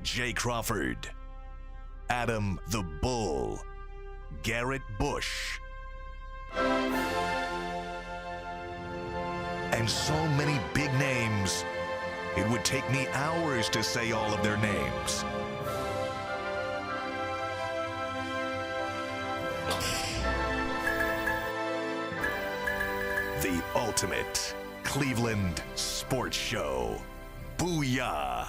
Jay Crawford, Adam the Bull, Garrett Bush, and so many big names, it would take me hours to say all of their names. The ultimate Cleveland sports show. Booyah!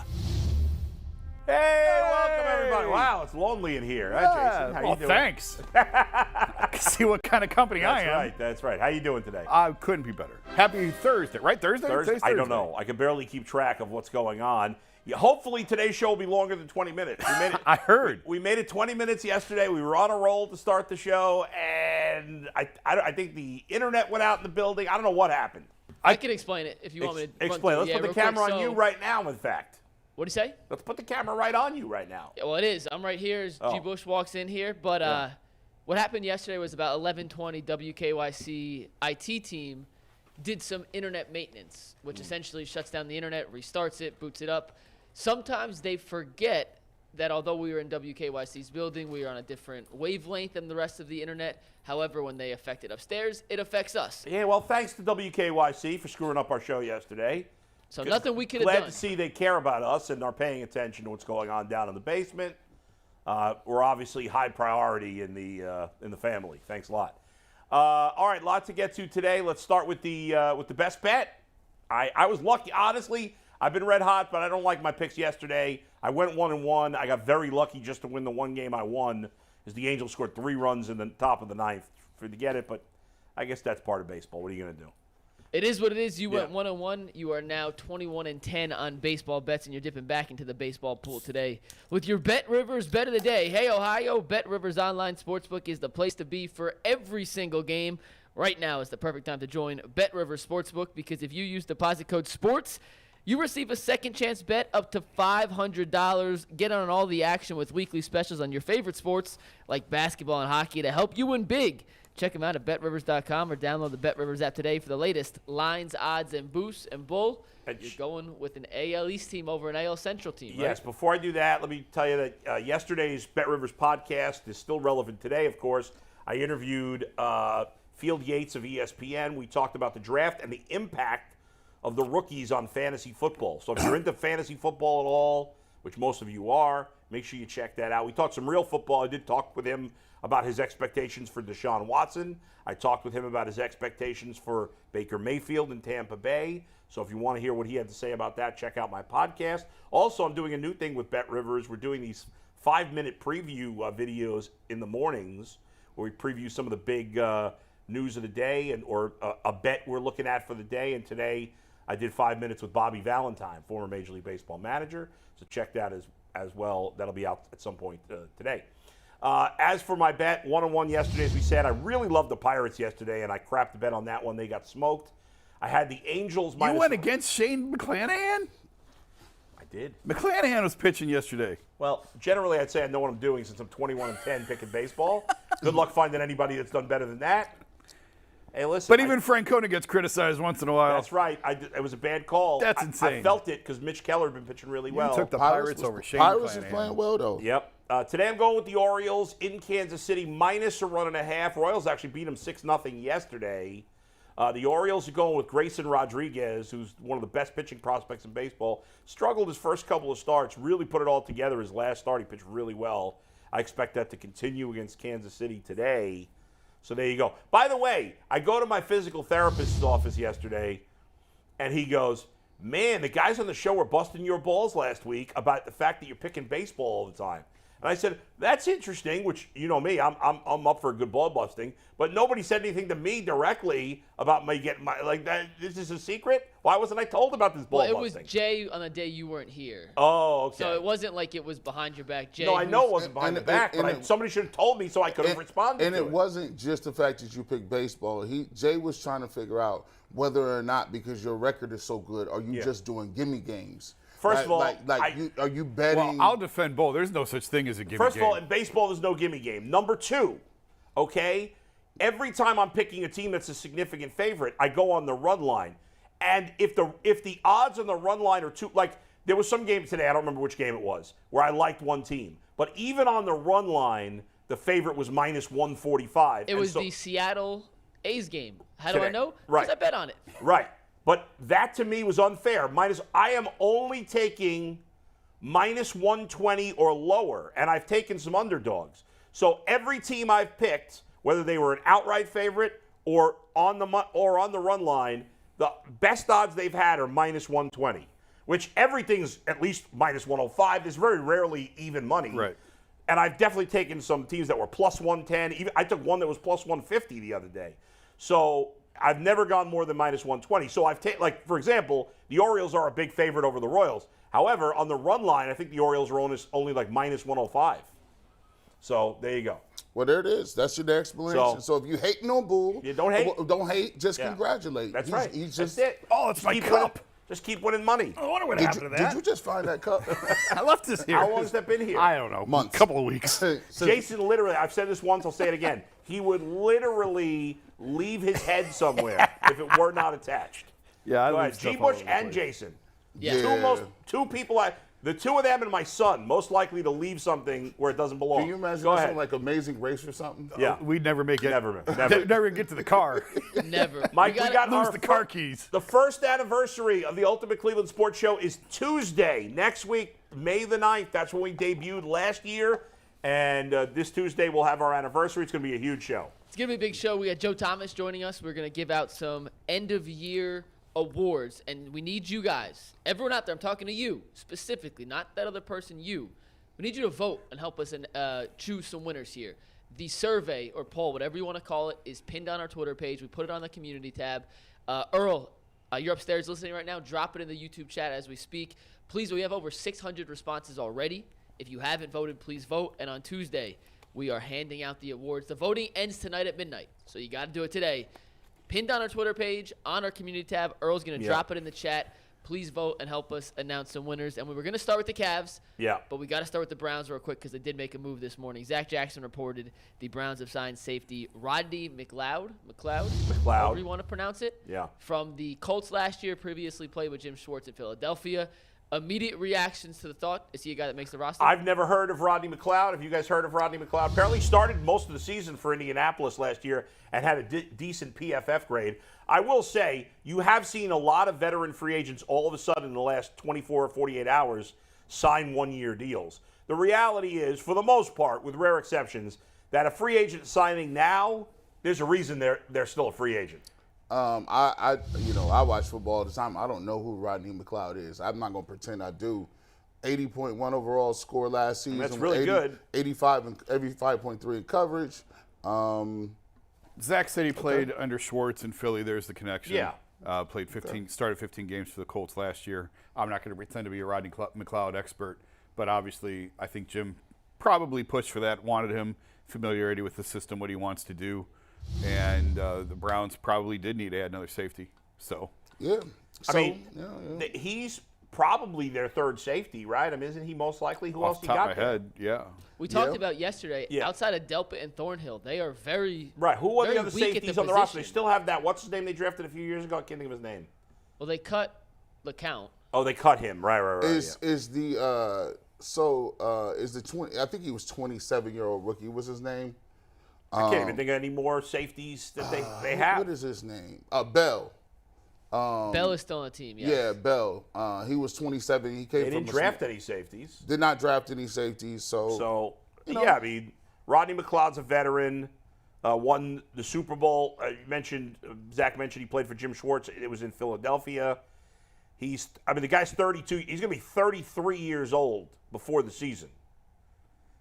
Hey, welcome everybody. Wow, it's lonely in here. Jason, how you doing? Thanks. I can see what kind of company I am. That's right. How you doing today? I couldn't be better. Happy Thursday, right? Thursday? Today's I don't Thursday. know. I can barely keep track of what's going on. Yeah, hopefully today's show will be longer than 20 minutes. We made it, I heard. We made it 20 minutes yesterday. We were on a roll to start the show, and I think the internet went out in the building. I don't know what happened. I can explain it if you want me to. Explain. Let's put the camera on you right now, in fact. What do you say? Let's put the camera right on you right now. Yeah, well, it is. I'm right here as G. Bush walks in here. But what happened yesterday was about 11:20, WKYC IT team did some internet maintenance, which essentially shuts down the internet, restarts it, boots it up. Sometimes they forget that although we were in WKYC's building, we are on a different wavelength than the rest of the internet. However, when they affect it upstairs, it affects us. Yeah, well, thanks to WKYC for screwing up our show yesterday. So nothing we could have done. Glad to see they care about us and are paying attention to what's going on down in the basement. We're obviously high priority in the family. Thanks a lot. All right, lot to get to today. Let's start with the best bet. I was lucky, honestly. I've been red hot, but I don't like my picks yesterday. I went 1-1. I got very lucky just to win the one game I won, as the Angels scored 3 runs in the top of the ninth to get it. But I guess that's part of baseball. What are you going to do? It is what it is. You went 1-1. You are now 21-10 on baseball bets, and you're dipping back into the baseball pool today with your Bet Rivers bet of the day. Hey, Ohio, Bet Rivers Online Sportsbook is the place to be for every single game. Right now is the perfect time to join Bet Rivers Sportsbook, because if you use deposit code SPORTS, you receive a second chance bet up to $500. Get on all the action with weekly specials on your favorite sports like basketball and hockey to help you win big. Check them out at betrivers.com or download the BetRivers app today for the latest lines, odds, and boosts. And Bull, you're going with an AL East team over an AL Central team, right? Yes, before I do that, let me tell you that yesterday's BetRivers podcast is still relevant today, of course. I interviewed Field Yates of ESPN. We talked about the draft and the impact of the rookies on fantasy football. So if you're into fantasy football at all, which most of you are, make sure you check that out. We talked some real football. I did talk with him about his expectations for Deshaun Watson. I talked with him about his expectations for Baker Mayfield in Tampa Bay. So if you want to hear what he had to say about that, check out my podcast. Also, I'm doing a new thing with Bet Rivers. We're doing these 5-minute preview videos in the mornings where we preview some of the big news of the day or a bet we're looking at for the day. And today I did 5 minutes with Bobby Valentine, former Major League Baseball manager. So check that as well. That'll be out at some point today. As for my bet, 1-1 yesterday, as we said, I really loved the Pirates yesterday, and I crapped the bet on that one. They got smoked. I had the Angels minus. You went against Shane McClanahan? I did. McClanahan was pitching yesterday. Well, generally, I'd say I know what I'm doing since I'm 21-10 picking baseball. Good luck finding anybody that's done better than that. Hey, listen. But even Francona gets criticized once in a while. That's right. It was a bad call. That's insane. I felt it because Mitch Keller had been pitching really well. You took the Pirates over Shane Pirates McClanahan. is playing well, though. Yep. Today I'm going with the Orioles in Kansas City, minus a 1.5. Royals actually beat them 6-0 yesterday. The Orioles are going with Grayson Rodriguez, who's one of the best pitching prospects in baseball. Struggled his first couple of starts, really put it all together his last start. He pitched really well. I expect that to continue against Kansas City today. So there you go. By the way, I go to my physical therapist's office yesterday, and he goes, man, the guys on the show were busting your balls last week about the fact that you're picking baseball all the time. And I said, that's interesting, which, you know me, I'm up for a good ball busting. But nobody said anything to me directly about me getting like that. This is a secret? Why wasn't I told about this ball busting? Well, it was Jay on the day you weren't here. Oh, okay. So it wasn't like it was behind your back. Jay, no, I know it wasn't behind the back, but somebody should have told me so I could have responded to it. And it wasn't just the fact that you picked baseball. Jay was trying to figure out whether or not, because your record is so good, are you just doing gimme games? First of all, are you betting? Well, I'll defend Bull. There's no such thing as a gimme game. First of all, in baseball, there's no gimme game. Number two, okay, every time I'm picking a team that's a significant favorite, I go on the run line. And if the odds on the run line are too, like there was some game today, I don't remember which game it was, where I liked one team. But even on the run line, the favorite was minus 145. It was the Seattle A's game. How do Today. I know? Right. Because I bet on it. Right. But that to me was unfair. I am only taking minus 120 or lower, and I've taken some underdogs. So every team I've picked, whether they were an outright favorite or on the run line, the best odds they've had are minus 120, which everything's at least minus 105. There's very rarely even money. Right. And I've definitely taken some teams that were plus 110. Even I took one that was plus 150 the other day. So I've never gone more than minus 120. So I've taken, like, for example, the Orioles are a big favorite over the Royals. However, on the run line, I think the Orioles are only like minus 105. So there you go. Well, there it is. That's your explanation. So if you hating on Bull, you don't hate. Don't hate. Just congratulate. That's right. He's That's just. it. Oh, it's my keep cup. Just keep winning money. I wonder what happened to that. Did you just find that cup? I left this here. How long has that been here? I don't know. Months. A couple of weeks. Jason literally, I've said this once, I'll say it again. He would literally leave his head somewhere if it were not attached. Yeah, I Go leave ahead. stuff G. all Bush over the and place. Jason. Yeah. Two people, the two of them and my son, most likely to leave something where it doesn't belong. Can you imagine Go this ahead. on like Amazing Race or something? Yeah. We'd never make it. Never. Never get to the car. Never. Mike, we we got lose our the car keys. The first anniversary of the Ultimate Cleveland Sports Show is Tuesday. Next week, May the 9th. That's when we debuted last year. And this Tuesday, we'll have our anniversary. It's going to be a huge show. It's going to be a big show. We got Joe Thomas joining us. We're going to give out some end-of-year awards, and we need you guys. Everyone out there, I'm talking to you specifically, not that other person, you. We need you to vote and help us and choose some winners here. The survey or poll, whatever you want to call it, is pinned on our Twitter page. We put it on the community tab. Earl, you're upstairs listening right now. Drop it in the YouTube chat as we speak. Please, we have over 600 responses already. If you haven't voted, please vote. And on Tuesday, we are handing out the awards. The voting ends tonight at midnight, so you got to do it today. Pinned on our Twitter page, on our community tab. Earl's going to drop it in the chat. Please vote and help us announce some winners. And we were going to start with the Cavs. Yeah. But we got to start with the Browns real quick because they did make a move this morning. Zach Jackson reported the Browns have signed safety Rodney McLeod, however you want to pronounce it. Yeah. From the Colts last year, previously played with Jim Schwartz in Philadelphia. Immediate reactions to the thought. Is he a guy that makes the roster? I've never heard of Rodney McLeod. Have you guys heard of Rodney McLeod? Apparently started most of the season for Indianapolis last year and had a decent PFF grade. I will say, you have seen a lot of veteran free agents all of a sudden in the last 24 or 48 hours sign one-year deals. The reality is, for the most part, with rare exceptions, that a free agent signing now, there's a reason they're still a free agent. I watch football all the time. I don't know who Rodney McLeod is. I'm not going to pretend I do. 80.1 overall score last season. That's really good. 85.3 in coverage. Zach said he played under Schwartz in Philly. There's the connection. Yeah. Started 15 games for the Colts last year. I'm not going to pretend to be a Rodney McLeod expert, but obviously I think Jim probably pushed for that, wanted him familiarity with the system, what he wants to do. And the Browns probably did need to add another safety. So Yeah. He's probably their third safety, right? I mean, isn't he most likely? Who else off he the top got of my there? head, yeah. We talked about yesterday, Yeah. outside of Delpit and Thornhill, they are very Right. Who are very the other weak at safeties the on the roster? They position. still have that. What's his name they drafted a few years ago? I can't think of his name. Well, they cut LeCount. Oh, they cut him. Right. Is the 20? I think he was 27-year-old rookie. What's his name? I can't even think of any more safeties that they have. What is his name? Bell. Bell is still on the team, yes. Yeah, Bell. He was 27. He came They from didn't draft any safeties. Did not draft any safeties. So I mean, Rodney McLeod's a veteran. Won the Super Bowl. Zach mentioned he played for Jim Schwartz. It was in Philadelphia. The guy's 32. He's going to be 33 years old before the season.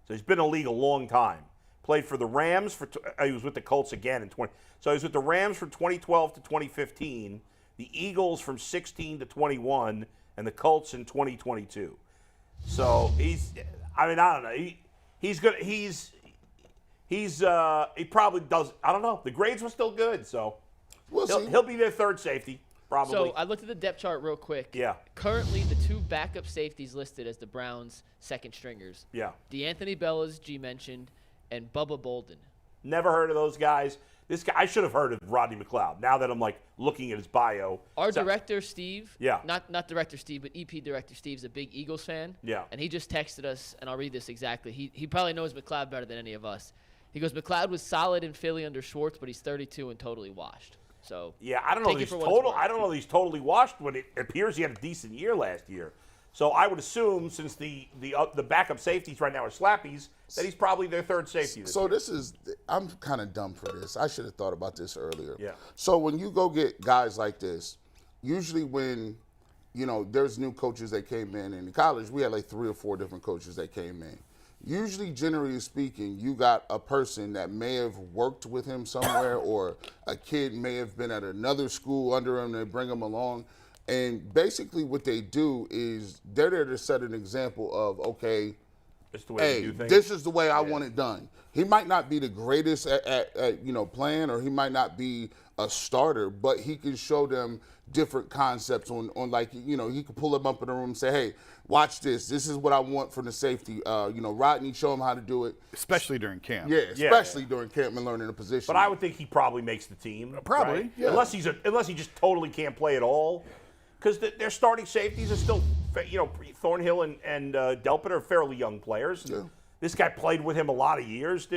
So he's been in the league a long time. Played for the Rams he was with the Colts again in 20. So he was with the Rams from 2012 to 2015, the Eagles from 16 to 21, and the Colts in 2022. So I don't know. He's good. He probably does. I don't know. The grades were still good, so we'll see. He'll be their third safety probably. So I looked at the depth chart real quick. Yeah. Currently, the two backup safeties listed as the Browns' second stringers. Yeah. DeAnthony Bell, as G mentioned, and Bubba Bolden. Never heard of those guys. This guy, I should have heard of Rodney McLeod. Now that I'm like looking at his bio. Our director, Steve. Yeah. Not director Steve, but EP director Steve's a big Eagles fan. Yeah. And he just texted us, and I'll read this exactly. He probably knows McLeod better than any of us. He goes, McLeod was solid in Philly under Schwartz, but he's 32 and totally washed. So yeah, I don't know. I don't know if he's totally washed when it appears he had a decent year last year. So I would assume, since the backup safeties right now are slappies, that he's probably their third safety. So I'm kind of dumb for this. I should have thought about this earlier. Yeah. So when you go get guys like this, usually when, there's new coaches that came in college, we had like 3 or 4 different coaches that came in. Usually, generally speaking, you got a person that may have worked with him somewhere or a kid may have been at another school under him. They bring him along. And basically what they do is they're there to set an example of, okay, this is the way I want it done. He might not be the greatest at playing, or he might not be a starter, but he can show them different concepts on like, he can pull them up in the room and say, hey, watch this. This is what I want from the safety. Rodney, show him how to do it. Especially during camp. Yeah, especially during camp and learning the position. But I would think he probably makes the team. Probably, right? yeah. Unless he just totally can't play at all. Because their starting safeties are still, Thornhill and Delpit are fairly young players. Yeah. This guy played with him a lot of years.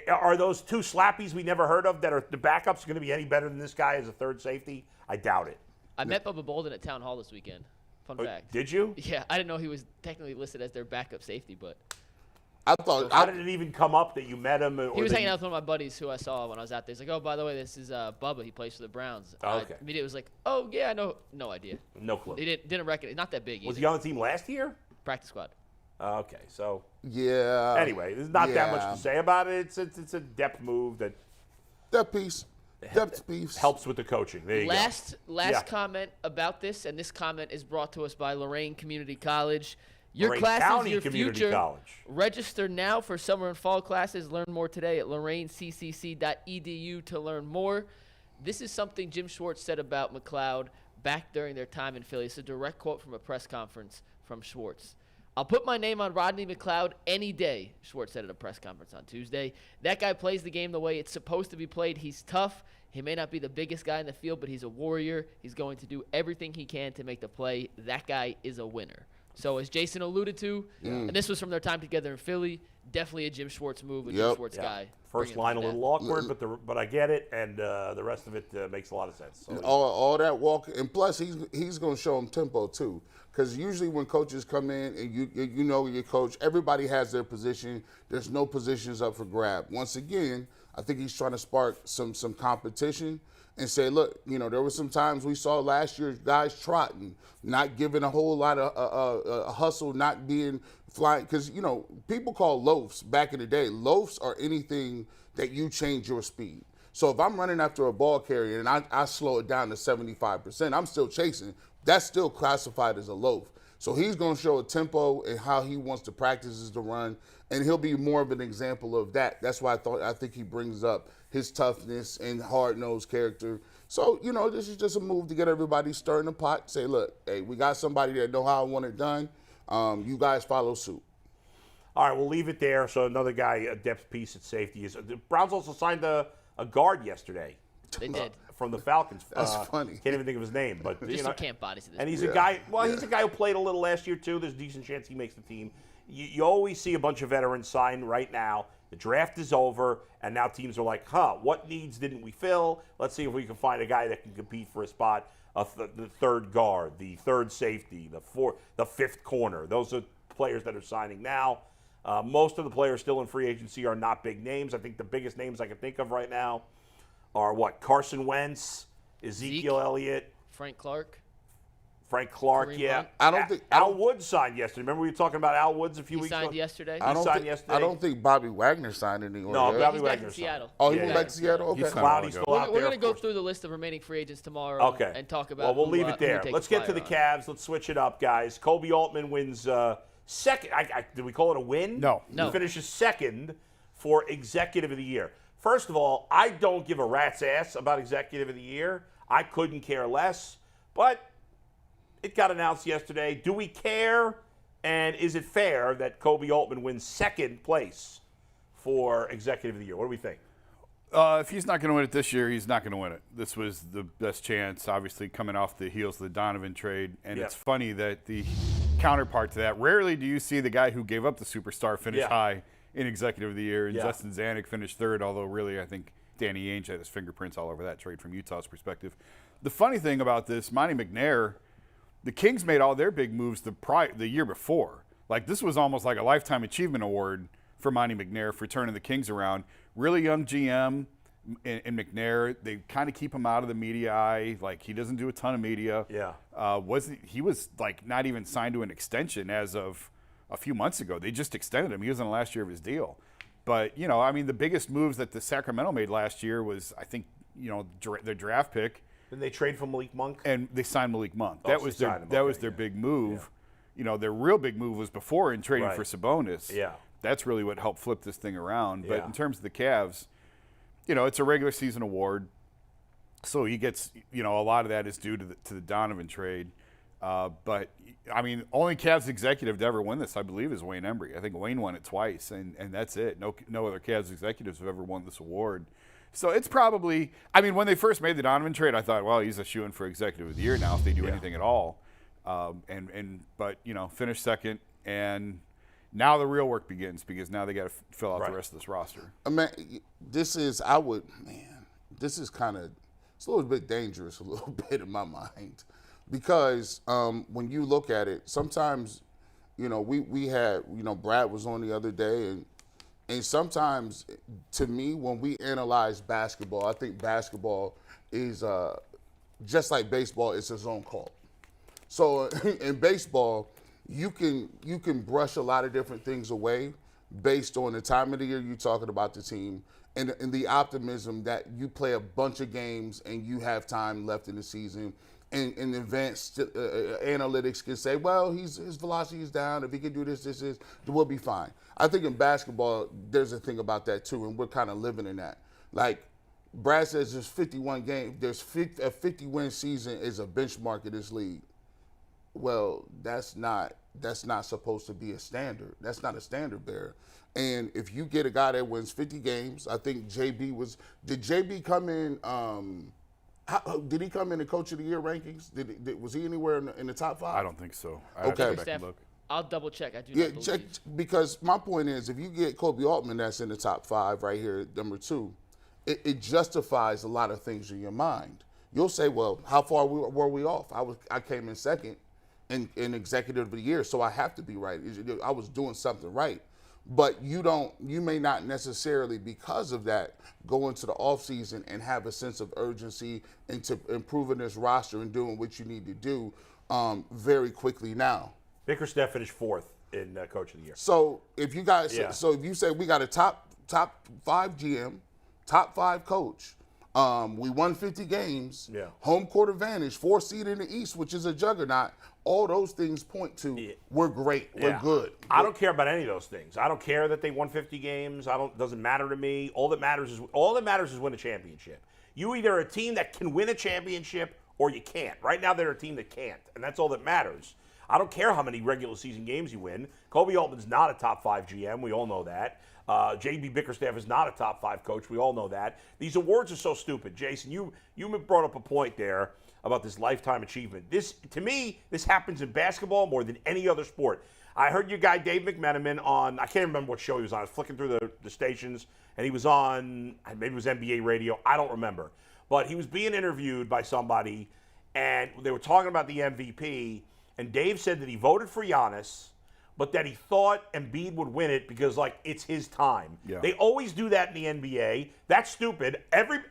Are those 2 slappies we never heard of that are the backups going to be any better than this guy as a third safety? I doubt it. I met Bubba Bolden at Town Hall this weekend. Fun fact. Did you? Yeah, I didn't know he was technically listed as their backup safety, but I thought. How did it even come up that you met him? He was hanging out with one of my buddies who I saw when I was out there. He's like, oh, by the way, this is Bubba. He plays for the Browns. Oh, okay. I immediately was like, oh, yeah, I know. No idea. No clue. He didn't recognize. Not that big either. Was he on the team last year? Practice squad. Okay, so. Yeah. Anyway, there's not that much to say about it. It's a depth move that. Depth piece. Helps with the coaching. There you Last comment about this, and this comment is brought to us by Lorraine Community College. Your Lorraine class County is your Community future. College. Register now for summer and fall classes. Learn more today at lorainccc.edu to learn more. This is something Jim Schwartz said about McLeod back during their time in Philly. It's a direct quote from a press conference from Schwartz. I'll put my name on Rodney McLeod any day, Schwartz said at a press conference on Tuesday. That guy plays the game the way it's supposed to be played. He's tough. He may not be the biggest guy in the field, but he's a warrior. He's going to do everything he can to make the play. That guy is a winner. So as Jason alluded to, and this was from their time together in Philly, definitely a Jim Schwartz move, Jim Schwartz guy. First line a little awkward, but I get it, and the rest of it makes a lot of sense. So all that walk, and plus he's going to show them tempo too, because usually when coaches come in and you know your coach, everybody has their position. There's no positions up for grab. Once again, I think he's trying to spark some competition and say, look, there were some times we saw last year guys trotting, not giving a whole lot of hustle, not being flying. Because, people call loafs back in the day. Loafs are anything that you change your speed. So if I'm running after a ball carrier and I slow it down to 75%, I'm still chasing. That's still classified as a loaf. So he's going to show a tempo and how he wants to practice the run, and he'll be more of an example of that. That's why I think he brings up his toughness and hard-nosed character. So, this is just a move to get everybody stirring the pot. Say, look, hey, we got somebody that know how I want it done. You guys follow suit. All right, we'll leave it there. So another guy, a depth piece at safety. The Browns also signed a guard yesterday. They did. From the Falcons. That's funny. Can't even think of his name, but just some camp bodies at this and he's point. a guy. Well, he's a guy who played a little last year too. There's a decent chance he makes the team. You always see a bunch of veterans sign right now. The draft is over, and now teams are like, what needs didn't we fill? Let's see if we can find a guy that can compete for a spot. The third guard, the third safety, the fifth corner. Those are players that are signing now. Most of the players still in free agency are not big names. I think the biggest names I can think of right now are Carson Wentz, Ezekiel Elliott, Frank Clark, Kareem yeah. Hunt. I don't think Al Woods signed yesterday. Remember we were talking about Al Woods a few weeks ago? He signed yesterday. I yesterday. don't think Bobby Wagner signed anymore. No, yet. Bobby He's Wagner back in Seattle. Oh, he went back to Seattle? Okay. He's not Cloudy's long still ago. out We're there. going to go of course. through the list of remaining free agents tomorrow and talk about Well, we'll leave it there. who Let's get to the flyer on. Cavs. Let's switch it up, guys. Koby Altman wins second. Did we call it a win? No. He finishes second for Executive of the Year. First of all, I don't give a rat's ass about Executive of the Year. I couldn't care less. But it got announced yesterday. Do we care? And is it fair that Koby Altman wins second place for Executive of the Year? What do we think? If he's not going to win it this year, he's not going to win it. This was the best chance, obviously, coming off the heels of the Donovan trade. And it's funny that the counterpart to that, rarely do you see the guy who gave up the superstar finish high in Executive of the Year. And Justin Zanuck finished third, although really I think Danny Ainge had his fingerprints all over that trade from Utah's perspective. The funny thing about this, Monty McNair, the Kings made all their big moves the year before. Like, this was almost like a Lifetime Achievement Award for Monty McNair for turning the Kings around. Really young GM in McNair. They kind of keep him out of the media eye. Like, he doesn't do a ton of media. Yeah. He was like not even signed to an extension as of a few months ago. They just extended him. He was in the last year of his deal. But, I mean, the biggest moves that the Sacramento made last year was, I think, their draft pick. Didn't they trade for Malik Monk? And they signed Malik Monk. That was their big move. Yeah. Their real big move was before in trading for Sabonis. Yeah. That's really what helped flip this thing around. But in terms of the Cavs, it's a regular season award. So he gets, a lot of that is due to the Donovan trade. But, I mean, only Cavs executive to ever win this, I believe, is Wayne Embry. I think Wayne won it twice, and that's it. No other Cavs executives have ever won this award. So it's probably, I mean, when they first made the Donovan trade, I thought, well, he's a shoo-in for executive of the year now if they do anything at all. But finish second, and now the real work begins because now they got to fill out the rest of this roster. This is kind of, it's a little bit dangerous a little bit in my mind because when you look at it, sometimes, we had, Brad was on the other day and sometimes, to me, when we analyze basketball, I think basketball is just like baseball, it's its own cult. So in baseball, you can brush a lot of different things away based on the time of the year you're talking about the team and the optimism that you play a bunch of games and you have time left in the season. And advanced analytics can say, well, his velocity is down. If he can do this, we'll be fine. I think in basketball, there's a thing about that too, and we're kind of living in that. Like Brad says, there's 51 games. A 50-win season is a benchmark of this league. Well, that's not supposed to be a standard. That's not a standard bearer. And if you get a guy that wins 50 games, I think did JB come in? Did he come in the Coach of the Year rankings? Was he anywhere in the top 5? I don't think so. Okay. I'll double check. I do not believe. Check, because my point is, if you get Koby Altman that's in the top 5 right here, number 2, it justifies a lot of things in your mind. You'll say, well, how far were we off? I came in second in Executive of the Year, so I have to be right. I was doing something right. But you may not necessarily, because of that, go into the offseason and have a sense of urgency into improving this roster and doing what you need to do very quickly now. Bickerstaff finished 4th in Coach of the Year. So if you guys, so if you say we got a top 5 GM, top 5 coach, we won 50 games, home court advantage, 4 seed in the East, which is a juggernaut. All those things point to we're great, we're good. I don't care about any of those things. I don't care that they won 50 games. Doesn't matter to me. All that matters is win a championship. You either are a team that can win a championship or you can't. Right now they're a team that can't, and that's all that matters. I don't care how many regular season games you win. Koby Altman's not a top 5 GM. We all know that. J.B. Bickerstaff is not a top 5 coach. We all know that. These awards are so stupid. Jason, you brought up a point there about this lifetime achievement. To me, this happens in basketball more than any other sport. I heard your guy Dave McMenamin on, I can't remember what show he was on. I was flicking through the stations, and he was on, maybe it was NBA radio. I don't remember. But he was being interviewed by somebody, and they were talking about the MVP, and Dave said that he voted for Giannis, but that he thought Embiid would win it because, it's his time. Yeah. They always do that in the NBA. That's stupid.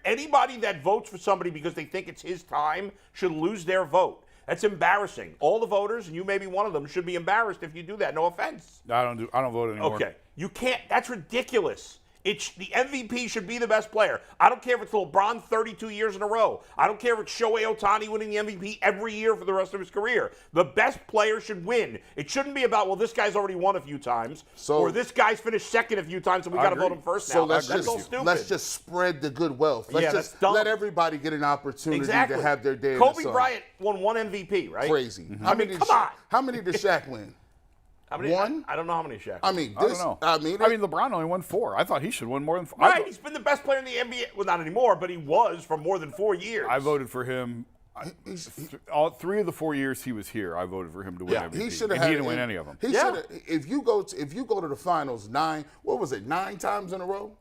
Anybody that votes for somebody because they think it's his time should lose their vote. That's embarrassing. All the voters, and you may be one of them, should be embarrassed if you do that. No offense. I don't vote anymore. Okay. You can't. That's ridiculous. The MVP should be the best player. I don't care if it's LeBron 32 years in a row. I don't care if it's Shohei Ohtani winning the MVP every year for the rest of his career. The best player should win. It shouldn't be about, well, this guy's already won a few times, or this guy's finished second a few times, and we got to vote him first now. So that's all stupid. Let's just spread the good wealth. Let's let everybody get an opportunity to have their day. Kobe Bryant won 1 MVP, right? Crazy. Mm-hmm. Come on. How many did Shaq win? How many? One? I don't know how many Shaq. I mean, I don't know. I mean, LeBron only won 4. I thought he should win more than 4. Right, he's been the best player in the NBA. Well, not anymore, but he was for more than 4 years. I voted for him. All 3 of the 4 years he was here, I voted for him to win MVP. he should have. And he didn't win any of them. He should have. If you go to the finals 9 times in a row?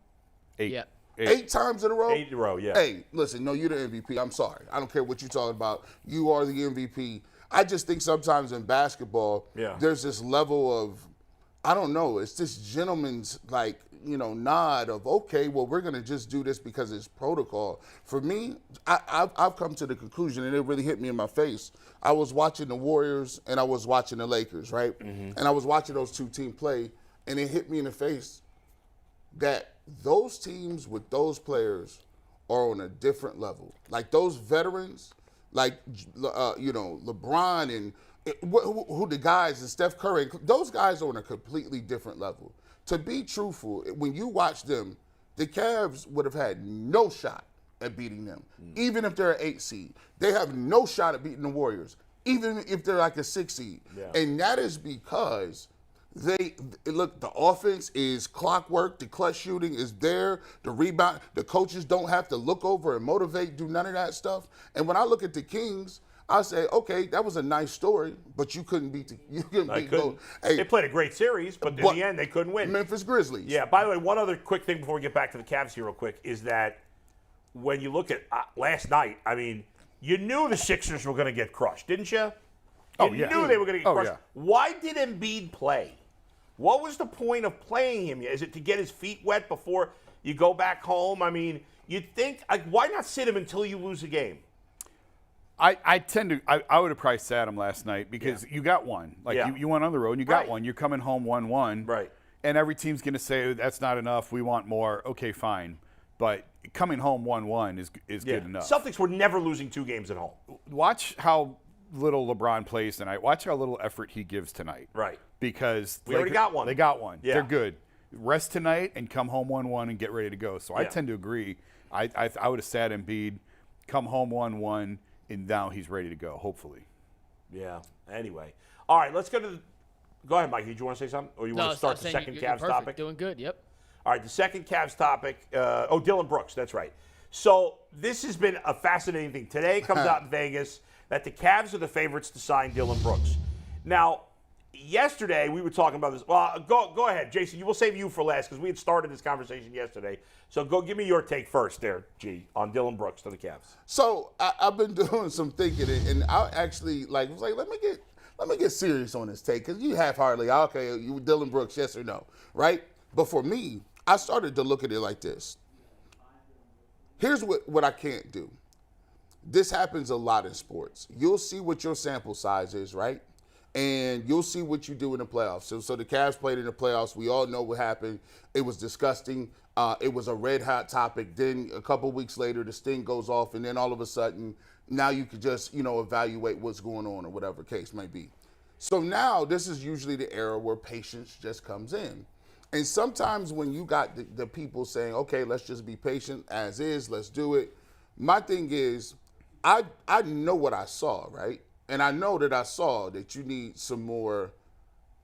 8. Yeah. 8 times in a row? 8 in a row, yeah. Hey, listen, no, you're the MVP. I'm sorry. I don't care what you're talking about. You are the MVP. I just think sometimes in basketball, there's this level of, I don't know, it's this gentleman's nod of, okay, well, we're going to just do this because it's protocol. For me, I've come to the conclusion, and it really hit me in my face. I was watching the Warriors and I was watching the Lakers, right? Mm-hmm. And I was watching those 2 teams play, and it hit me in the face that those teams with those players are on a different level. Like those veterans, LeBron and who the guys and Steph Curry, those guys are on a completely different level. To be truthful, when you watch them, the Cavs would have had no shot at beating them, even if they're an 8 seed. They have no shot at beating the Warriors, even if they're like a 6 seed. Yeah. And that is because the offense is clockwork, the clutch shooting is there, the rebound, the coaches don't have to look over and motivate, do none of that stuff. And when I look at the Kings, I say, okay, that was a nice story, but you couldn't beat both. They played a great series, but in the end, they couldn't win. Memphis Grizzlies. Yeah, by the way, one other quick thing before we get back to the Cavs here real quick is that when you look at last night, I mean, you knew the Sixers were going to get crushed, didn't you? You knew they were going to get crushed. Yeah. Why did Embiid play? What was the point of playing him? Is it to get his feet wet before you go back home? I mean, you'd think, why not sit him until you lose a game? I would have probably sat him last night because you got one. You went on the road and you got one. You're coming home 1-1. Right. And every team's going to say, that's not enough. We want more. Okay, fine. But coming home 1-1 is good enough. Celtics were never losing 2 games at home. Watch how little LeBron plays tonight. Watch how little effort he gives tonight. Right. Because we already got one. They got one. Yeah. They're good. Rest tonight and come home 1-1 and get ready to go. So I tend to agree. I would have sat Embiid, come home 1-1, and now he's ready to go, hopefully. Yeah. Anyway. All right, let's go to go ahead, Mike. Did you want to say something? Or you want to start the second Cavs topic? Doing good, yep. All right, the second Cavs topic. Dillon Brooks, that's right. So this has been a fascinating thing. Today comes out in Vegas that the Cavs are the favorites to sign Dillon Brooks. Now, yesterday we were talking about this. Well, go ahead, Jason. We'll save you for last because we had started this conversation yesterday. So go give me your take first there, G, on Dillon Brooks to the Cavs. So I've been doing some thinking, and I actually was like, let me get serious on this take because you half-heartedly, okay, you Dillon Brooks, yes or no, right? But for me, I started to look at it like this. Here's what I can't do. This happens a lot in sports. You'll see what your sample size is, right? And you'll see what you do in the playoffs. So the Cavs played in the playoffs. We all know what happened. It was disgusting. It was a red-hot topic. Then a couple weeks later, the sting goes off, and then all of a sudden, now you could just, evaluate what's going on or whatever case may be. So now this is usually the era where patience just comes in. And sometimes when you got the people saying, okay, let's just be patient as is, let's do it. My thing is, I know what I saw, right? And I know that I saw that you need some more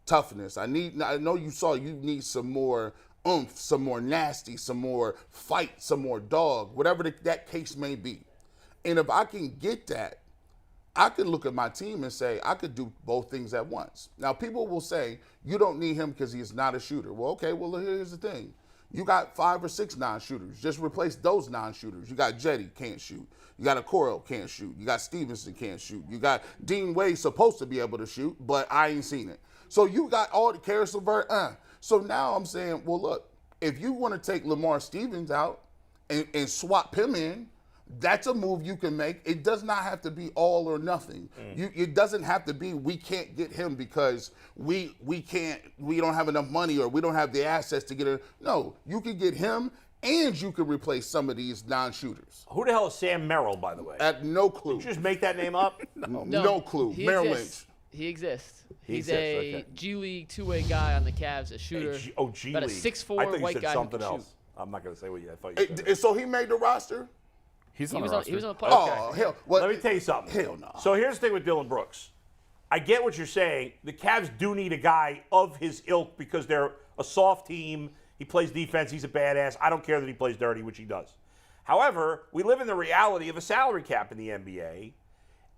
toughness. I know you saw you need some more oomph, some more nasty, some more fight, some more dog, whatever that case may be. And if I can get that, I could look at my team and say, I could do both things at once. Now, people will say, you don't need him because he's not a shooter. Well, okay, well, here's the thing. You got 5 or 6 non-shooters. Just replace those non-shooters. You got Jetty, can't shoot. You got Okoro, can't shoot. You got Stevenson, can't shoot. You got Dean Wade, supposed to be able to shoot, but I ain't seen it. So you got all the Karis LeVert, So now I'm saying, well, look, if you want to take Lamar Stevens out and swap him in, that's a move you can make. It does not have to be all or nothing. It doesn't have to be we can't get him because we don't have enough money or we don't have the assets to get him. No, you can get him and you can replace some of these non-shooters. Who the hell is Sam Merrill, by the way? No clue. Did you just make that name up? No clue. Merrill Lynch. He exists. He's a G League two-way guy on the Cavs, a shooter. G League. About a 6'4" white guy who can shoot. I'm not going to say what I thought you said. So he made the roster? He was on the roster. He was on the playoff. Oh, hell. Let me tell you something. Hell no. So here's the thing with Dillon Brooks. I get what you're saying. The Cavs do need a guy of his ilk because they're a soft team. He plays defense. He's a badass. I don't care that he plays dirty, which he does. However, we live in the reality of a salary cap in the NBA,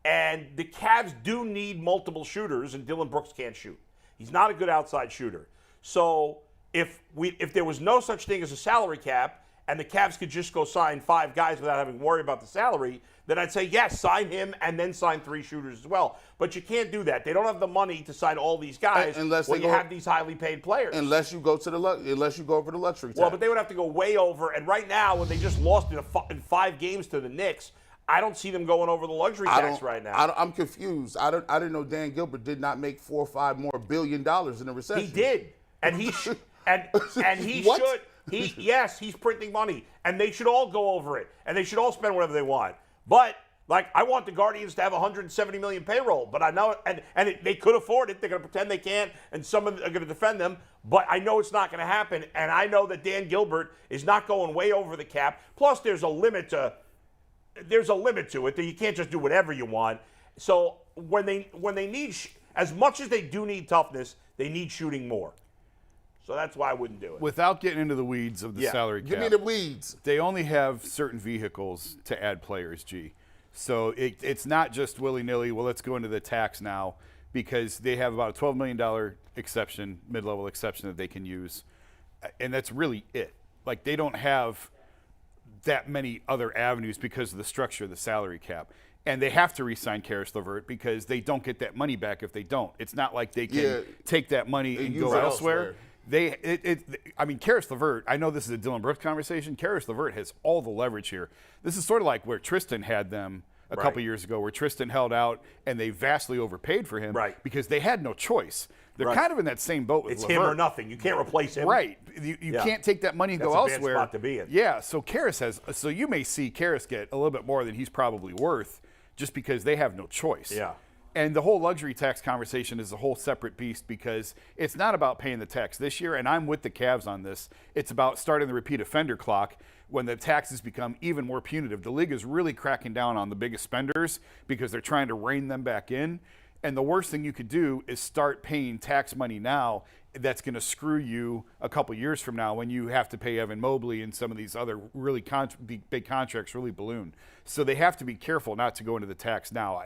and the Cavs do need multiple shooters, and Dillon Brooks can't shoot. He's not a good outside shooter. So if there was no such thing as a salary cap, and the Cavs could just go sign 5 guys without having to worry about the salary, then I'd say, yes, sign him and then sign 3 shooters as well. But you can't do that. They don't have the money to sign all these guys when you have these highly paid players. Unless you go over the luxury tax. Well, but they would have to go way over. And right now, when they just lost in 5 games to the Knicks, I don't see them going over the luxury tax right now. I'm confused. I didn't know Dan Gilbert did not make $4 or $5 billion in a recession. He did, and he should. Yes, he's printing money, and they should all go over it, and they should all spend whatever they want. But I want the Guardians to have $170 million payroll, but I know, and they could afford it. They're going to pretend they can't, and some of them are going to defend them. But I know it's not going to happen, and I know that Dan Gilbert is not going way over the cap. Plus, there's a limit to it. That you can't just do whatever you want. So when they need, as much as they do need toughness, they need shooting more. So that's why I wouldn't do it. Without getting into the weeds of the salary cap. Give me the weeds. They only have certain vehicles to add players, G. So it's not just willy-nilly, well, let's go into the tax now, because they have about a $12 million exception, mid-level exception that they can use. And that's really it. Like, they don't have that many other avenues because of the structure of the salary cap. And they have to re-sign Karis LeVert because they don't get that money back if they don't. It's not like they can take that money and go elsewhere. Karis LeVert, I know this is a Dillon Brooks conversation. Karis LeVert has all the leverage here. This is sort of like where Tristan had them a couple years ago, where Tristan held out and they vastly overpaid for him because they had no choice. They're kind of in that same boat with it's LeVert. Him or nothing. You can't replace him. Right. You can't take that money and go elsewhere. That's a bad spot to be in. Yeah, so Karis has – so you may see Karis get a little bit more than he's probably worth just because they have no choice. Yeah. And the whole luxury tax conversation is a whole separate beast because it's not about paying the tax this year, and I'm with the Cavs on this. It's about starting the repeat offender clock when the taxes become even more punitive. The league is really cracking down on the biggest spenders because they're trying to rein them back in. And the worst thing you could do is start paying tax money now that's going to screw you a couple years from now when you have to pay Evan Mobley and some of these other really big contracts really balloon. So they have to be careful not to go into the tax now.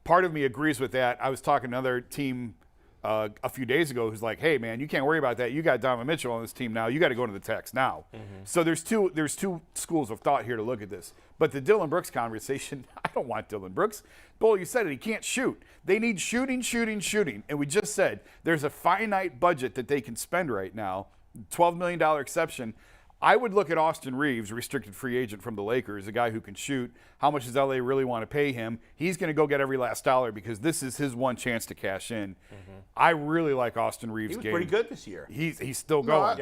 Part of me agrees with that. I was talking to another team a few days ago who's like, hey, man, you can't worry about that. You got Donovan Mitchell on this team now. You got to go into the tax now. Mm-hmm. So there's two schools of thought here to look at this. But the Dillon Brooks conversation, I don't want Dillon Brooks. Bull, you said it. He can't shoot. They need shooting. And we just said there's a finite budget that they can spend right now, $12 million exception. I would look at Austin Reeves, restricted free agent from the Lakers, a guy who can shoot. How much does LA really want to pay him? He's going to go get every last dollar because this is his one chance to cash in. Mm-hmm. I really like Austin Reeves' game. He was pretty good this year. He's still going.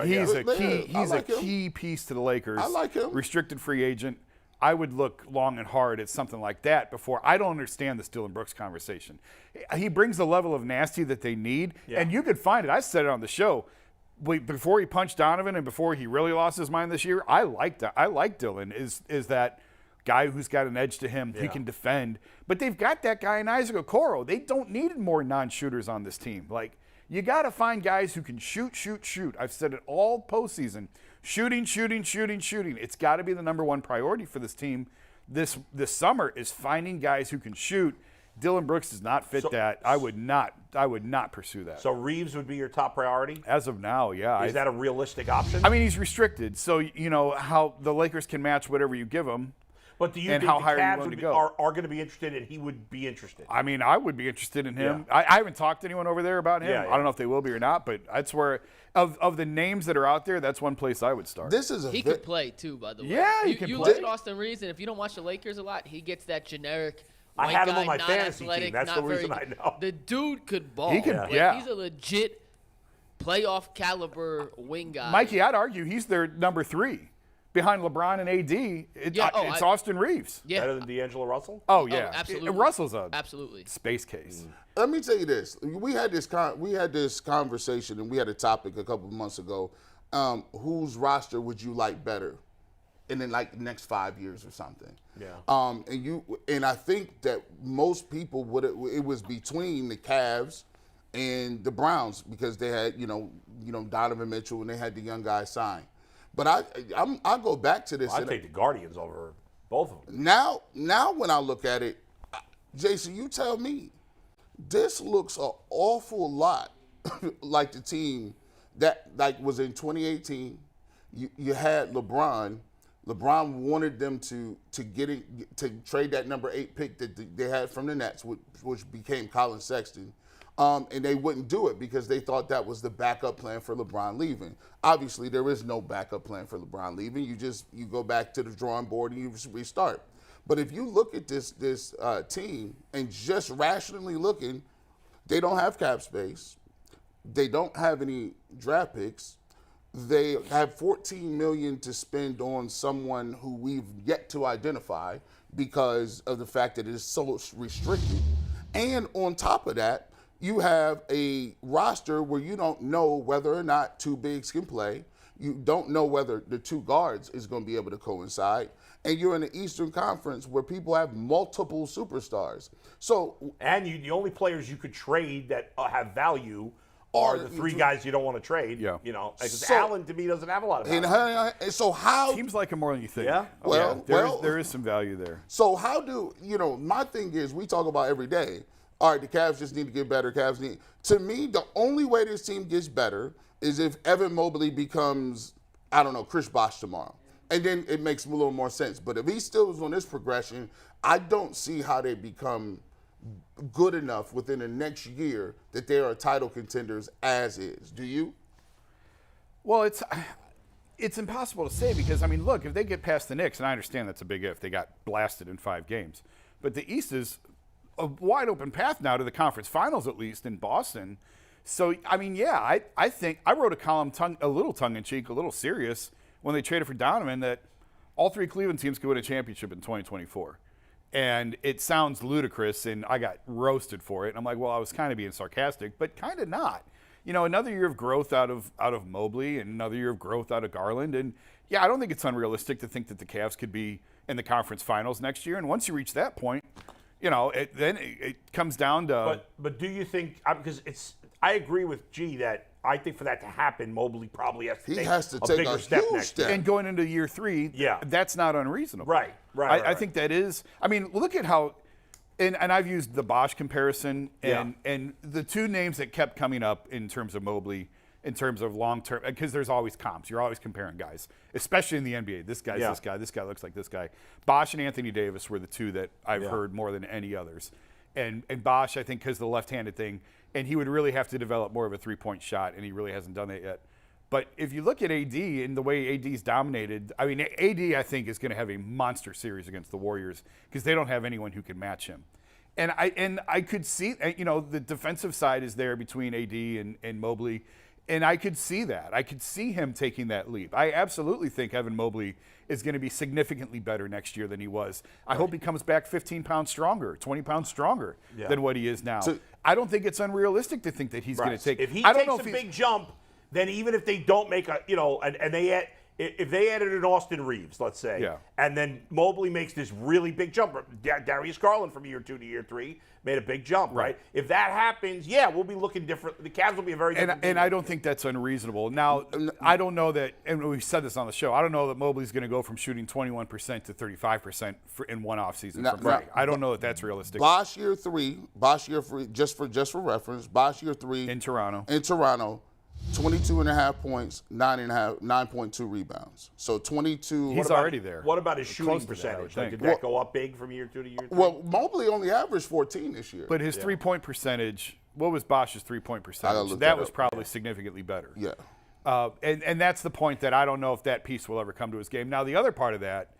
He's a key key piece to the Lakers. I like him. Restricted free agent. I would look long and hard at something like that before. I don't understand this Dillon Brooks conversation. He brings the level of nasty that they need, and you could find it. I said it on the show. Before he punched Donovan and before he really lost his mind this year, I like Dillon. Is that guy who's got an edge to him. He can defend. But they've got that guy in Isaac Okoro. They don't need more non-shooters on this team. Like, you got to find guys who can shoot. I've said it all postseason. Shooting. It's got to be the number one priority for this team this summer is finding guys who can shoot. Dillon Brooks does not fit that. I would not pursue that. So Reeves would be your top priority? As of now, yeah. Is that a realistic option? I mean, he's restricted. So, you know, how the Lakers can match whatever you give him. But do you think the Cavs are going to be interested and he would be interested? I mean, I would be interested in him. Yeah. I haven't talked to anyone over there about him. I don't know if they will be or not, but that's where, of the names that are out there, that's one place I would start. He could play, too, by the way. Yeah, he can play. You look at Austin Reeves, and if you don't watch the Lakers a lot, he gets that generic I had him on my not fantasy athletic, team. That's the reason I know. The dude could ball. He can, He's a legit playoff caliber wing guy. Mikey, I'd argue he's their number 3. Behind LeBron and AD, it's Austin Reeves. Yeah. Better than D'Angelo Russell? Oh, yeah. Absolutely. Russell's a absolutely space case. Let me tell you this. We had this conversation, and we had a topic a couple of months ago. Whose roster would you like better? in the next 5 years or something. Yeah. And I think that most people it was between the Cavs and the Browns because they had Donovan Mitchell and they had the young guy sign. But I'll go back to this. I'd take the Guardians over both of them. Now when I look at it, Jason, you tell me, this looks an awful lot like the team that was in 2018. You had LeBron. LeBron wanted them to trade that number 8 pick that they had from the Nets, which became Colin Sexton. And they wouldn't do it because they thought that was the backup plan for LeBron leaving. Obviously, there is no backup plan for LeBron leaving. You go back to the drawing board and you restart. But if you look at this team and just rationally looking, they don't have cap space. They don't have any draft picks. They have $14 million to spend on someone who we've yet to identify because of the fact that it is so restricted. And on top of that, you have a roster where you don't know whether or not two bigs can play. You don't know whether the two guards is going to be able to coincide. And you're in the Eastern Conference where people have multiple superstars. And the only players you could trade that have value are the three guys you don't want to trade. Yeah. Because Allen, to me, doesn't have a lot of value. And so how... Seems like it more than you think. Yeah? There is some value there. So how do... my thing is, we talk about every day, all right, the Cavs just need to get better. To me, the only way this team gets better is if Evan Mobley becomes, I don't know, Chris Bosh tomorrow. And then it makes a little more sense. But if he still is on this progression, I don't see how they become good enough within the next year that they are title contenders as is. Do you? Well, it's impossible to say because, look, if they get past the Knicks, and I understand that's a big if, they got blasted in 5 games. But the East is a wide open path now to the conference finals, at least in Boston. So, I think I wrote a column a little tongue-in-cheek, a little serious when they traded for Donovan that all 3 Cleveland teams could win a championship in 2024. And it sounds ludicrous, and I got roasted for it. And I'm like, well, I was kind of being sarcastic, but kind of not. Another year of growth out of Mobley and another year of growth out of Garland. And, I don't think it's unrealistic to think that the Cavs could be in the conference finals next year. And once you reach that point, then it comes down to. But do you think? Because I agree with G that I think for that to happen, Mobley probably has to take a bigger step next year. And going into year 3, that's not unreasonable. Right. I think that is. Look at how. And I've used the Bosh comparison, and the 2 names that kept coming up in terms of Mobley, in terms of long-term, because there's always comps. You're always comparing guys, especially in the NBA. This guy's this guy looks like this guy. Bosh and Anthony Davis were the 2 that I've heard more than any others. And Bosh, I think, because of the left-handed thing, and he would really have to develop more of a three-point shot, and he really hasn't done that yet. But if you look at AD and the way AD's dominated, AD, I think, is going to have a monster series against the Warriors because they don't have anyone who can match him. And I could see, the defensive side is there between AD and Mobley, and I could see that. I could see him taking that leap. I absolutely think Evan Mobley is going to be significantly better next year than he was. I hope he comes back 15 pounds stronger, 20 pounds stronger than what he is now. So, I don't think it's unrealistic to think that he's going to take. If he takes a big jump, then even if they don't make if they added an Austin Reeves, let's say, and then Mobley makes this really big jump, Darius Garland from year 2 to year 3 made a big jump, right? If that happens, we'll be looking different. The Cavs will be a very different team. And I don't think that's unreasonable. Now, I don't know that, and we said this on the show, I don't know that Mobley's going to go from shooting 21% to 35% in one offseason. I don't know that that's realistic. Bosh year 3, just for reference, Bosh year 3 in Toronto. 22.5 points, 9.2 rebounds. So 22. He's already there. What about his shooting percentage? Did that go up big from year 2 to year 3? Well, Mobley only averaged 14 this year. But his 3-point percentage, what was Bosh's 3-point percentage? That was probably significantly better. Yeah. And that's the point that I don't know if that piece will ever come to his game. Now, the other part of that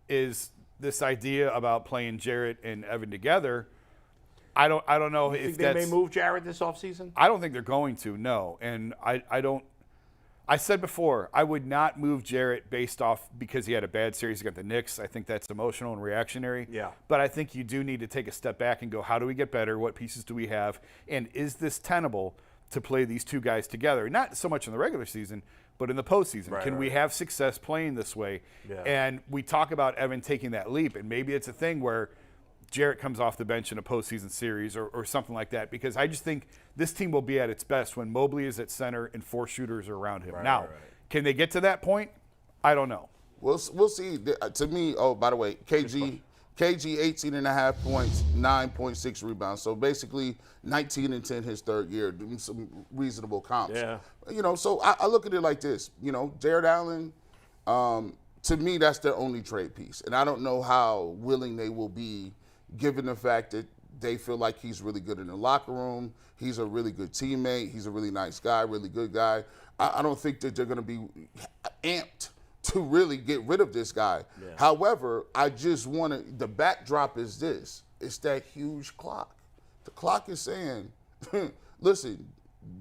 is this idea about playing Jarrett and Evan together. I don't know if they may move Jarrett this offseason? I don't think they're going to, no. And I don't – I said before, I would not move Jarrett based off because he had a bad series against the Knicks. I think that's emotional and reactionary. Yeah. But I think you do need to take a step back and go, how do we get better? What pieces do we have? And is this tenable to play these two guys together, not so much in the regular season, but in the postseason. Right, Can we have success playing this way? Yeah. And we talk about Evan taking that leap, and maybe it's a thing where Jarrett comes off the bench in a postseason series or something like that, because I just think this team will be at its best when Mobley is at center and 4 shooters are around him. Now, can they get to that point? I don't know. We'll see. To me, oh, by the way, KG 18.5 points, 9.6 rebounds. So basically 19 and 10 his third year, doing some reasonable comps. Yeah. So I look at it like this. Jared Allen, to me, that's their only trade piece. And I don't know how willing they will be, given the fact that they feel like he's really good in the locker room. He's a really good teammate. He's a really nice guy, really good guy. I don't think that they're going to be amped to really get rid of this guy. Yeah. However, I just want the backdrop is this. It's that huge clock. The clock is saying, listen,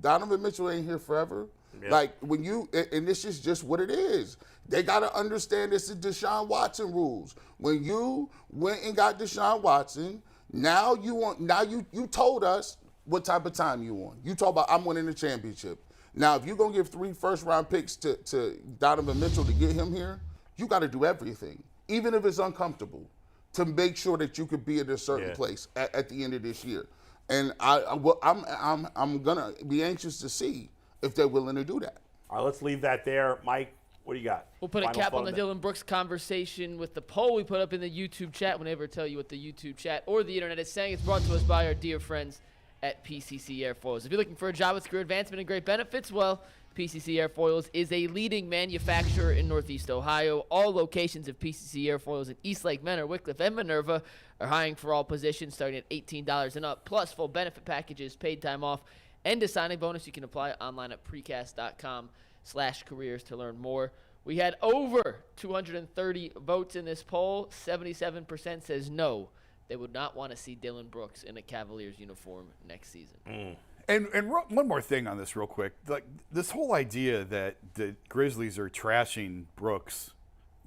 Donovan Mitchell ain't here forever. Yeah. Like, and this is just what it is. They got to understand this is Deshaun Watson rules. When you went and got Deshaun Watson, now you told us what type of time you want. You talk about, I'm winning the championship. Now, if you're going to give 3 first-round picks to Donovan Mitchell to get him here, you got to do everything, even if it's uncomfortable, to make sure that you could be in a certain place at the end of this year. And I'm going to be anxious to see if they're willing to do that. All right, let's leave that there. Mike, what do you got? We'll put a cap on the Dillon Brooks conversation with the poll we put up in the YouTube chat. We'll never tell you what the YouTube chat or the internet is saying. It's brought to us by our dear friends at PCC Airfoils. If you're looking for a job with career advancement and great benefits, well, PCC Airfoils is a leading manufacturer in Northeast Ohio. All locations of PCC Airfoils in Eastlake, Menor, Wickliffe, and Minerva are hiring for all positions starting at $18 and up, plus full benefit packages, paid time off, and a signing bonus. You can apply online at precast.com/careers to learn more. We had over 230 votes in this poll. 77% says no. They would not want to see Dillon Brooks in a Cavaliers uniform next season. And one more thing on this real quick. Like, this whole idea that the Grizzlies are trashing Brooks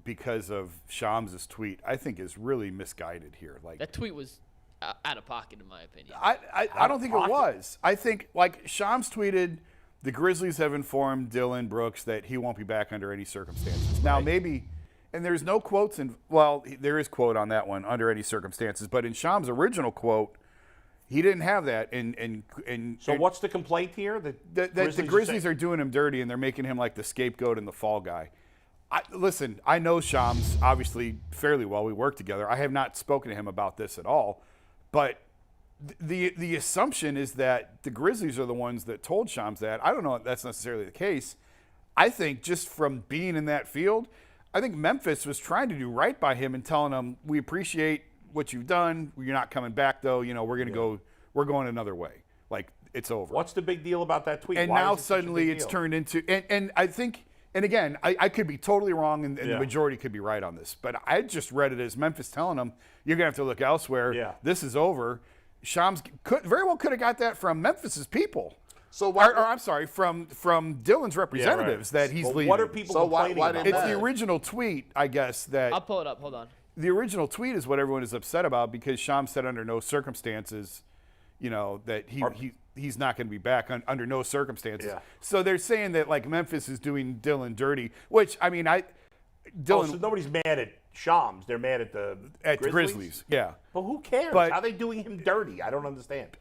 because of Shams' tweet, I think is really misguided here. Like, that tweet was out of pocket, in my opinion. I don't think it was. I think, like, Shams tweeted, the Grizzlies have informed Dillon Brooks that he won't be back under any circumstances. Now, maybe... And there's no quotes there is quote on that one, under any circumstances. But in Shams' original quote, he didn't have that. So what's the complaint here? The Grizzlies are doing him dirty, and they're making him like the scapegoat and the fall guy. Listen, I know Shams obviously fairly well. We work together. I have not spoken to him about this at all. But the assumption is that the Grizzlies are the ones that told Shams that. I don't know if that's necessarily the case. I think just from being in that field, I think Memphis was trying to do right by him and telling him, we appreciate what you've done. You're not coming back, though. We're going another way. Like, it's over. What's the big deal about that tweet? And now suddenly it's turned into, and I think, and again, I could be totally wrong, and the majority could be right on this, but I just read it as Memphis telling him, you're going to have to look elsewhere. Yeah. This is over. Shams very well could have got that from Memphis's people. So from Dillon's representatives that he's leaving. What are people complaining about? It's the original tweet, I guess, that... I'll pull it up. Hold on. The original tweet is what everyone is upset about, because Shams said under no circumstances, that he's not going to be back under no circumstances. Yeah. So they're saying that, like, Memphis is doing Dillon dirty, which, I mean, so nobody's mad at Shams. They're mad at the Grizzlies. Yeah. Well, who cares? How are they doing him dirty? I don't understand.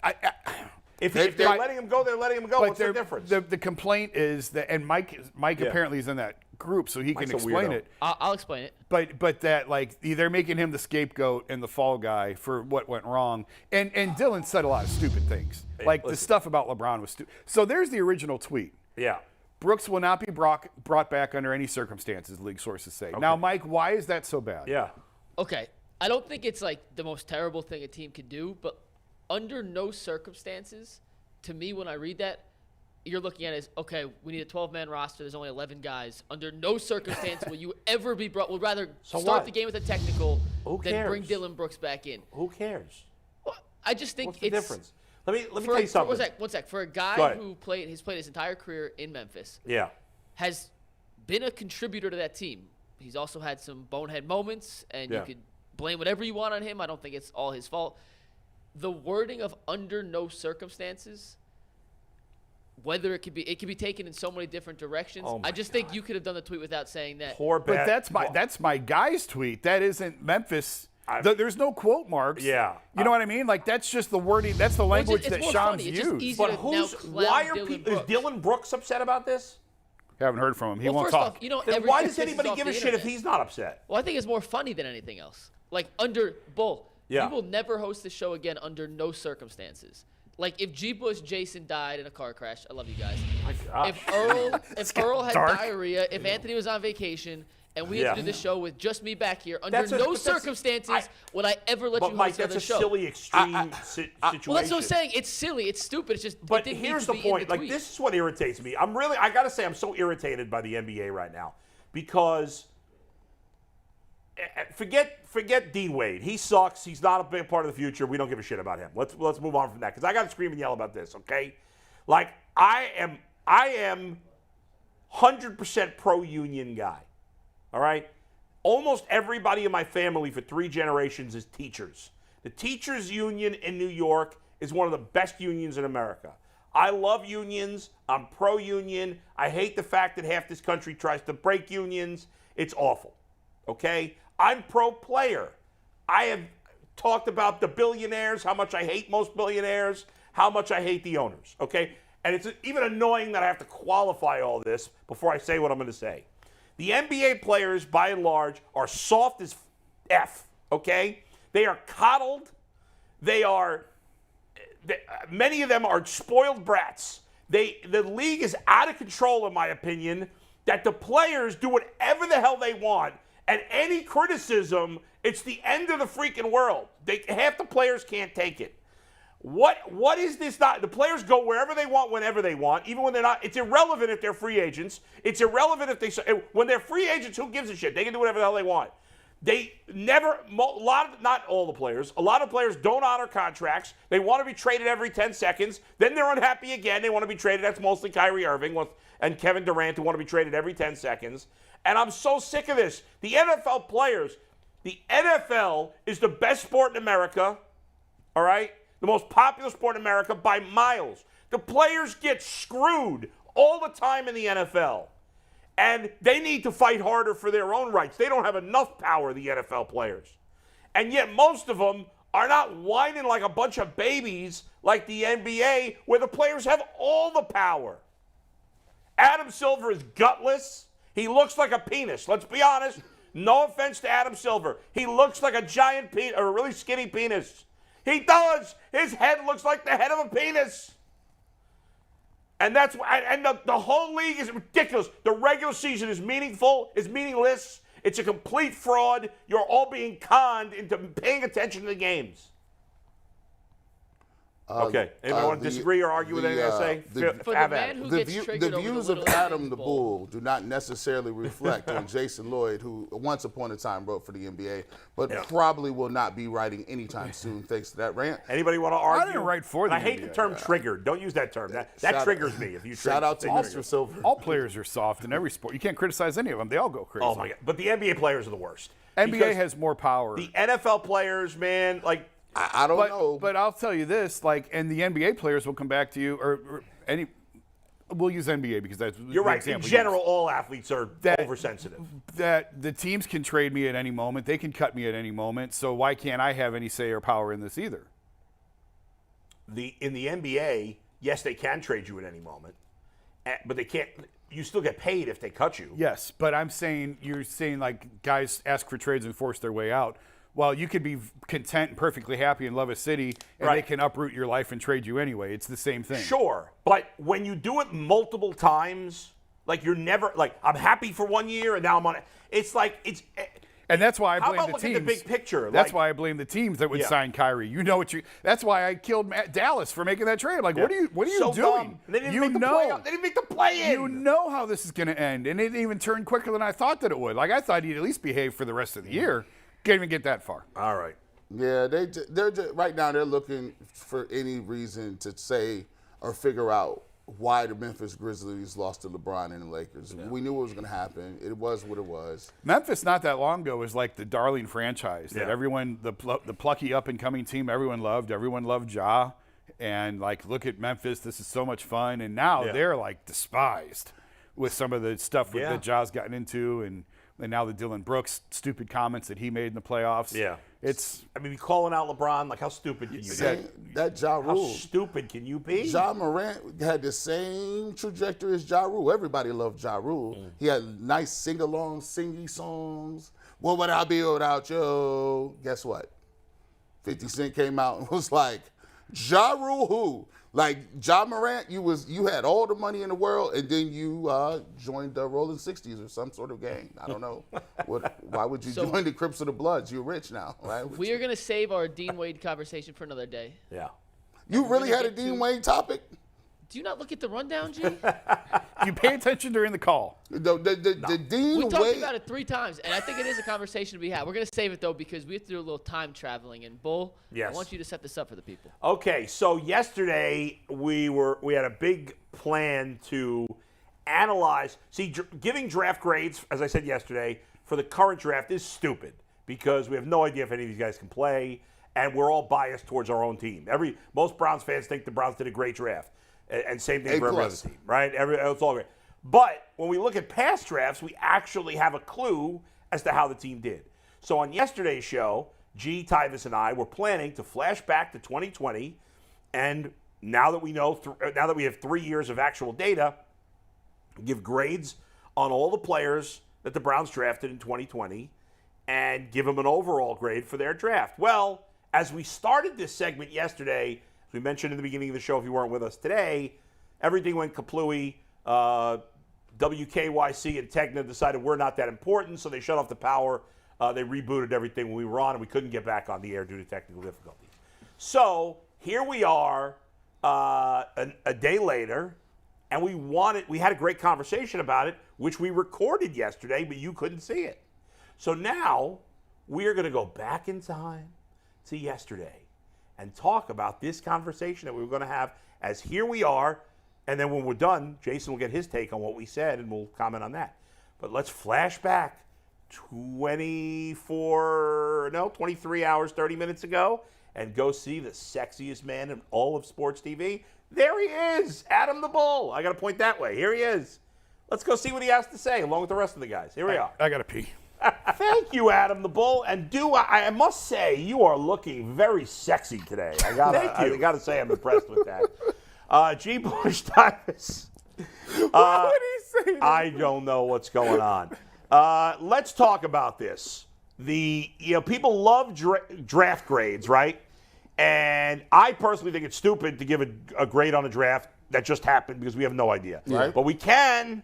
If they're letting him go, they're letting him go. What's the difference? The complaint is that, and Mike apparently is in that group, so he can explain it. I'll explain it. But that, like, they're making him the scapegoat and the fall guy for what went wrong. And Dillon said a lot of stupid things. The stuff about LeBron was stupid. So there's the original tweet. Yeah. Brooks will not be brought back under any circumstances, league sources say. Okay. Now, Mike, why is that so bad? Yeah. Okay. I don't think it's, like, the most terrible thing a team could do, but under no circumstances, to me, when I read that, you're looking at it as, okay, we need a 12-man roster. There's only 11 guys. Under no circumstance will you ever be brought. We'll rather start the game with a technical than bring Dillon Brooks back in. Who cares? Well, I just think What's the difference? Let me tell you something. One sec. For a guy who has played his entire career in Memphis, has been a contributor to that team. He's also had some bonehead moments, and you could blame whatever you want on him. I don't think it's all his fault. The wording of under no circumstances whether it could be taken in so many different directions. I just think you could have done the tweet without saying that. But that's my guy's tweet. That isn't Memphis. There's no quote marks. Yeah. You know what I mean? Like, that's just the wording. That's the language that Sean's used. But why are people? Is Dillon Brooks upset about this? Haven't heard from him. He Well, won't first talk. off, Then why does anybody give a shit if he's not upset? Well, I think it's more funny than anything else. Like, under Bull, Yeah. you will never host the show again under no circumstances. Like, if G. Bush Jason died in a car crash, I love you guys. My God. If Earl had dark. diarrhea, if Anthony was on vacation, and we had to do this show with just me back here, under That's no circumstances would I ever let you But Mike, host the that's other a show. silly extreme situation. Well, that's what I'm saying. It's silly. It's stupid. It's just. But it didn't here's need the to be in point. Like, tweet. this is what irritates me. I got to say, I'm so irritated by the NBA right now because forget D Wade. He sucks. He's not a big part of the future. We don't give a shit about him. Let's move on from that because I got to scream and yell about this. Okay, like I am 100% pro-union guy. All right. Almost everybody in my family for 3 generations is teachers. The teachers union in New York is one of the best unions in America. I love unions. I'm pro-union. I hate the fact that half this country tries to break unions. It's awful. Okay? I'm pro-player. I have talked about the billionaires, how much I hate most billionaires, how much I hate the owners. Okay? And it's even annoying that I have to qualify all this before I say what I'm going to say. The NBA players, by and large, are soft as F, okay? They are coddled. Many of them are spoiled brats. The league is out of control, in my opinion, that the players do whatever the hell they want, and any criticism, it's the end of the freaking world. Half the players can't take it. What is this not? The players go wherever they want, whenever they want, even when they're not. It's irrelevant if they're free agents. It's irrelevant if when they're free agents, who gives a shit? They can do whatever the hell they want. They never, not all the players, a lot of players don't honor contracts. They want to be traded every 10 seconds. Then they're unhappy again. They want to be traded. That's mostly Kyrie Irving and Kevin Durant who want to be traded every 10 seconds. And I'm so sick of this. The NFL players, the NFL is the best sport in America, all right? The most popular sport in America by miles. The players get screwed all the time in the NFL. And they need to fight harder for their own rights. They don't have enough power, the NFL players. And yet most of them are not whining like a bunch of babies like the NBA, where the players have all the power. Adam Silver is gutless. He looks like a penis. Let's be honest. No offense to Adam Silver. He looks like a giant penis, or a really skinny penis. He does. His head looks like the head of a penis. And that's why, and the whole league is ridiculous. The regular season is meaningless. It's a complete fraud. You're all being conned into paying attention to the games. Okay. Anyone want to disagree or argue with anything I say? For the man who gets triggered the over views the of little Adam things, the Bull do not necessarily reflect on Jason Lloyd, who once upon a time wrote for the NBA, but probably will not be writing anytime soon thanks to that rant. Anybody want to argue? I didn't write for the I hate NBA. the term triggered. Don't use that term. That triggers me. If you Shout out to Mr. Silver. All players are soft in every sport. You can't criticize any of them. They all go crazy. Oh, my God. But the NBA players are the worst. NBA has more power. The NFL players, man, like, I don't know. But I'll tell you this, and the NBA players will come back to you, or any. We'll use NBA because that's you're right. In general, all athletes are oversensitive. That the teams can trade me at any moment. They can cut me at any moment. So why can't I have any say or power in this either? In the NBA, yes, they can trade you at any moment, but they can't. You still get paid if they cut you. Yes, but you're saying like guys ask for trades and force their way out. Well, you could be content and perfectly happy and love a city, and they can uproot your life and trade you anyway. It's the same thing. Sure, but when you do it multiple times, like you're never like I'm happy for 1 year and now I'm on it. It's like it's. And that's why I blame the teams. How about look at the big picture? That's why I blame the teams that would sign Kyrie. You know what you? That's why I killed Dallas for making that trade. I'm like, what are you doing? Dumb. They didn't make the play-in. You know how this is going to end, and it didn't even turn quicker than I thought that it would. Like I thought he'd at least behave for the rest of the year. Can't even get that far. All right. Yeah, they're just, right now they're looking for any reason to say or figure out why the Memphis Grizzlies lost to LeBron and the Lakers. Yeah. We knew it was going to happen. It was what it was. Memphis, not that long ago, was like the darling franchise that everyone, the plucky up-and-coming team, everyone loved. Everyone loved Ja. and like, look at Memphis. This is so much fun. And now they're like despised with some of the stuff that Ja's gotten into, and now the Dillon Brooks stupid comments that he made in the playoffs. Yeah. I mean, calling out LeBron, like, how stupid can you be? That Ja Rule. How stupid can you be? Ja Morant had the same trajectory as Ja Rule. Everybody loved Ja Rule. He had nice sing-along, singy songs. What would I be without you? Guess what? 50 Cent came out and was like, Ja Rule who? Like, Ja Morant, you had all the money in the world, and then you joined the Rolling 60s or some sort of gang. I don't know. Why would you join the Crips of the Bloods? You're rich now, right? We are going to save our Dean Wade conversation for another day. Yeah. You really had a Dean Wade topic? Do you not look at the rundown, G? You pay attention during the call. The Dean We talked Wade. about it 3 times, and I think it is a conversation to be had. We're going to save it, though, because we have to do a little time traveling. And, Bull, Yes. I want you to set this up for the people. Okay, so yesterday we had a big plan to analyze. See, giving draft grades, as I said yesterday, for the current draft is stupid because we have no idea if any of these guys can play, and we're all biased towards our own team. Most Browns fans think the Browns did a great draft, and same thing for every other team, right? It's all great. But when we look at past drafts, we actually have a clue as to how the team did. So on yesterday's show, G, Tyvis, and I were planning to flash back to 2020, and now that we know, now that we have 3 years of actual data, give grades on all the players that the Browns drafted in 2020, and give them an overall grade for their draft. Well, as we started this segment yesterday, as we mentioned in the beginning of the show, if you weren't with us today, everything went kaplooey. WKYC and Tegna decided we're not that important, so they shut off the power. They rebooted everything when we were on, and we couldn't get back on the air due to technical difficulties. So here we are a day later, and we had a great conversation about it, which we recorded yesterday, but you couldn't see it. So now we are going to go back in time to yesterday and talk about this conversation that we were going to have as here we are. And then when we're done, Jason will get his take on what we said, and we'll comment on that. But let's flash back 23 hours, 30 minutes ago, and go see the sexiest man in all of sports TV. There he is, Adam the Bull. I got to point that way. Here he is. Let's go see what he has to say, along with the rest of the guys. Here we are. I got to pee. Thank you, Adam the Bull. And I must say, you are looking very sexy today. I gotta say, I'm impressed with that. G. Bush Tyvis. Why would he say that? I don't know what's going on. Let's talk about this. People love draft grades, right? And I personally think it's stupid to give a grade on a draft that just happened because we have no idea. Right. But we can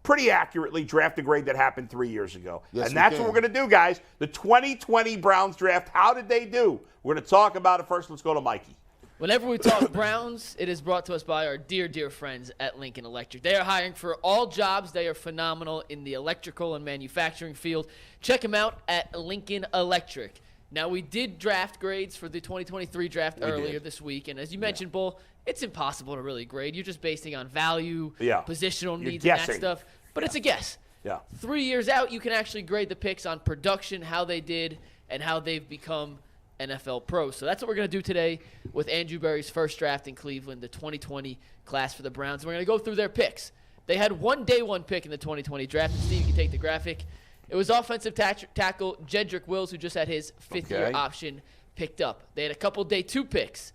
pretty accurately draft a grade that happened 3 years ago. Yes, and that's what we're going to do, guys. The 2020 Browns draft, how did they do? We're going to talk about it first. Let's go to Mikey. Whenever we talk Browns, it is brought to us by our dear, dear friends at Lincoln Electric. They are hiring for all jobs. They are phenomenal in the electrical and manufacturing field. Check them out at Lincoln Electric. Now, we did draft grades for the 2023 draft earlier this week, and as you mentioned, Bull, it's impossible to really grade. You're just basing on value, positional needs, and that stuff. But it's a guess. Yeah. 3 years out, you can actually grade the picks on production, how they did, and how they've become NFL pros. So that's what we're going to do today with Andrew Berry's first draft in Cleveland, the 2020 class for the Browns. We're going to go through their picks. They had one day one pick in the 2020 draft. And Steve, you can take the graphic. It was offensive tackle Jedrick Wills, who just had his fifth-year option picked up. They had a couple day 2 picks.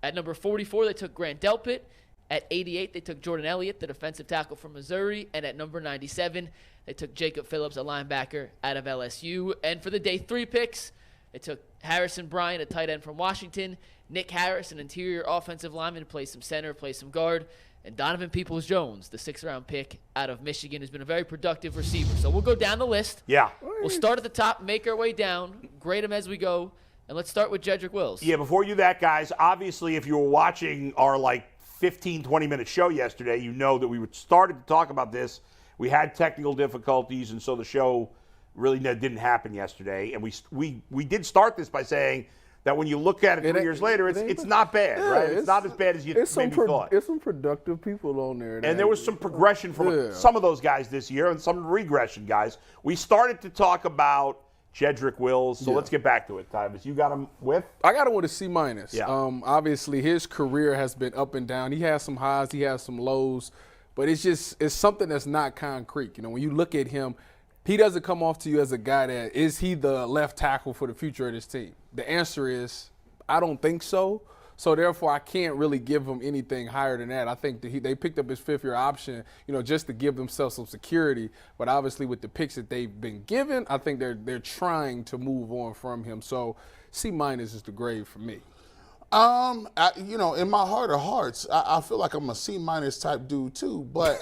At number 44, they took Grant Delpit. At 88, they took Jordan Elliott, the defensive tackle from Missouri. And at number 97, they took Jacob Phillips, a linebacker out of LSU. And for the day 3 picks, they took Harrison Bryant, a tight end from Washington. Nick Harris, an interior offensive lineman, plays some center, plays some guard. And Donovan Peoples-Jones, the 6th-round pick out of Michigan, has been a very productive receiver. So we'll go down the list. Yeah. We'll start at the top, make our way down, grade them as we go. And let's start with Jedrick Wills. Yeah, before you do that, guys, obviously if you were watching our 15, 20-minute show yesterday, you know that we started to talk about this. We had technical difficulties, and so the show really didn't happen yesterday. And we did start this by saying that when you look at it 3 years later, it's not bad, right? It's not as bad as you maybe thought. It's some productive people on there. And there was some progression from some of those guys this year and some regression guys. We started to talk about Jedrick Wills. So let's get back to it, Tyvus. You got him with? I got him with a C minus. Yeah. Obviously, his career has been up and down. He has some highs, he has some lows, but it's something that's not concrete. You know, when you look at him, he doesn't come off to you as a guy that is he the left tackle for the future of this team. The answer is I don't think so. So therefore, I can't really give him anything higher than that. I think that they picked up his fifth-year option, you know, just to give themselves some security. But obviously, with the picks that they've been given, I think they're trying to move on from him. So C minus is the grade for me. In my heart of hearts, I feel like I'm a C minus type dude too. But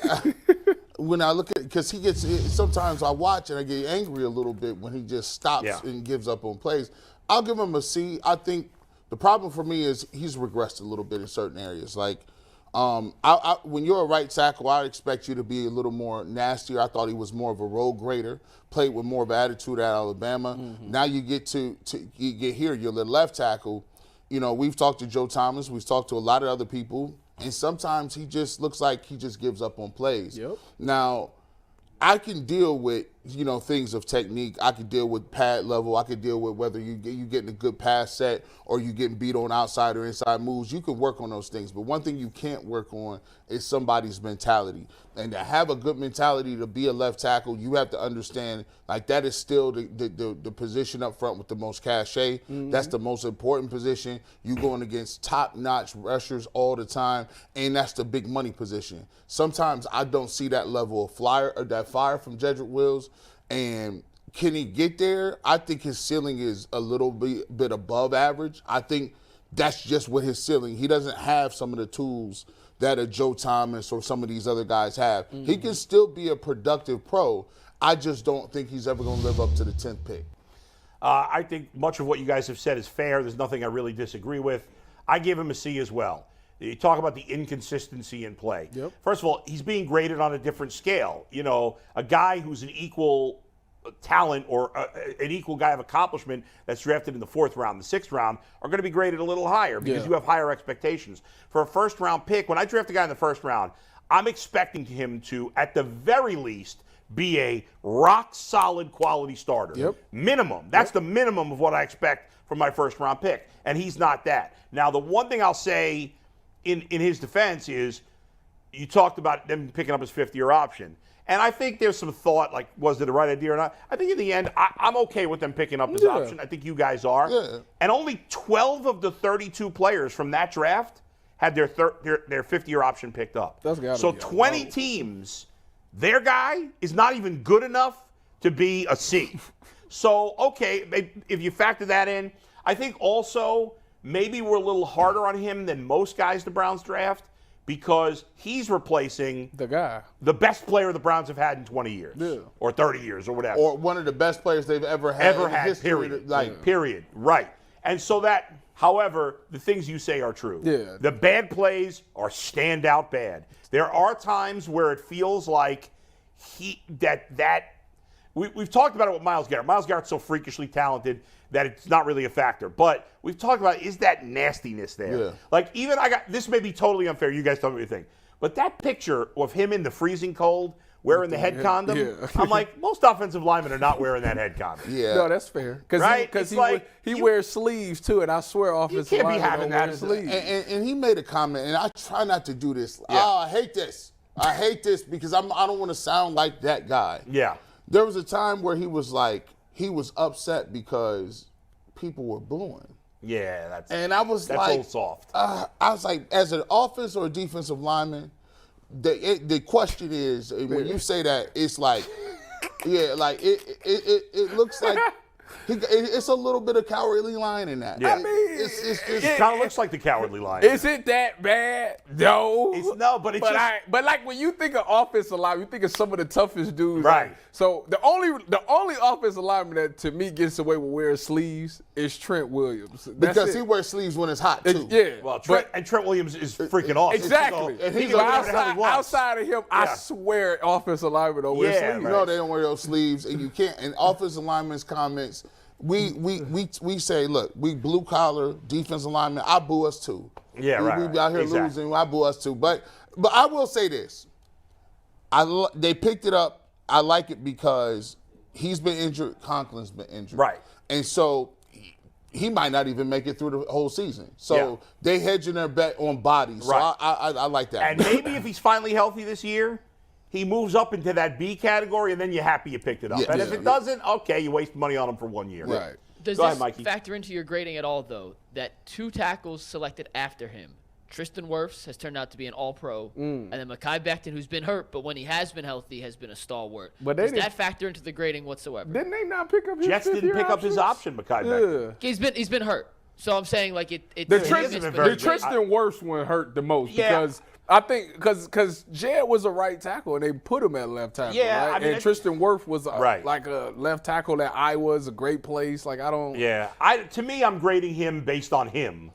when I look at, because sometimes I watch and I get angry a little bit when he just stops and gives up on plays. I'll give him a C. I think. The problem for me is he's regressed a little bit in certain areas. Like, when you're a right tackle, I expect you to be a little more nastier. I thought he was more of a role grader, played with more of an attitude at Alabama. Mm-hmm. Now you get you get here, you're the left tackle. You know, we've talked to Joe Thomas, we've talked to a lot of other people, and sometimes he just looks like he just gives up on plays. Yep. Now, I can deal with, things of technique. I can deal with pad level. I can deal with whether you getting a good pass set or you getting beat on outside or inside moves. You can work on those things. But one thing you can't work on is somebody's mentality. And to have a good mentality to be a left tackle, you have to understand, like, that is still the position up front with the most cachet. Mm-hmm. That's the most important position. You going against top-notch rushers all the time, and that's the big money position. Sometimes I don't see that level of fire from Jedrick Wills. And can he get there? I think his ceiling is a little bit above average. I think that's just what his ceiling. He doesn't have some of the tools that a Joe Thomas or some of these other guys have. Mm-hmm. He can still be a productive pro. I just don't think he's ever going to live up to the 10th pick. I think much of what you guys have said is fair. There's nothing I really disagree with. I give him a C as well. You talk about the inconsistency in play. Yep. First of all, he's being graded on a different scale. You know, a guy who's an equal talent or an equal guy of accomplishment that's drafted in the 4th round, the 6th round, are going to be graded a little higher because you have higher expectations. For a first-round pick, when I draft a guy in the 1st round, I'm expecting him to, at the very least, be a rock-solid quality starter. Yep. Minimum. That's the minimum of what I expect from my first-round pick, and he's not that. Now, the one thing I'll say in his defense is you talked about them picking up his 5th-year option. And I think there's some thought, like, was it the right idea or not? I think in the end, I'm okay with them picking up his option. I think you guys are. Yeah. And only 12 of the 32 players from that draft had their 5th-year option picked up. That's gotta so be 20 teams, their guy is not even good enough to be a C. So, okay, if you factor that in, I think also maybe we're a little harder on him than most guys the Browns draft because he's replacing the best player the Browns have had in 20 years or 30 years or whatever. Or one of the best players they've ever had. Period. Period. Right. And so that, however, the things you say are true. Yeah. The bad plays are standout bad. There are times where it feels like we've talked about it with Myles Garrett. Myles Garrett's so freakishly talented that it's not really a factor. But we've talked about, is that nastiness there? Yeah. Like, even this may be totally unfair. You guys tell me what you think. But that picture of him in the freezing cold wearing the head condom, I'm like, most offensive linemen are not wearing that head condom. Yeah. No, that's fair. Because he wears sleeves, too, and I swear offensive linemen can't be having that sleeves. And he made a comment, and I try not to do this. Yeah. Oh, I hate this. I hate this because I don't want to sound like that guy. Yeah. There was a time where he was upset because people were booing. Yeah, and I was that's like, old soft. I was like, as an offense or a defensive lineman, the question is, when you say that, it's like, it looks like it's a little bit of cowardly lying in that. Yeah. I mean, it kind of looks like the cowardly lion. Is it that bad? No. But like when you think of offensive linemen, you think of some of the toughest dudes. Right. So the only offensive lineman that to me gets away with wearing sleeves is Trent Williams. Because he wears sleeves when it's hot too. Well, Trent Williams is freaking awesome. Exactly. So he's outside of him, I swear offensive linemen don't wear sleeves. No, they don't wear those sleeves, and you can't. And offensive linemen's comments. We say, look, we blue collar defensive linemen. I boo us too. Yeah, right. We out here losing. I boo us too. But I will say this: they picked it up. I like it because he's been injured. Conklin's been injured. Right. And so he might not even make it through the whole season. So they hedging their bet on bodies. So Right. I like that. And maybe if he's finally healthy this year, he moves up into that B category, and then you're happy you picked it up. Yeah, and if it doesn't, okay, you waste money on him for 1 year. Right. Does Go this ahead, Mikey. factor into your grading at all, though, that 2 tackles selected after him, Tristan Wirfs has turned out to be an all-pro, and then Mekhi Becton, who's been hurt, but when he has been healthy, has been a stalwart. But Does that factor into the grading whatsoever? Didn't they not pick up his Jets didn't pick up his option, Mekhi Becton. He's been hurt. So I'm saying, like, it's The hasn't been very good. Tristan Wirfs one hurt the most Yeah. because I think because Jed was a right tackle and they put him at left tackle. Yeah, right? I mean, and Tristan Wirfs was Right. like a left tackle at Iowa's a great place. Like I don't. Yeah. To me, I'm grading him based on him.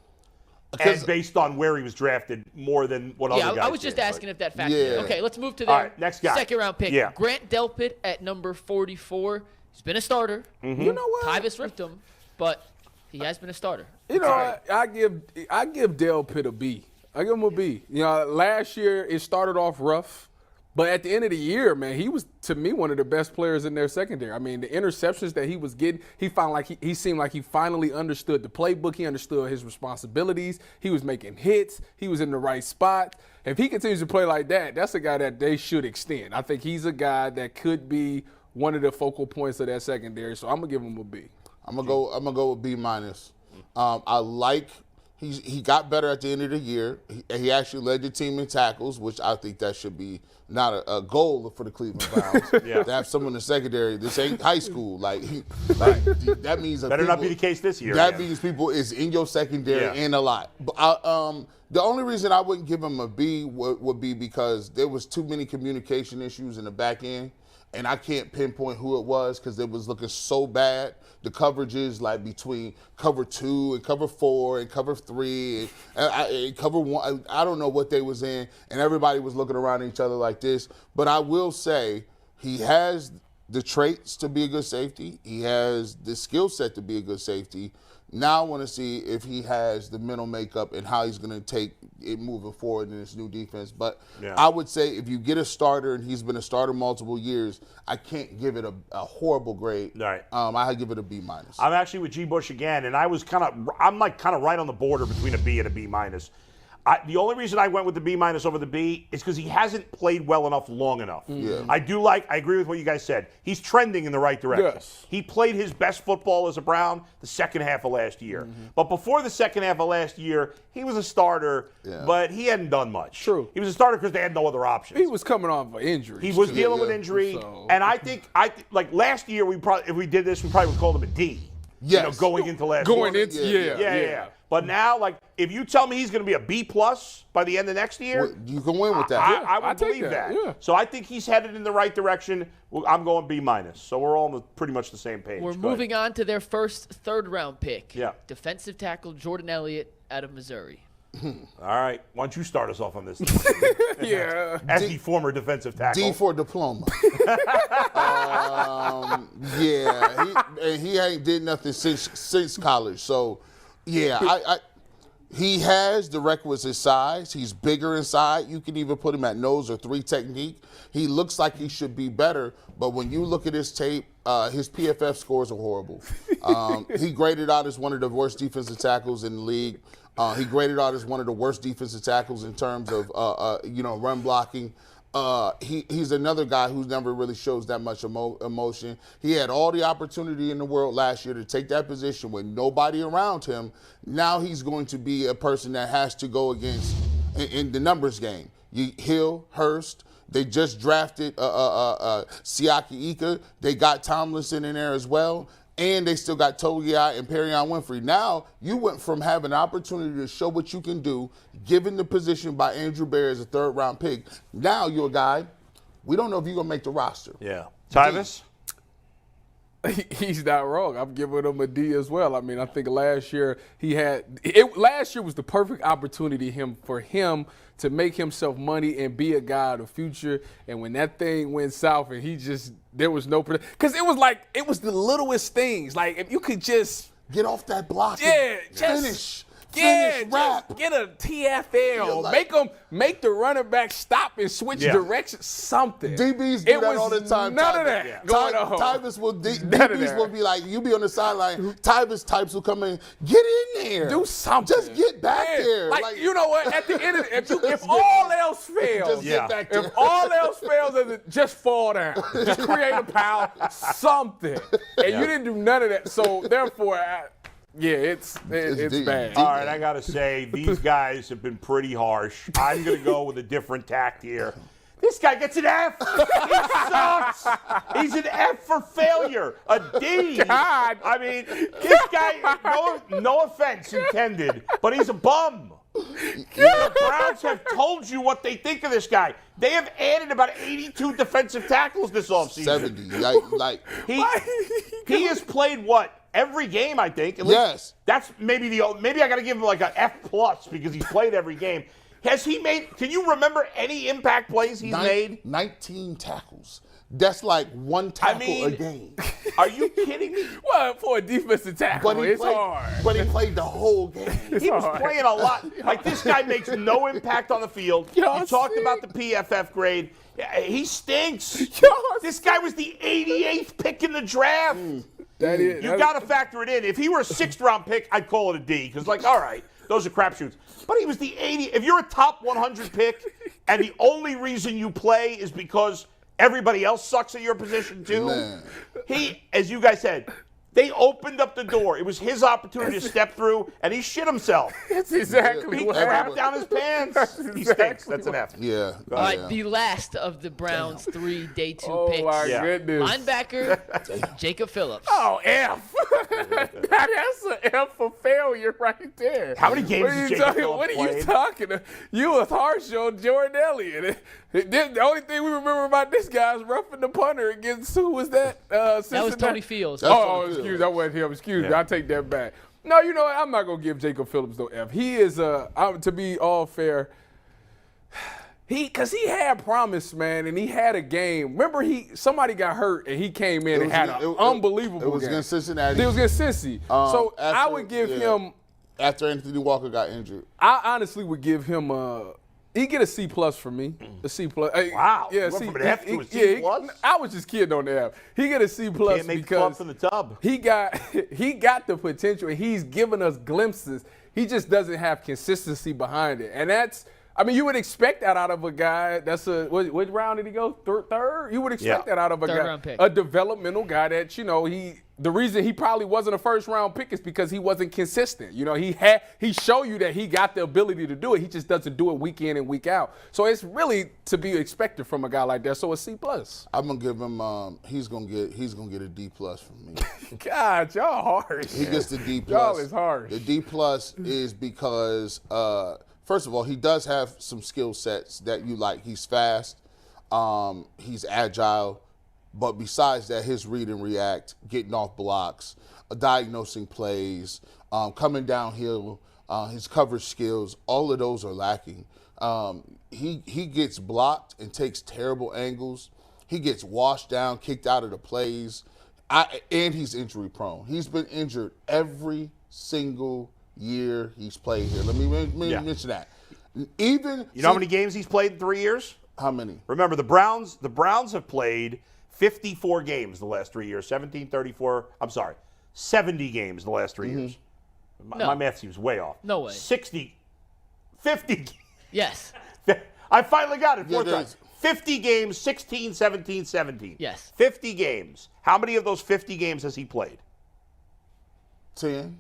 And based on where he was drafted more than what other guys I was just did, asking but- if that factored in. Yeah. Okay, let's move to the All right, next guy. second-round pick. Yeah. Grant Delpit at number 44. He's been a starter. Mm-hmm. You know what? Tyvus ripped him, but he has been a starter. You know, I give Dale Pitt a B. I give him a B. You know, last year it started off rough, but at the end of the year, man, he was to me one of the best players in their secondary. I mean, the interceptions that he was getting, he seemed like he finally understood the playbook. He understood his responsibilities. He was making hits. He was in the right spot. If he continues to play like that, that's a guy that they should extend. I think he's a guy that could be one of the focal points of that secondary. So I'm gonna give him a B. I'm gonna go with B minus. I like he got better at the end of the year. He actually led the team in tackles, which I think that should be not a goal for the Cleveland Browns. To have someone in the secondary. This ain't high school. Like that means Better not be the case this year. That means people is in your secondary and a lot. But the only reason I wouldn't give him a B would be because there was too many communication issues in the back end. And I can't pinpoint who it was because it was looking so bad. The coverages, like between cover 2 and cover 4 and cover 3 and cover 1, I don't know what they was in. And everybody was looking around at each other like this. But I will say he has the traits to be a good safety. He has the skill set to be a good safety. Now I want to see if he has the mental makeup and how he's going to take it moving forward in this new defense. But I would say if you get a starter and he's been a starter multiple years, I can't give it a horrible grade. Right. I give it a B minus. I'm actually with G. Bush again, and I'm like kind of right on the border between a B and a B minus. The only reason I went with the B minus over the B is because he hasn't played well enough long enough. Yeah. I agree with what you guys said. He's trending in the right direction. Yes. He played his best football as a Brown the second half of last year. But before the second half of last year, he was a starter, but he hadn't done much. True. He was a starter because they had no other options. He was coming off an injury. He was dealing with injury, So- and I think like last year if we did this, we probably would call him a D. Yes. You know, going into last Going year. into Yeah. But now, like, if you tell me he's going to be a B plus by the end of next year, Well, you can win with that. I I would take believe that, that. yeah. So I think he's headed in the right direction. I'm going B minus. So we're all on pretty much the same page. We're Go ahead. moving on to their first third-round pick. Yeah. Defensive tackle Jordan Elliott out of Missouri. All right. Why don't you start us off on this? Yeah. As the former defensive tackle. D for diploma. He ain't did nothing since college. So, he has the requisite size. He's bigger inside. You can even put him at nose or 3 technique. He looks like he should be better, but when you look at his tape, his PFF scores are horrible. He graded out as one of the worst defensive tackles in the league. He graded out as one of the worst defensive tackles in terms of run blocking. He's another guy who never really shows that much emotion. He had all the opportunity in the world last year to take that position with nobody around him. Now he's going to be a person that has to go against in the numbers game. Hill, Hurst. They just drafted Siaki Ika. They got Tomlinson in there as well. And they still got Togiai and Perrion Winfrey. Now, you went from having an opportunity to show what you can do, given the position by Andrew Berry as a third-round pick. Now you're a guy, we don't know if you're going to make the roster. Yeah. Tyvus? He's not wrong. I'm giving him a D as well. I mean, I think last year last year was the perfect opportunity for him to make himself money and be a guy of the future. And when that thing went south and there was no, because it was the littlest things. Like if you could just get off that block. Yeah, and finish rap. Just get a TFL. Make the running back stop and switch directions. Something. DBs do that all the time. None of that going on. Tyvus will be like, you be on the sideline. Tyvus types will come in, get in there. Do something. Just get back there. Like, you know what? At the end of it, if all else fails, just get back there. if all else fails, just fall down. Just create a pile, something. And you didn't do none of that. So therefore, it's bad. All right, I got to say, these guys have been pretty harsh. I'm going to go with a different tact here. This guy gets an F. He sucks. He's an F for failure. A D. God. I mean, this guy, no offense intended, but he's a bum. The Browns have told you what they think of this guy. They have added about 82 defensive tackles this offseason. 70. He has played what? Every game, I think. At least that's maybe I got to give him like an F+ because he's played every game. Has he made? Can you remember any impact plays he's made? 19 tackles. That's like one tackle a game. Are you kidding me? Well, for a defensive tackle, it's hard. But he played the whole game. He was playing a lot. Like, this guy makes no impact on the field. You talked about the PFF grade. He stinks. This guy was the 88th pick in the draft. You got to factor it in. If he were a 6th-round pick, I'd call it a D because, like, all right, those are crapshoots. But he was the 80. If you're a top 100 pick and the only reason you play is because everybody else sucks at your position too, as you guys said, they opened up the door. It was his opportunity to step through, and he shit himself. That's exactly what happened. He down his pants. He stinks. That's an F. Yeah. All right, the last of the Browns' 3 day 2 picks. Oh, my goodness. Linebacker, Jacob Phillips. Oh, F. That's an F for failure right there. How many games has Jacob Phillips What are played? you talking about? You was harsh on Jordan Elliott. The only thing we remember about this guy is roughing the punter against, who was that? That was Tony Fields. That wasn't him. Excuse me. I take that back. No, you know what? I'm not going to give Jacob Phillips no F. He is, to be all fair, because he had promise, man, and he had a game. Remember, somebody got hurt, and he came in and had an unbelievable game. It was against Cincinnati. It was against Cincy. So I would give him. After Anthony Walker got injured. I honestly would give him he get a C+ for me. A C+. Wow. Yeah, Went from an F to a C+? I was just kidding on the F. He get a C+ Can't make the club because from the tub. he got the potential, and he's given us glimpses. He just doesn't have consistency behind it. And that's, I mean, you would expect that out of a guy. That's what round did he go? Third? You would expect that out of a guy. Third-round pick. A developmental guy that, the reason he probably wasn't a first-round pick is because he wasn't consistent. He showed you that he got the ability to do it. He just doesn't do it week in and week out. So it's really to be expected from a guy like that. So a C+. I'm gonna give him. He's gonna get a D+ from me. God, y'all harsh. He gets the D+. Y'all is harsh. The D+ is because first of all, he does have some skill sets that you like. He's fast. He's agile. But besides that, his read and react, getting off blocks, diagnosing plays, coming downhill, his coverage skills, all of those are lacking. He gets blocked and takes terrible angles. He gets washed down, kicked out of the plays, and he's injury prone. He's been injured every single year he's played here. Let me mention that. You know how many games he's played in 3 years? How many? Remember, the Browns have played 54 games the last 3 years. 70 games the last 3 years. My math seems way off. No way. 50. Yes. I finally got it. Fourth time. there's- 50 games, 16, 17, 17. Yes. 50 games. How many of those 50 games has he played? 10.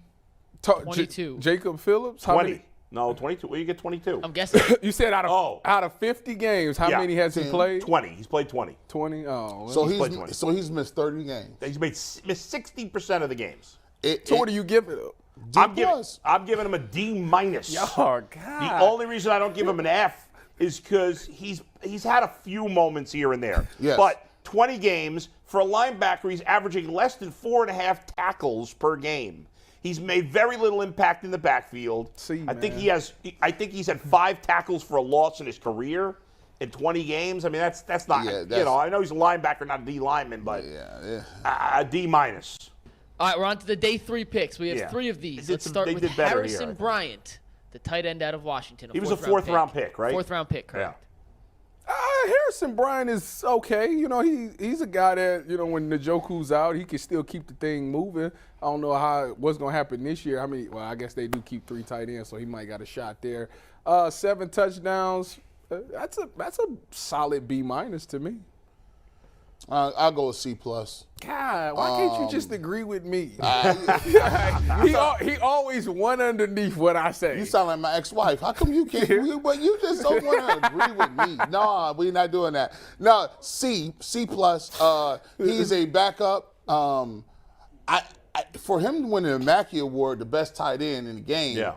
22. Jacob Phillips? How 20. many? No, 22. Well, you get 22. I'm guessing. You said out of 50 games, how many has he played? 20. He's played 20. 20. Oh. So played 20. he's missed 30 games. He's missed 60% of the games. So what do you give it? I'm giving him a D-. Oh, God. The only reason I don't give him an F is because he's had a few moments here and there. Yes. But 20 games, for a linebacker, he's averaging less than 4.5 tackles per game. He's made very little impact in the backfield. I think he's had 5 tackles for a loss in his career in 20 games. I mean, that's not, I know he's a linebacker, not a D lineman, but a D-. All right, we're on to the day 3 picks. We have Yeah. 3 of these. They Let's did start they with did better Harrison here, I think. Bryant, the tight end out of Washington. He was a fourth-round pick, right? 4th-round pick, correct. Harrison Bryant is okay. You know, he's a guy that, you know, when Njoku's out, he can still keep the thing moving. I don't know what's going to happen this year. Well, I guess they do keep 3 tight ends, so he might got a shot there. 7 touchdowns. That's a solid B- to me. I'll go with C+. God, why can't you just agree with me? He always one underneath what I say. You sound like my ex-wife. How come you can't? But you just don't want to agree with me. No, we're not doing that. No, C+. He's a backup. For him to win the Mackey Award, the best tight end in the game. Yeah.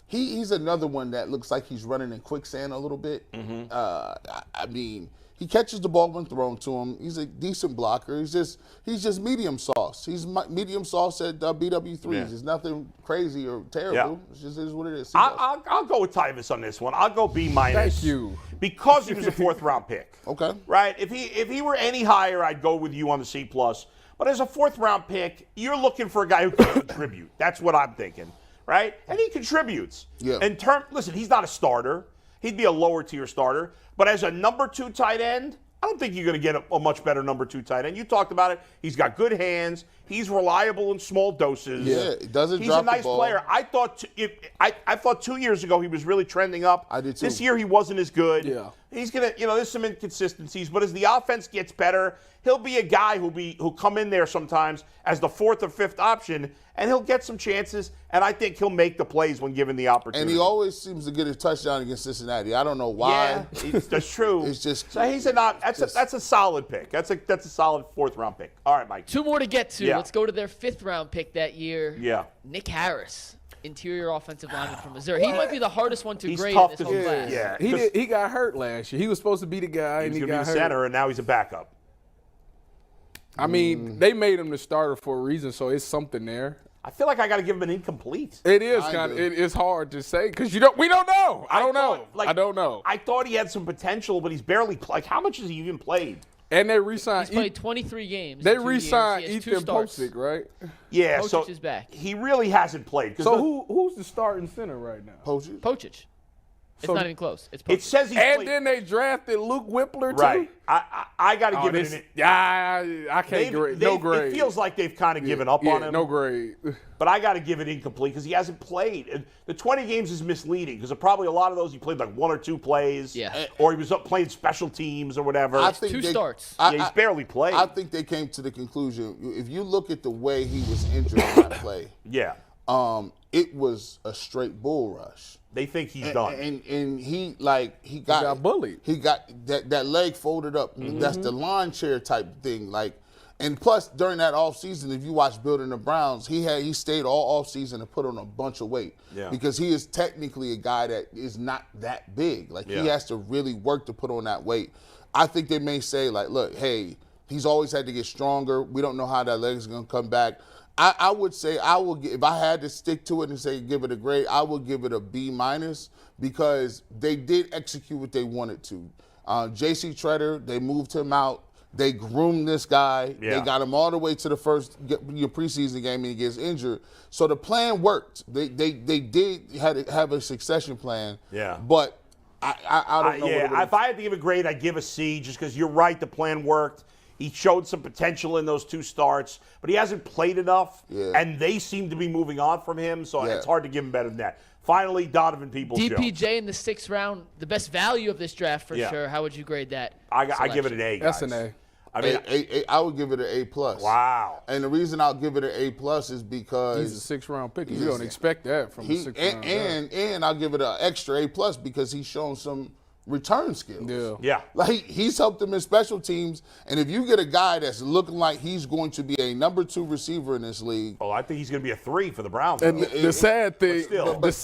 He's another one that looks like he's running in quicksand a little bit. Mm-hmm. I mean, he catches the ball when thrown to him. He's a decent blocker. He's just medium sauce. He's medium sauce at BW3s. Yeah. It's nothing crazy or terrible. Yeah. It just is what it is. I'll go with Tyvus on this one. I'll go B-. Thank you. Because he was a 4th-round pick. Okay. Right? If he were any higher, I'd go with you on the C+. But as a 4th-round pick, you're looking for a guy who can contribute. That's what I'm thinking. Right? And he contributes. Yeah. Listen, he's not a starter. He'd be a lower-tier starter. But as a number 2 tight end, I don't think you're going to get a much better number 2 tight end. You talked about it. He's got good hands. He's reliable in small doses. Yeah, it doesn't He's drop a nice the ball. player. I thought 2 years ago he was really trending up. I did too. This year he wasn't as good. Yeah. He's gonna, there's some inconsistencies, but as the offense gets better, he'll be a guy who'll come in there sometimes as the 4th or 5th option, and he'll get some chances, and I think he'll make the plays when given the opportunity. And he always seems to get a touchdown against Cincinnati. I don't know why. Yeah, that's true. It's just so that's a solid pick. That's a solid 4th-round pick. All right, Mike. 2 more to get to. Yeah. Let's go to their 5th-round pick that year. Yeah. Nick Harris, interior offensive lineman from Missouri. He might be the hardest one to He's grade tough in this to whole class. Yeah. He got hurt last year. He was supposed to be the guy, He and was he going to be got the hurt. center, and now he's a backup. I mean, they made him the starter for a reason, so it's something there. I feel like I got to give him an incomplete. It is I do. it's hard to say because we don't know. I don't know. I don't know. I thought he had some potential, but he's barely how much has he even played? And they re-signed. He's played 23 games. They in 2 years. re-signed He has 2 Ethan starts. Posick, right? Yeah, Pocic so is back. he really hasn't played. So who's the starting center right now? Poaches. Pocic. It's So- not even close. It's It Pocic. says he's And played. then they drafted Luke Whippler too. Right. I got to give it an. I can't grade. No grade. It feels like they've kind of given up on him. No grade. But I got to give it incomplete because he hasn't played. And the 20 games is misleading because probably a lot of those he played like 1 or 2 plays. Yeah. Or he was up playing special teams or whatever. I think 2 they- starts. Yeah, he's barely played. I think they came to the conclusion. If you look at the way he was injured in that play, Yeah. it was a straight bull rush. They think he's done. And he got bullied. He got that leg folded up. That's the lawn chair type thing. And plus during that offseason, if you watch Building the Browns, he stayed all offseason and put on a bunch of weight. Yeah. Because he is technically a guy that is not that big. He has to really work to put on that weight. I think they may say look, hey, he's always had to get stronger. We don't know how that leg is going to come back. I would say if I had to stick to it and say give it a grade, I would give it a B- because they did execute what they wanted to. J.C. Treader, they moved him out. They groomed this guy. Yeah. They got him all the way to the first your preseason game and he gets injured. So the plan worked. They did have a succession plan. Yeah. But I don't know. Yeah, if I had to give a grade, I'd give a C just because you're right, the plan worked. He showed some potential in those 2 starts, but he hasn't played enough, and they seem to be moving on from him, so it's hard to give him better than that. Finally, Donovan Peoples-Jones. DPJ in the 6th round, the best value of this draft for sure. How would you grade that? I give it an A, guys. That's an A. I mean, I would give it an A+. Wow. And the reason I'll give it an A+ is because He's a 6th-round pick. You don't expect that from a 6th-round guy. and I'll give it an extra A+ because he's shown some return skills. Yeah. He's helped them in special teams, and if you get a guy that's looking like he's going to be a number 2 receiver in this league, I think he's going to be a 3 for the Browns. And the sad thing, still, but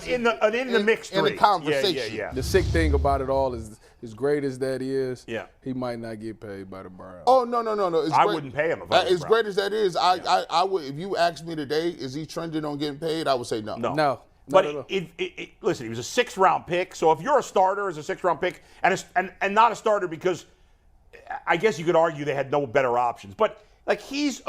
in the mix 3. in the conversation. Yeah. the sick thing about it all is, as great as that is, Yeah. he might not get paid by the Browns. Oh no! It's I great. wouldn't pay him if I was as Brown. great as that is. I would. If you asked me today, is he trending on getting paid? I would say no. No. But listen, he was a 6th-round pick. So if you're a starter as a 6th-round pick and not a starter because I guess you could argue they had no better options. But he's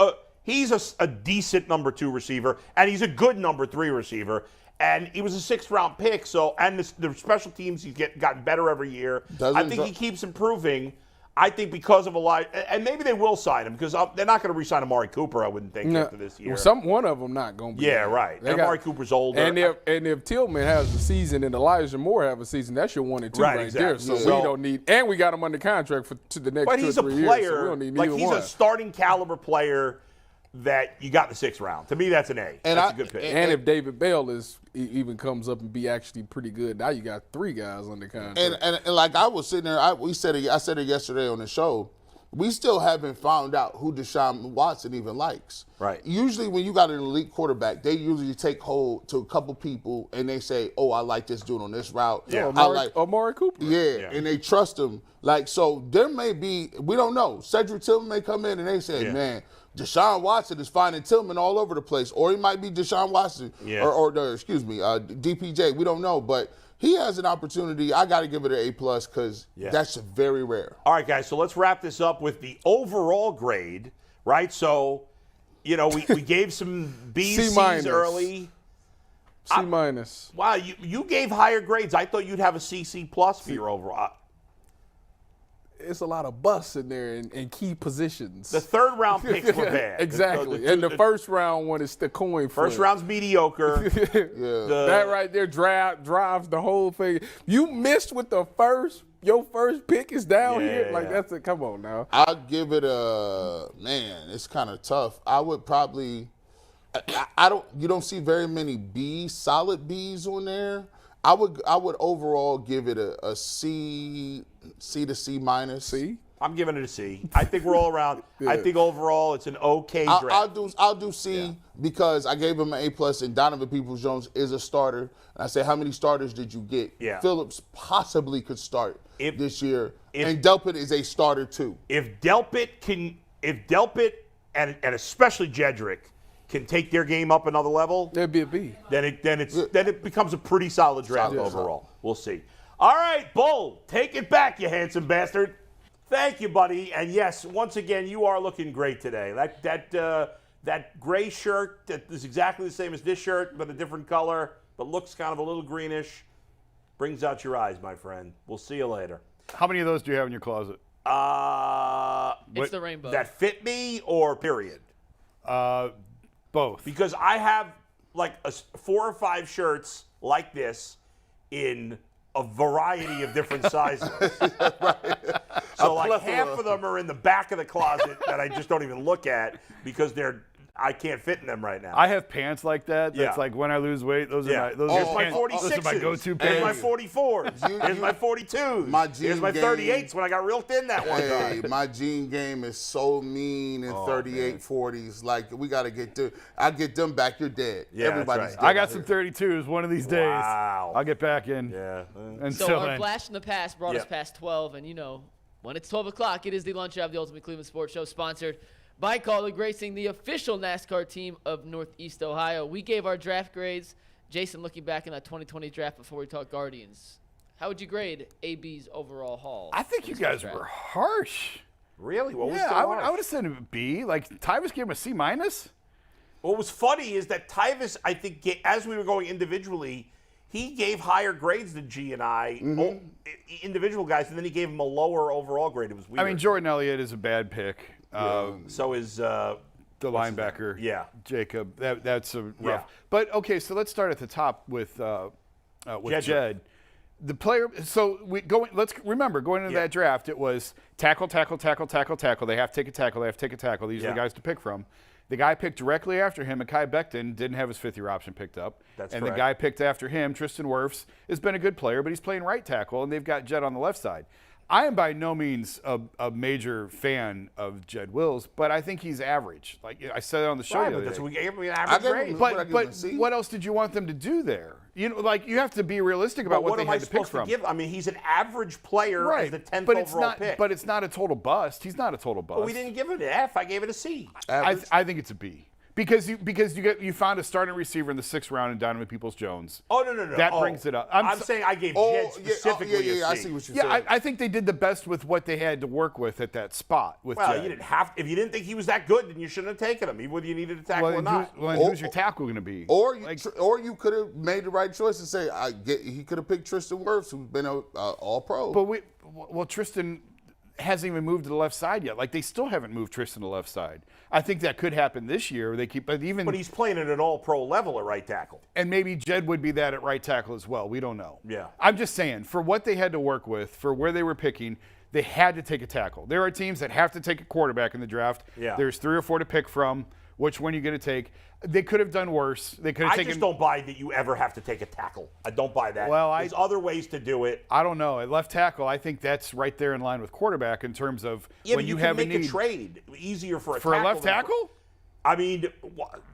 He's a decent number 2 receiver, and he's a good number 3 receiver. And he was a 6th-round pick, and the special teams, he's gotten better every year. I think he keeps improving. I think because of and maybe they will sign him because they're not going to re-sign Amari Cooper, I wouldn't think, after this year. One of them not going to be. Yeah, right. Amari Cooper's older. And if Tillman has a season and Elijah Moore have a season, that's your 1 and 2 right there. So we don't need, and we got him under contract to the next 2 or 3 years. But he's a player, so we don't need neither he's a starting caliber player that you got in the 6th round. To me, that's an A. That's a good pick. And if David Bell even comes up and be actually pretty good, now you got 3 guys under contract. And like I was sitting there, I said it yesterday on the show. We still haven't found out who Deshaun Watson even likes. Right. Usually when you got an elite quarterback, they usually take hold to a couple people and they say, "Oh, I like this dude on this route." Yeah. I like Amari Cooper. Yeah, and they trust him. So there may be, we don't know. Cedric Tillman may come in and they say, "Man, Deshaun Watson is finding Tillman all over the place," or he might be Deshaun Watson, or DPJ. We don't know, but he has an opportunity. I got to give it an A+ because that's very rare. All right, guys. So let's wrap this up with the overall grade, right? So, we gave some B's, C's early. C minus. Wow, you gave higher grades. I thought you'd have a C+ for your overall. It's a lot of busts in there in key positions. The 3rd round picks were bad. Exactly. And the 1st round one is the coin flip. 1st round's mediocre. That right there drives the whole thing. You missed with your first pick is down here. That's it. Come on now. I'll give it it's kind of tough. I would probably, you don't see very many solid B's on there. I would overall give it a C to C minus. C? I'm giving it a C. I think we're all around. I think overall it's an okay draft. I'll do C because I gave him an A+ and Donovan Peoples-Jones is a starter. And I said, how many starters did you get? Yeah. Phillips possibly could start this year. And Delpit is a starter too. If Delpit and especially Jedrick can take their game up another level, there'd be a B. Then it becomes a pretty solid draft overall. We'll see. All right, Bull, take it back, you handsome bastard. Thank you, buddy. And yes, once again, you are looking great today. That gray shirt that is exactly the same as this shirt, but a different color, but looks kind of a little greenish, brings out your eyes, my friend. We'll see you later. How many of those do you have in your closet? It's the rainbow. That fit me or period? Both. Because I have like 4 or 5 shirts like this in a variety of different sizes. So like half of them are in the back of the closet that I just don't even look at because I can't fit in them right now. I have pants like that. That's like when I lose weight. Those are my 46s. Those are my go-to pants. Here's my 44s. Here's my 42s. Here's my 38s when I got real thin that one time. My jean game is so mean in 38, 40s. Like, we got to get to – I get them back, you're dead. Yeah, everybody's right. dead. I got some 32s one of these days. Wow. I'll get back in. Yeah. So our blast in the past brought us past 12, and when it's 12 o'clock, it is the lunch hour of the Ultimate Cleveland Sports Show, sponsored by Colleague Racing, the official NASCAR team of Northeast Ohio. We gave our draft grades. Jason, looking back in that 2020 draft before we talk Guardians, how would you grade AB's overall haul? I think you guys were harsh. Really? What was I would have said a B. Like, Tyvus gave him a C minus. What was funny is that Tyvus, I think, as we were going individually, he gave higher grades than G and I, individual guys, and then he gave him a lower overall grade. It was weird. I mean, Jordan Elliott is a bad pick. So is the linebacker, Jacob. That's a rough. Yeah. But okay, so let's start at the top with Jed. The player. So let's remember going into that draft, it was tackle. They have to take a tackle. These are the guys to pick from. The guy picked directly after him, Mekhi Becton, didn't have his 5th-year option picked up. That's and correct. The guy picked after him, Tristan Wirfs, has been a good player, but he's playing right tackle, and they've got Jed on the left side. I am by no means a major fan of Jed Wills, but I think he's average. Like I said on the show the other day. That's what we gave him an average grade. But what else did you want them to do there? You have to be realistic about what they had to pick from. I mean, he's an average player as the 10th overall pick. But it's not a total bust. He's not a total bust. Well, we didn't give it an F. I gave it a C. I think it's a B. Because you found a starting receiver in the 6th round in Donovan Peoples-Jones. Oh, no. That brings it up. I'm saying I gave Jed specifically a C. I see what you're saying. I think they did the best with what they had to work with at that spot. With Well, Jed. you didn't have. If you didn't think he was that good, then you shouldn't have taken him, even whether you needed a tackle or not. Who's your tackle going to be? Or you could have made the right choice and say he could have picked Tristan Wirfs, who's been an All-Pro. But Tristan hasn't even moved to the left side yet. Like, they still haven't moved Tristan to the left side. I think that could happen this year. But he's playing at an all-pro level at right tackle. And maybe Jed would be that at right tackle as well. We don't know. Yeah. I'm just saying, for what they had to work with, for where they were picking, they had to take a tackle. There are teams that have to take a quarterback in the draft. Yeah. There's 3 or 4 to pick from. Which one are you going to take? They could have done worse. They could have taken. I just don't buy that you ever have to take a tackle. I don't buy that. Well, there's other ways to do it. I don't know. At left tackle, I think that's right there in line with quarterback in terms of when you have can a make need. a trade easier for a for tackle a left tackle. I mean,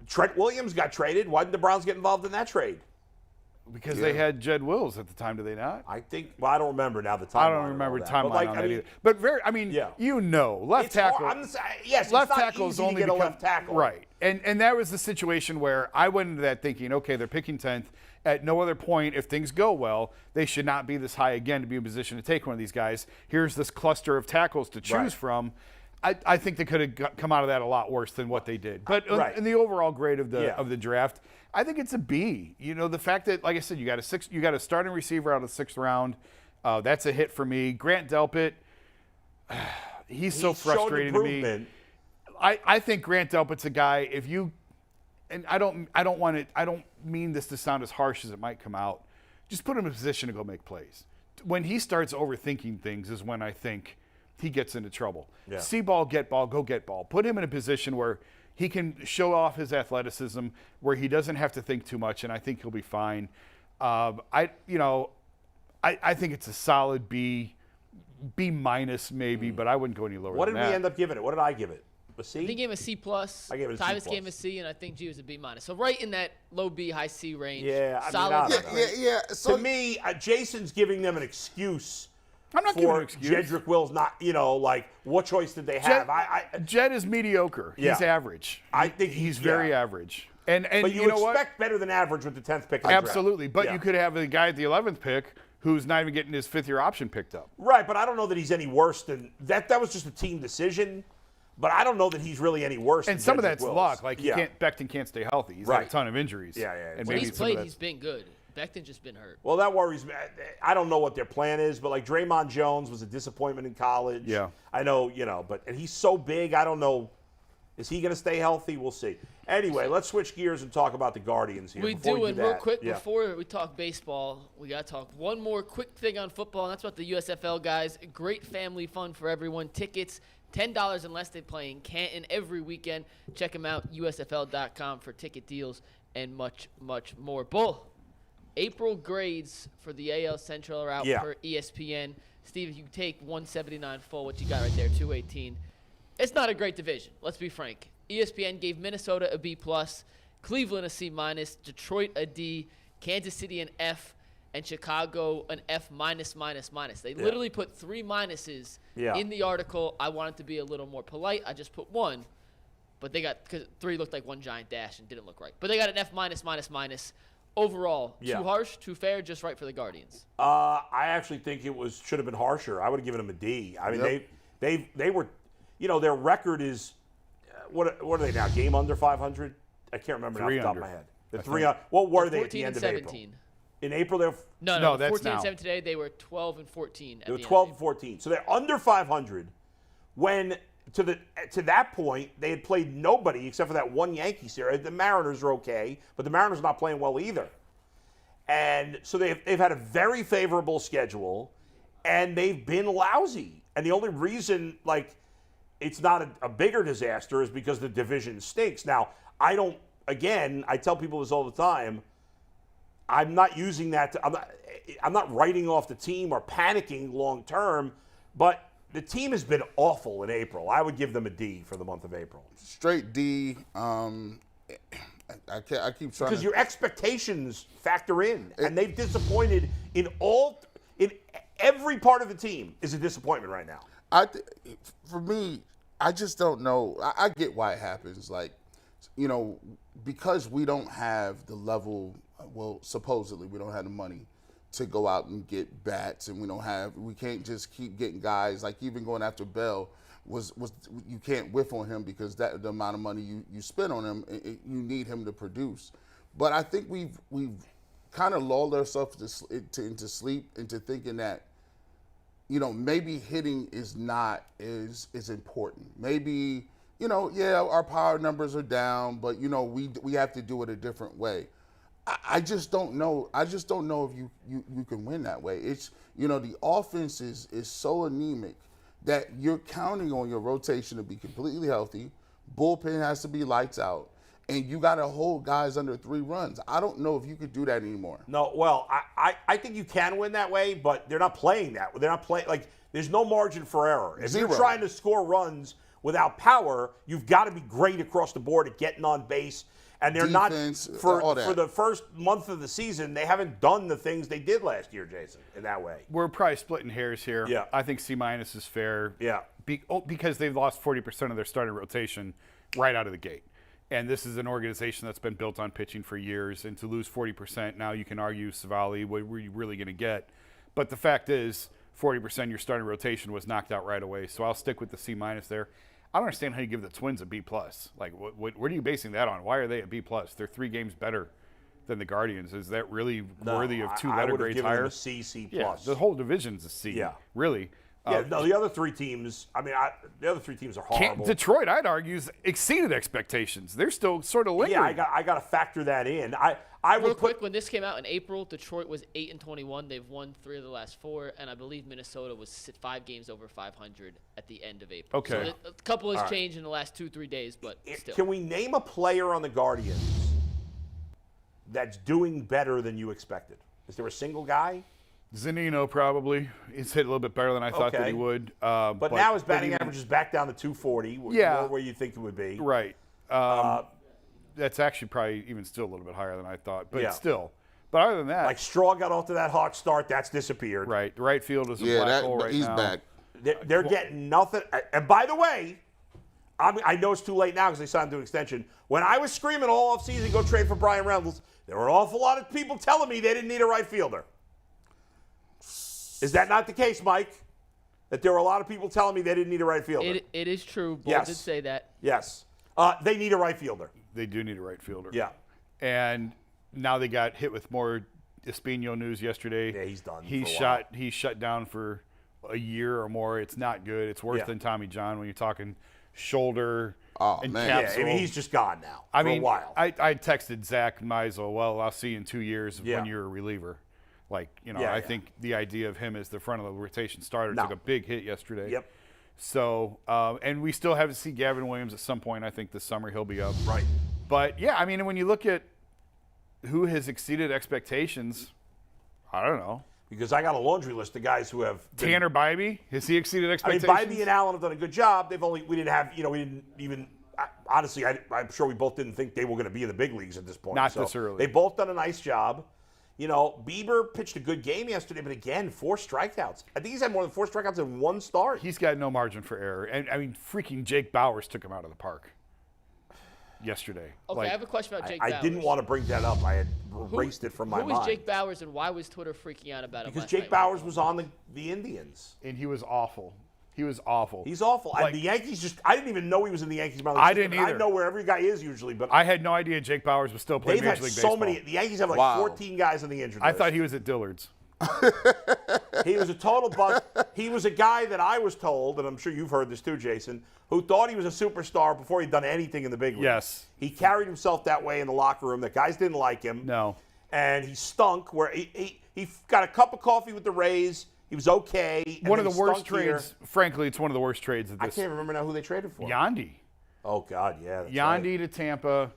Trent Williams got traded. Why didn't the Browns get involved in that trade? Because they had Jed Wills at the time, do they not? I think. Well, I don't remember now the time. I don't remember the timeline on that either. But left it's tackle. Yes, left it's not tackle is easy only to get a left tackle. Right, and that was the situation where I went into that thinking, okay, they're picking 10th. At no other point, if things go well, they should not be this high again to be in position to take one of these guys. Here's this cluster of tackles to choose from. I think they could have come out of that a lot worse than what they did. But in the overall grade of the draft, I think it's a B. You know, the fact that, like I said, you got a starting receiver out of the 6th round. That's a hit for me. Grant Delpit, he's so frustrating to me. I think Grant Delpit's a guy. And I don't mean this to sound as harsh as it might come out. Just put him in a position to go make plays. When he starts overthinking things is when I think he gets into trouble. Yeah. See ball, get ball, go get ball. Put him in a position where he can show off his athleticism, where he doesn't have to think too much, and I think he'll be fine. I think it's a solid B minus maybe, but I wouldn't go any lower What than did that. we end up giving it? What did I give it? A C? I think he gave him a C plus. I gave it a C Tyvus plus. gave him a C, and I think G was a B minus. So right in that low B, high C range. Yeah, I mean, solid. I don't know. Yeah. So to me, Jason's giving them an excuse. I'm not giving for an excuse. Jedrick Wills not, like, what choice did they have? Jed is mediocre. Yeah. He's average. I think he's very average. And but you know what? expect better than average with the 10th pick in the draft. Absolutely. But Yeah. you could have a guy at the 11th pick who's not even getting his 5th-year option picked up. Right, but I don't know that he's any worse than that. That was just a team decision. But I don't know that he's really any worse. And than some of Jedrick that's Wills. luck. Like Becton can't stay healthy. He's had a ton of injuries. Yeah. And When maybe he's some of played, that's- he's been good. Becton's just been hurt. Well, that worries me. I don't know what their plan is, but like Draymond Jones was a disappointment in college. Yeah. I know, and he's so big. I don't know. Is he going to stay healthy? We'll see. Anyway, let's switch gears and talk about the Guardians here. We before do, and real that. quick, Yeah. before we talk baseball, we got to talk one more quick thing on football, and that's about the USFL guys. Great family fun for everyone. Tickets, $10 and less. They play in Canton every weekend. Check them out, USFL.com for ticket deals and much, much more. Bull, April grades for the AL Central are out per ESPN. Steve, if you take 179 full, what you got right there, 218. It's not a great division, let's be frank. ESPN gave Minnesota a B+, Cleveland a C-, Detroit a D, Kansas City an F, and Chicago an F-. They literally put 3 minuses in the article. I wanted to be a little more polite. I just put 1, but they got, because 3 looked like one giant dash and didn't look right. But they got an F-. Overall, too harsh, too fair, just right for the Guardians. I actually think should have been harsher. I would have given them a D. I mean, they were, their record is, what are they now? Game under 500? I can't remember now off the top of my head. The 3 on. What were they at the end of April? 14 and 17. In April, they're No, that's 14 now. and 7 today. They were 12 and 14. They were 12 and 14. So they're under 500. When to that point they had played nobody except for that one Yankee series. The Mariners are okay, but the Mariners are not playing well either. And so they've had a very favorable schedule, and they've been lousy. And the only reason it's not a bigger disaster is because the division stinks. Now I tell people this all the time. I'm not using that. I'm not writing off the team or panicking long term, but the team has been awful in April. I would give them a D for the month of April. Straight D. I keep trying because your expectations factor in, and they've disappointed in every part of the team is a disappointment right now. For me, I just don't know. I get why it happens. Like you know, because we don't have the level, well, supposedly we don't have the money to go out and get bats, and we can't just keep getting guys, like even going after Bell was you can't whiff on him because the amount of money you spend on him, you need him to produce. But I think we've kind of lulled ourselves into sleep, into thinking that, you know, maybe hitting is not as important. Maybe, you know, yeah, our power numbers are down, but, you know, we have to do it a different way. I just don't know. I just don't know if you can win that way. It's, you know, the offense is so anemic that you're counting on your rotation to be completely healthy. Bullpen has to be lights out, and you got to hold guys under 3 runs. I don't know if you could do that anymore. No, well, I think you can win that way, but they're not playing that. They're not playing, like, there's no margin for error. If Zero. you're trying to score runs without power, you've got to be great across the board at getting on base. And they're Defense, not, all that. for the first month of the season, they haven't done the things they did last year, Jason, in that way. We're probably splitting hairs here. Yeah. I think C- is fair. Yeah. Because they've lost 40% of their starting rotation right out of the gate. And this is an organization that's been built on pitching for years. And to lose 40%, now you can argue, Savali, what were you really going to get? But the fact is, 40% of your starting rotation was knocked out right away. So I'll stick with the C- there. I don't understand how you give the Twins a B+. Like, what are you basing that on? Why are they a B+? They're 3 games better than the Guardians. Is that really worthy of 2 letter grades higher? I would have given them a C+. Yeah, the whole division's a C. Yeah. Really. Yeah, no, the other 3 teams, the other 3 teams are horrible. Detroit, I'd argue, exceeded expectations. They're still sort of lingering. Yeah, I got to factor that in. I Real would quick, when this came out in April, Detroit was 8-21. They've won 3 of the last 4, and I believe Minnesota was 5 games over 500 at the end of April. Okay. So a couple has changed in the last 2-3 days, but still. Can we name a player on the Guardians that's doing better than you expected? Is there a single guy? Zunino probably. He's hit a little bit better than I thought that he would. But now his batting average is back down to 240. Yeah. Where you think it would be. Right. That's actually probably even still a little bit higher than I thought. But Yeah. still. But other than that. Like Straw got off to that hot start. That's disappeared. Right. The right field is a black hole right he's now. back. They're getting nothing. And by the way, I know it's too late now because they signed to an extension. When I was screaming all offseason, go trade for Brian Reynolds, there were an awful lot of people telling me they didn't need a right fielder. Is that not the case, Mike? That there were a lot of people telling me they didn't need a right fielder? It is true. Bull Yes. did say that. Yes. They need a right fielder. They do need a right fielder. Yeah. And now they got hit with more Espino news yesterday. Yeah, he's done He's for a while. He's shut down for a year or more. It's not good. It's worse Yeah. than Tommy John when you're talking shoulder and man. capsule. Yeah, I mean, he's just gone now I for mean, a while. I texted Zach Meisel, well, I'll see you in 2 years Yeah. when you're a reliever. Like, you know, Yeah, I yeah. think the idea of him as the front of the rotation starter No. took a big hit yesterday. Yep. So, and we still have to see Gavin Williams at some point. I think this summer he'll be up. Right. But, yeah, I mean, when you look at who has exceeded expectations, I don't know. Because I got a laundry list of guys who have been, Tanner Bybee, has he exceeded I mean, expectations? Bybee and Allen have done a good job. We didn't even honestly, I'm sure we both didn't think they were going to be in the big leagues at this point. Not this early. They both done a nice job. You know, Bieber pitched a good game yesterday, but again, 4 strikeouts. I think he's had more than 4 strikeouts in 1 start. He's got no margin for error. And, I mean, freaking Jake Bowers took him out of the park yesterday. Okay, Like, I have a question about Jake I Bowers. didn't want to bring that up. I had erased it from my Who mind. was Jake Bowers, and why was Twitter freaking out about him Because last Jake night? Bowers was on the Indians. and he was awful. He was awful. He's awful. Like- And the Yankees I didn't even know he was in the Yankees minor league I system. didn't I either. know where every guy is usually, but I had no idea Jake Bowers was still playing they've Major had League so Baseball. many. The Yankees have like Wow. 14 guys on the injured I list. thought he was at Dillard's. He was a total bust. He was a guy that I was told, and I'm sure you've heard this too, Jason, who thought he was a superstar before he'd done anything in the big leagues. Yes. He carried himself that way in the locker room. That guys didn't like him. No. And he stunk. Where he got a cup of coffee with the Rays. He was okay. and One of then the he worst stunk here. trades. Frankly, it's one of the worst trades of I this. can't remember now who they traded for. Yandy. Oh God, yeah. That's Yandy right. to Tampa.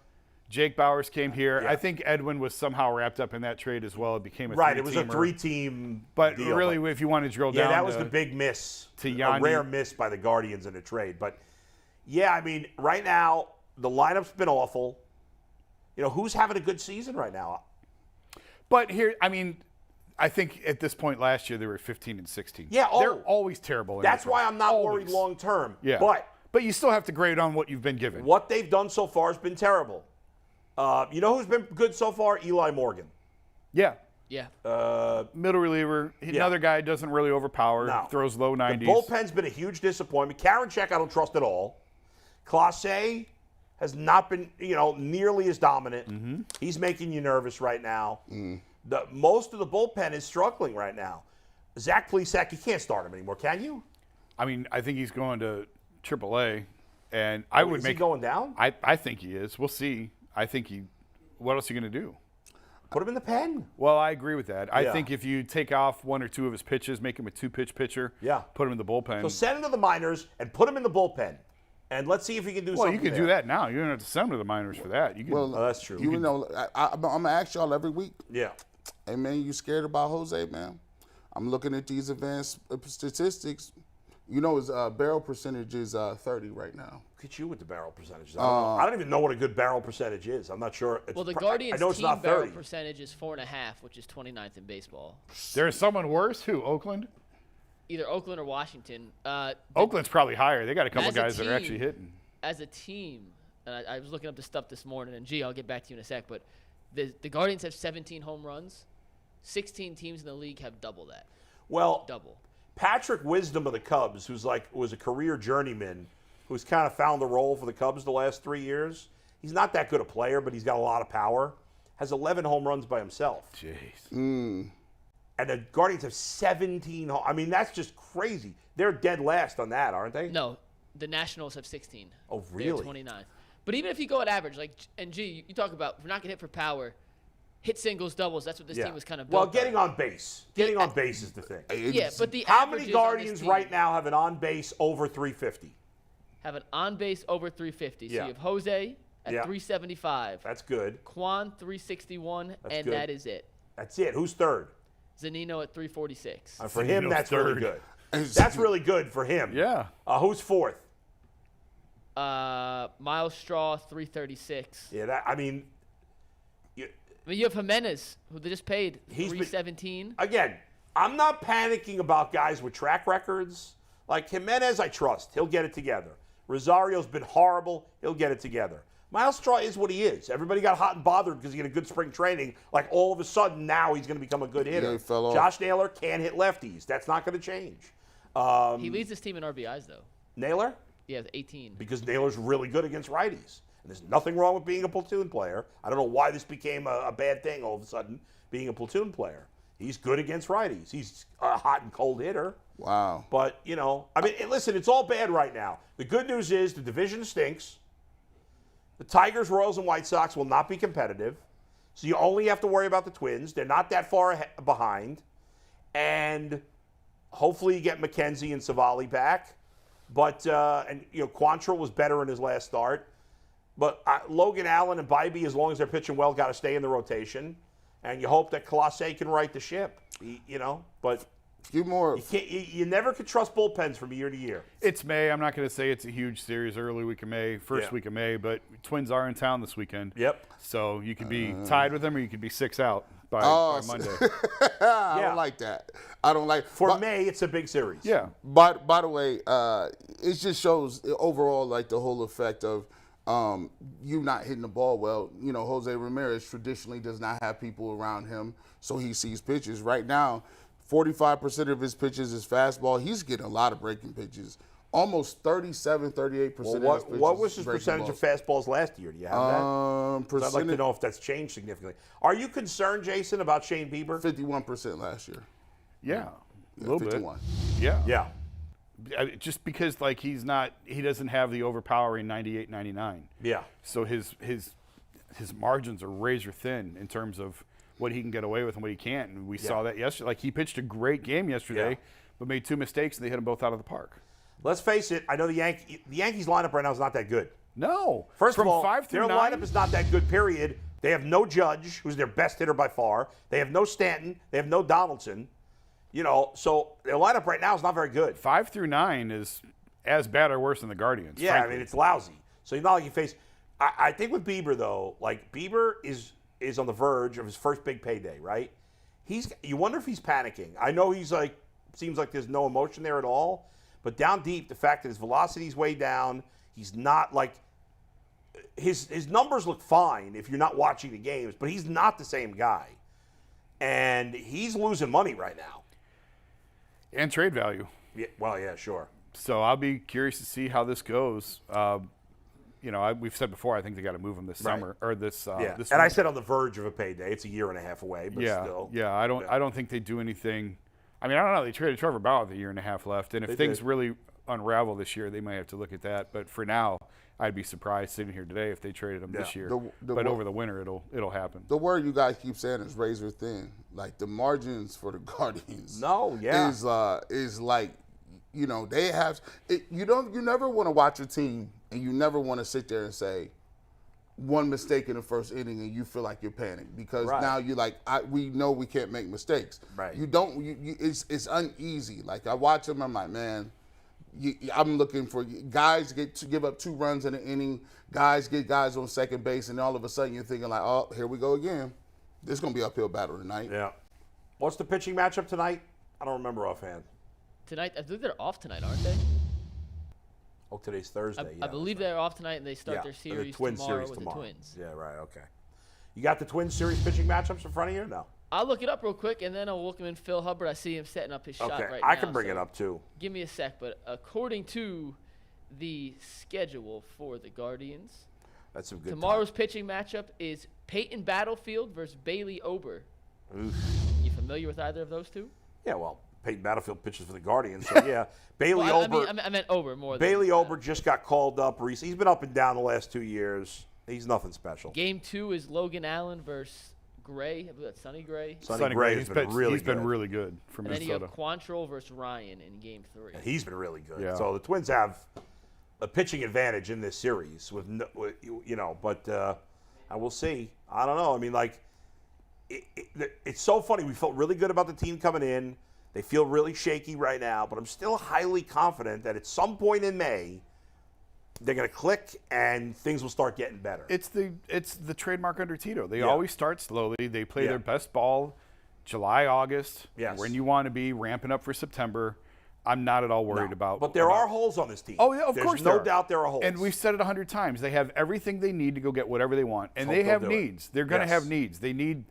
Jake Bowers came here. Yeah. I think Edwin was somehow wrapped up in that trade as well. It became a Right, it was a three-teamer. 3-team But deal. really, if you want to drill Yeah, down, that was to- the big miss. to A Yandy. rare miss by the Guardians in a trade. But, yeah, I mean, right now, the lineup's been awful. You know, who's having a good season right now? But here, I mean, I think at this point last year they were 15 and 16. Yeah, they're always terrible. in That's April. why I'm not Always. worried long term. Yeah. But But you still have to grade on what you've been given. What they've done so far has been terrible. You know who's been good so far? Eli Morgan. Yeah. Yeah. Middle reliever. Another guy doesn't really overpower. No. Throws low 90s. The bullpen's been a huge disappointment. Karinchak, I don't trust at all. Clase has not been, nearly as dominant. Mm-hmm. He's making you nervous right now. Most of the bullpen is struggling right now. Zach Plesac, you can't start him anymore, can you? I mean, I think he's going to AAA, and Is he going down? I think he is. We'll see. I think what else are you going to do? Put him in the pen. Well, I agree with that. I Yeah. think if you take off one or two of his pitches, make him a 2-pitch pitcher, put him in the bullpen. So send him to the minors and put him in the bullpen. And let's see if he can do something. Well, you can do that now. You don't have to send him to the minors for that. You can, Well, that's true. I'm gonna ask y'all every week. Yeah. Hey man, you scared about Jose, man? I'm looking at these advanced statistics. His barrel percentage is 30 right now. Look at you with the barrel percentages. I don't even know what a good barrel percentage is. I'm not sure. Well, the Guardians' I know it's team not barrel 30. percentage is 4.5, which is 29th in baseball. There's someone worse. Who? Oakland? Either Oakland or Washington. Oakland's probably higher. They got a couple As a guys that are team- actually hitting. As a team, and I was looking up the stuff this morning, and I'll get back to you in a sec, but the Guardians have 17 home runs. 16 teams in the league have double that. Well, Double. Patrick Wisdom of the Cubs, was a career journeyman, who's kind of found the role for the Cubs the last 3 years. He's not that good a player, but he's got a lot of power. Has 11 home runs by himself. Jeez. And the Guardians have 17. I mean, that's just crazy. They're dead last on that, aren't they? No, the Nationals have 16. Oh, They're really? 29th. But even if you go at average, you talk about, if we're not going to hit for power, hit singles, doubles. That's what this team was kind of built Well, getting on base. Getting on base is the thing. Yeah, but the How many averages on this Guardians team right now have an on base over 350? have an on base over 350. So Yeah. you have Jose at Yeah. 375, That's good. Quan 361, and good. that is it. That's it. Who's third? Zanino at 346. For him, Zanino's that's really third. good. That's really good for him. Yeah. Who's fourth? Miles Straw 336. Yeah, I mean, you have Jimenez, who they just paid He's been- 317. again, I'm not panicking about guys with track records. Like Jimenez, I trust. He'll get it together. Rosario's been horrible. He'll get it together. Miles Straw is what he is. Everybody got hot and bothered because he had a good spring training. Like all of a sudden now he's going to become a good hitter. he fell off. Josh Naylor can't hit lefties. That's not going to change. He leads this team in RBIs, though. Naylor? He has 18. Because Naylor's really good against righties. And there's nothing wrong with being a platoon player. I don't know why this became a bad thing all of a sudden, being a platoon player. He's good against righties. He's a hot and cold hitter. Wow. But, listen, it's all bad right now. The good news is the division stinks. The Tigers, Royals, and White Sox will not be competitive. So you only have to worry about the Twins. They're not that far behind. And hopefully you get McKenzie and Savali back. But, Quantrill was better in his last start. But Logan Allen and Bybee, as long as they're pitching well, got to stay in the rotation. And you hope that Clase can right the ship, But you never could trust bullpens from year to year. It's May. I'm not going to say it's a huge series early week of May, first week of May, but Twins are in town this weekend. Yep. So you could be tied with them or you could be 6 out by Monday. I don't like that. I don't like. For May, it's a big series. Yeah. But by the way, it just shows overall like the whole effect of you not hitting the ball well. Jose Ramirez traditionally does not have people around him, so he sees pitches. Right now, 45% of his pitches is fastball. He's getting a lot of breaking pitches. Almost 38% of his pitches. What was his breaking percentage balls. of fastballs last year? Do you have that? I'd like to know if that's changed significantly. Are you concerned, Jason, about Shane Bieber? 51% last year. Yeah. A little 51. bit. Yeah. Yeah. Just because he doesn't have the overpowering 98, 99. Yeah. So his margins are razor thin in terms of what he can get away with and what he can't. And we saw that yesterday. Like, he pitched a great game yesterday, but made 2 mistakes and they hit them both out of the park. Let's face it. I know the Yankees lineup right now is not that good. No. First From of all, 5 through their 9, lineup is not that good, period. They have no Judge, who's their best hitter by far. They have no Stanton. They have no Donaldson. So their lineup right now is not very good. 5 through 9 is as bad or worse than the Guardians. Yeah, frankly. I mean, it's lousy. So it's not like you face. I think with Bieber, though, Bieber is on the verge of his first big payday, right? You wonder if he's panicking. I know he's seems like there's no emotion there at all, But down deep, the fact that his velocity's way down, he's not like his numbers look fine if you're not watching the games, but he's not the same guy. And he's losing money right now. And trade value. Yeah, well, yeah, sure. So I'll be curious to see how this goes. We've said before, I think they got to move him this summer or this. This and I said on the verge of a payday. It's a year and a half away, but still. Yeah, I don't think they do anything. I mean, I don't know. They traded Trevor Bauer with a year and a half left, and if things really unravel this year, they might have to look at that. But for now, I'd be surprised sitting here today if they traded him this year. But over the winter, it'll happen. The word you guys keep saying is razor thin. Like the margins for the Guardians. Is like, they have. You never want to watch a team, and you never want to sit there and say one mistake in the first inning and you feel like you're panicked because now you're like, we know we can't make mistakes. Right. You don't. It's uneasy. Like I watch them, I'm like, man. I'm looking for guys to give up 2 runs in an inning. Guys get guys on second base, and all of a sudden you're thinking like, oh, here we go again. This is gonna be an uphill battle tonight. Yeah. What's the pitching matchup tonight? I don't remember offhand. Tonight, I believe they're off tonight, aren't they? Oh, today's Thursday. I believe they're off tonight, and they start their series tomorrow with the Twins. Yeah, right. Okay. You got the Twins series pitching matchups in front of you? No. I'll look it up real quick, and then I'll welcome in Phil Hubbard. I see him setting up his shot right now. I can bring it up, too. Give me a sec, but according to the schedule for the Guardians, that's some good tomorrow's pitching matchup is Peyton Battlefield versus Bailey Ober. Oof. You familiar with either of those two? Yeah, well, Peyton Battlefield pitches for the Guardians, so yeah. Bailey Ober. I meant Ober more. Bailey Ober just got called up recently. He's been up and down the last 2 years. He's nothing special. Game 2 is Logan Allen versus Gray. I believe that's Sonny Gray. Sonny Gray has been really good. He's been really good for Minnesota. Minnesota. And then you have Quantrill versus Ryan in Game 3. Yeah, he's been really good. Yeah. So the Twins have a pitching advantage in this series but I will see. I don't know. I mean, like, it's so funny. We felt really good about the team coming in. They feel really shaky right now, but I'm still highly confident that at some point in May, they're going to click and things will start getting better. It's the trademark under Tito. They always start slowly. They play their best ball July, August. Yes. When you want to be ramping up for September. I'm not at all worried about. But there are holes on this team. Oh, yeah, of course There's no doubt there are holes. And we've said it 100 times. They have everything they need to go get whatever they want. And they have needs. They're going to have needs. They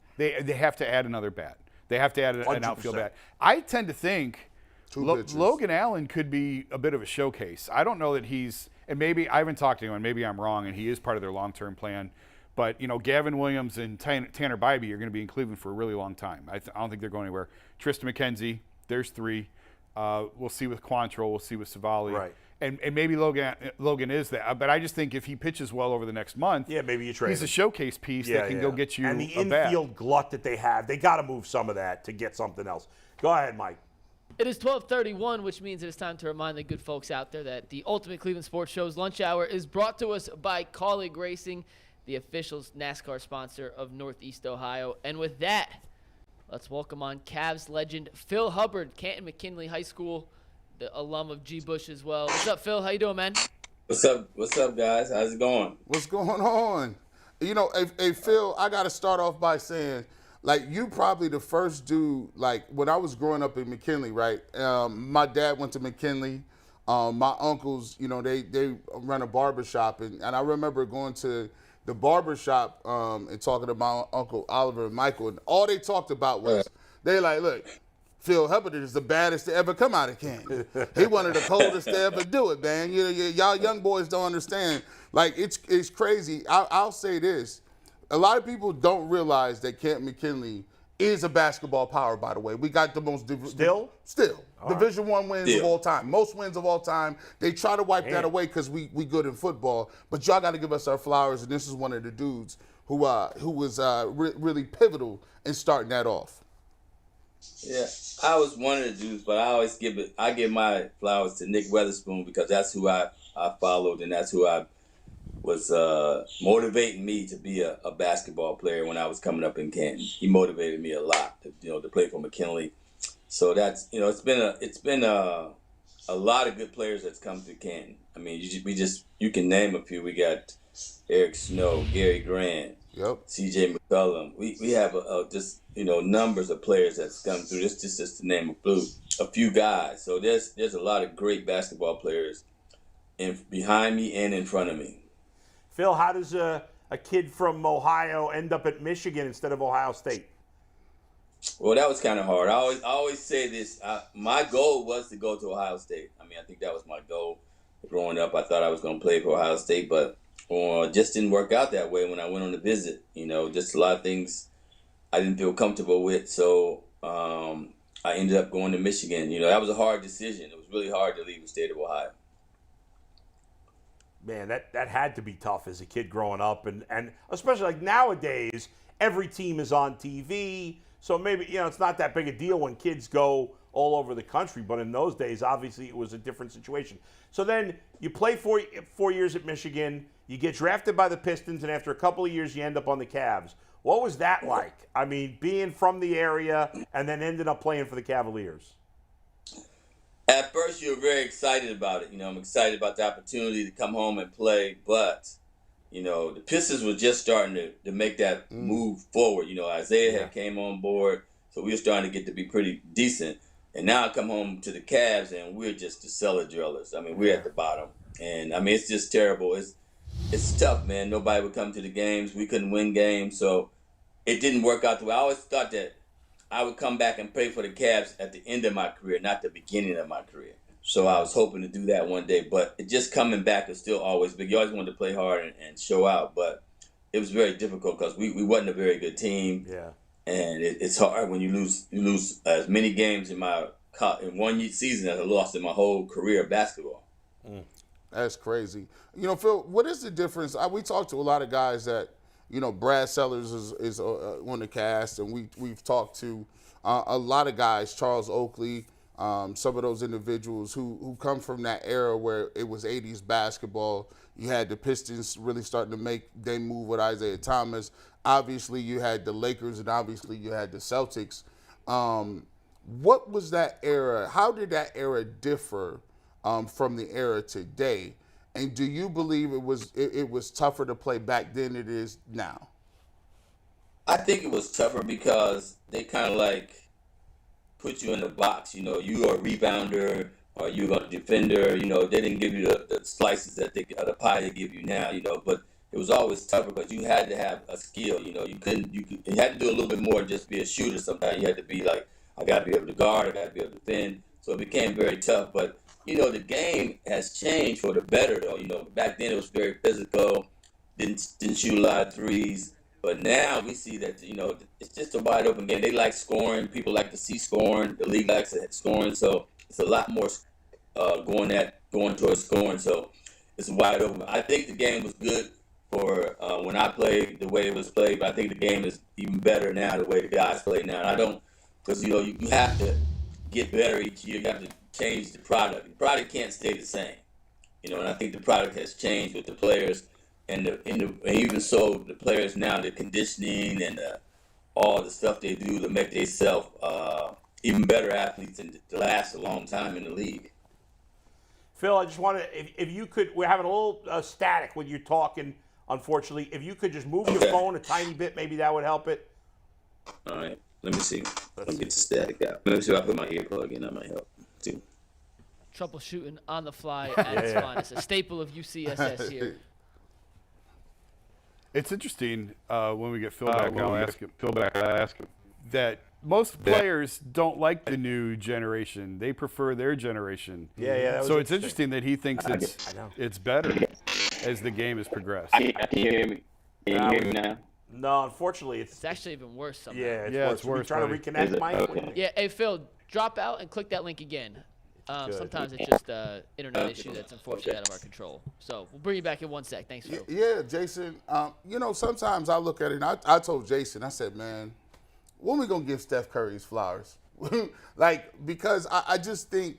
have to add another bat. They have to add an outfield bat. I tend to think Logan Allen could be a bit of a showcase. I don't know that he's – and maybe I haven't talked to him, and maybe I'm wrong, and he is part of their long-term plan. But, Gavin Williams and Tanner Bybee are going to be in Cleveland for a really long time. I don't think they're going anywhere. Tristan McKenzie, there's 3. We'll see with Quantrill. We'll see with Savali. Right. And maybe Logan is that. But I just think if he pitches well over the next month, maybe you trade he's him. a showcase piece that can go get you and the a bat. infield glut that they have, they got to move some of that to get something else. Go ahead, Mike. It is 12:31, which means it is time to remind the good folks out there that the Ultimate Cleveland Sports Show's lunch hour is brought to us by Colleague Racing, the official NASCAR sponsor of Northeast Ohio. And with that, let's welcome on Cavs legend Phil Hubbard, Canton McKinley High School, the alum of G. Bush as well. What's up, Phil? How you doing, man? What's up, guys? How's it going? What's going on? Hey, Phil, I got to start off by saying, like, you probably the first dude, like, when I was growing up in McKinley, right? My dad went to McKinley. My uncles, they run a barbershop. And I remember going to the barbershop and talking to my Uncle Oliver and Michael. And all they talked about was, they like, look, Phil Hubbard is the baddest to ever come out of Canton. He one of the coldest to ever do it, man. Y'all young boys don't understand. Like, it's crazy. I'll say this. A lot of people don't realize that Canton McKinley is a basketball power, by the way. We got the most... Still? Division I wins of all time. Most wins of all time. They try to wipe that away because we good in football. But y'all got to give us our flowers, and this is one of the dudes who was really pivotal in starting that off. Yeah, I was one of the dudes, but I give my flowers to Nick Weatherspoon because that's who I followed, and that's who I was motivating me to be a basketball player when I was coming up in Canton. He motivated me a lot to play for McKinley. So that's it's been a lot of good players that's come to Canton. I mean, you can name a few. We got Eric Snow, Gary Grant, Yep. C.J. McCollum. We have just numbers of players that's come through. This just to name a few guys. So there's a lot of great basketball players behind me and in front of me. Phil, how does a kid from Ohio end up at Michigan instead of Ohio State? Well, that was kind of hard. I always say this. My goal was to go to Ohio State. I mean, I think that was my goal. Growing up, I thought I was going to play for Ohio State, but just didn't work out that way when I went on the visit. Just a lot of things I didn't feel comfortable with. So I ended up going to Michigan. That was a hard decision. It was really hard to leave the state of Ohio. Man, that had to be tough as a kid growing up, and especially like nowadays, every team is on TV, so maybe it's not that big a deal when kids go all over the country. But in those days, obviously, it was a different situation. So then you play 4 years at Michigan, you get drafted by the Pistons, and after a couple of years, you end up on the Cavs. What was that like? I mean, being from the area and then ended up playing for the Cavaliers. At first, you're very excited about it. I'm excited about the opportunity to come home and play. But, the Pistons were just starting to make that move forward. Isaiah had came on board, so we were starting to get to be pretty decent. And now I come home to the Cavs, and we're just the cellar dwellers. I mean, we're at the bottom. And, I mean, it's just terrible. It's tough, man. Nobody would come to the games. We couldn't win games. So it didn't work out the way. I always thought that I would come back and play for the Cavs at the end of my career, not the beginning of my career. So I was hoping to do that one day, but just coming back is still always big. You always wanted to play hard and show out, but it was very difficult because we wasn't a very good team. Yeah, and it's hard when you lose as many games in one season as I lost in my whole career of basketball. That's crazy. Phil, what is the difference? We talked to a lot of guys that. Brad Sellers is on the cast, and we've talked to a lot of guys, Charles Oakley, some of those individuals who come from that era where it was 80s basketball. You had the Pistons really starting to make their move with Isaiah Thomas. Obviously, you had the Lakers, and obviously you had the Celtics. What was that era? How did that era differ from the era today? And do you believe it was tougher to play back then than it is now? I think it was tougher because they kind of like put you in the box. You are a rebounder or you're a defender. They didn't give you the slices the pie they give you now. But it was always tougher because you had to have a skill. You had to do a little bit more than just be a shooter. Sometimes you had to be like, I got to be able to guard, I got to be able to defend. So it became very tough. But the game has changed for the better, though. Back then it was very physical, didn't shoot a lot of threes. But now we see that, it's just a wide open game. They like scoring. People like to see scoring. The league likes scoring. So it's a lot more going towards scoring. So it's wide open. I think the game was good for when I played the way it was played. But I think the game is even better now the way the guys play now. And I don't, because, you have to get better each year. You have to change the product. The product can't stay the same, and I think the product has changed with the players, and even so, the players now, the conditioning and all the stuff they do to make themselves even better athletes and to last a long time in the league. Phil, I just wanted, if you could, we're having a little static when you're talking, unfortunately. If you could just move your phone a tiny bit, maybe that would help it. All right, let me see. Let me get the static out. Let me see if I put my earplug in. That might help too. Troubleshooting on the fly at its finest. A staple of UCSS here. It's interesting when we get Phil back. I'll ask him. That most players don't like the new generation. They prefer their generation. Yeah. So it's interesting that he thinks it's better as the game has progressed. Can you hear me? Can you hear me now? No, unfortunately, It's actually even worse somehow. it's worse. Trying to reconnect, Mike. Okay. Yeah, hey, Phil, drop out and click that link again. Sometimes it's just an internet issue that's unfortunately out of our control. So we'll bring you back in 1 sec. Thanks, Phil. Yeah, Jason. Sometimes I look at it, and I told Jason, I said, man, when we going to give Steph Curry his flowers? Because I just think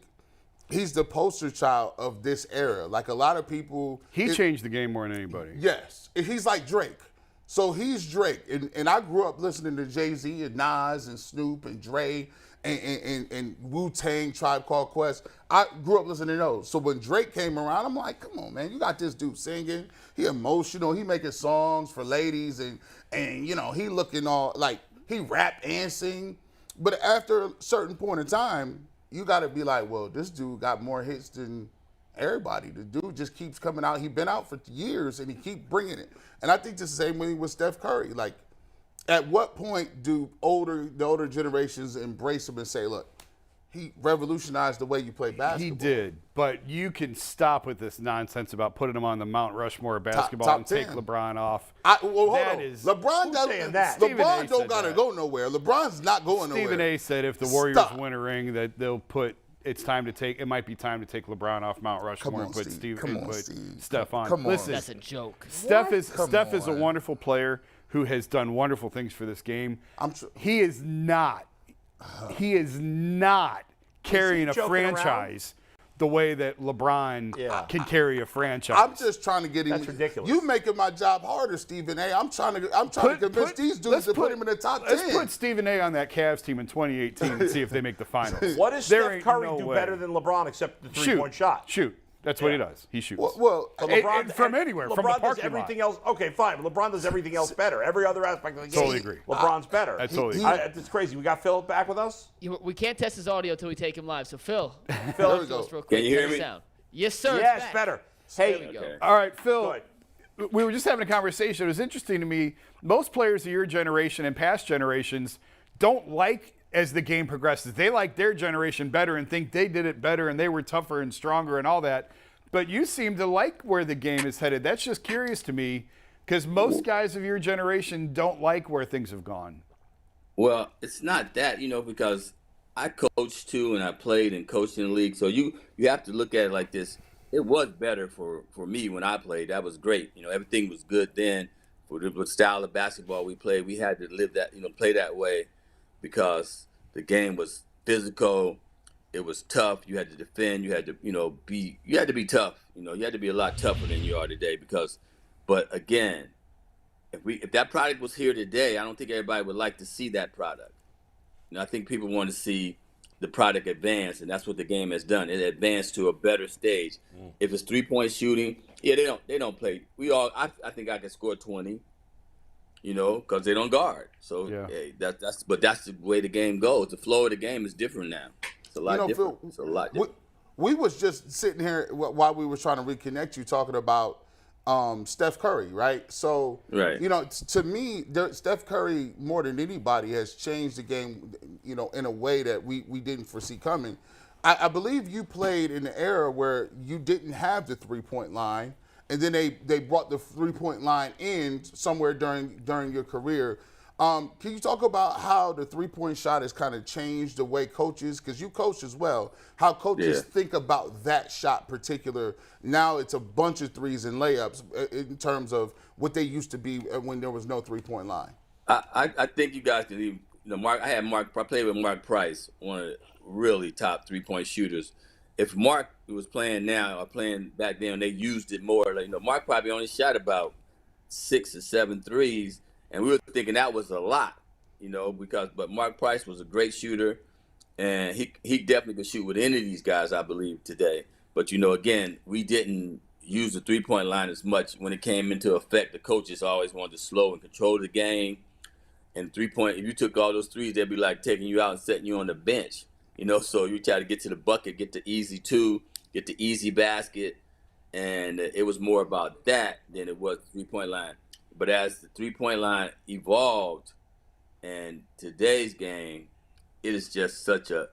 he's the poster child of this era. Like a lot of people. He changed the game more than anybody. Yes. He's like Drake. So he's Drake. And I grew up listening to Jay-Z and Nas and Snoop and Dre. and Wu-Tang, Tribe Called Quest. I grew up listening to those. So when Drake came around, I'm like, come on, man, you got this dude singing. He emotional. He making songs for ladies, and he looking all like he rap and sing. But after a certain point in time, you got to be like, well, this dude got more hits than everybody. The dude just keeps coming out. He's been out for years, and he keep bringing it. And I think the same way with Steph Curry. Like, at what point do the older generations embrace him and say, look, he revolutionized the way you play basketball? He did, but you can stop with this nonsense about putting him on the Mount Rushmore of basketball top and take 10. LeBron off. Hold on. Is, LeBron saying that? LeBron don't gotta go nowhere. LeBron's not going nowhere. Stephen A. said if the Warriors win a ring, that they'll put. It might be time to take LeBron off Mount Rushmore and put Steph on. Come on. Listen, That's a joke. Steph is a wonderful player who has done wonderful things for this game. He is not carrying a franchise the way that LeBron can carry a franchise. I'm just trying to get him. That's ridiculous. You making my job harder, Stephen A. I'm trying to convince these dudes to put him in the top 10. Let's put Stephen A. on that Cavs team in 2018 and see if they make the finals. What does Steph Curry do better than LeBron except the three-point shot? Shoot. That's what he does. He shoots. Well, LeBron, from anywhere, from the LeBron does parking everything lot. else. Okay, fine. LeBron does everything else better. Every other aspect of the game. Totally agree. LeBron's better. I totally agree. It's crazy. We got Phil back with us. We can't test his audio until we take him live. So Phil, There we go. real quick. Can you hear turn me? sound. Yes, sir. Yes, back. better. There Hey, we go. All right, Phil. Go ahead. We were just having a conversation. It was interesting to me. Most players of your generation and past generations don't like as the game progresses. They like their generation better and think they did it better and they were tougher and stronger and all that. But you seem to like where the game is headed. That's just curious to me because most guys of your generation don't like where things have gone. Well, it's not that, because I coached too and I played and coached in the league. So you have to look at it like this. It was better for me when I played. That was great. Everything was good then. For the style of basketball we played, we had to live that, play that way because the game was physical. It was tough. You had to defend. You had to, be tough. You had to be a lot tougher than you are today but again, if that product was here today, I don't think everybody would like to see that product. I think people want to see the product advance, and that's what the game has done. It advanced to a better stage. If it's 3-point shooting, they don't play. I think I can score 20, because they don't guard. So hey, that's the way the game goes. The flow of the game is different now. It's a lot different. Phil, it's a lot different. We was just sitting here while we were trying to reconnect you, talking about Steph Curry, right? So, right. To me, Steph Curry, more than anybody, has changed the game, in a way that we didn't foresee coming. I believe you played in the era where you didn't have the three-point line, and then they brought the three-point line in somewhere during your career. Can you talk about how the three-point shot has kind of changed the way coaches, because you coach as well, how coaches think about that shot particular? Now it's a bunch of threes and layups in terms of what they used to be when there was no three-point line. I think you guys can leave. I played with Mark Price, one of the really top three-point shooters. If Mark was playing now or playing back then, they used it more. Mark probably only shot about 6 or 7 threes. And we were thinking that was a lot, but Mark Price was a great shooter, and he definitely could shoot with any of these guys, I believe, today. But, again, we didn't use the three-point line as much when it came into effect. The coaches always wanted to slow and control the game. And three-point, if you took all those threes, they'd be like taking you out and setting you on the bench, So you try to get to the bucket, get the easy two, get the easy basket, and it was more about that than it was the three-point line. But as the three-point line evolved and today's game, it is just such a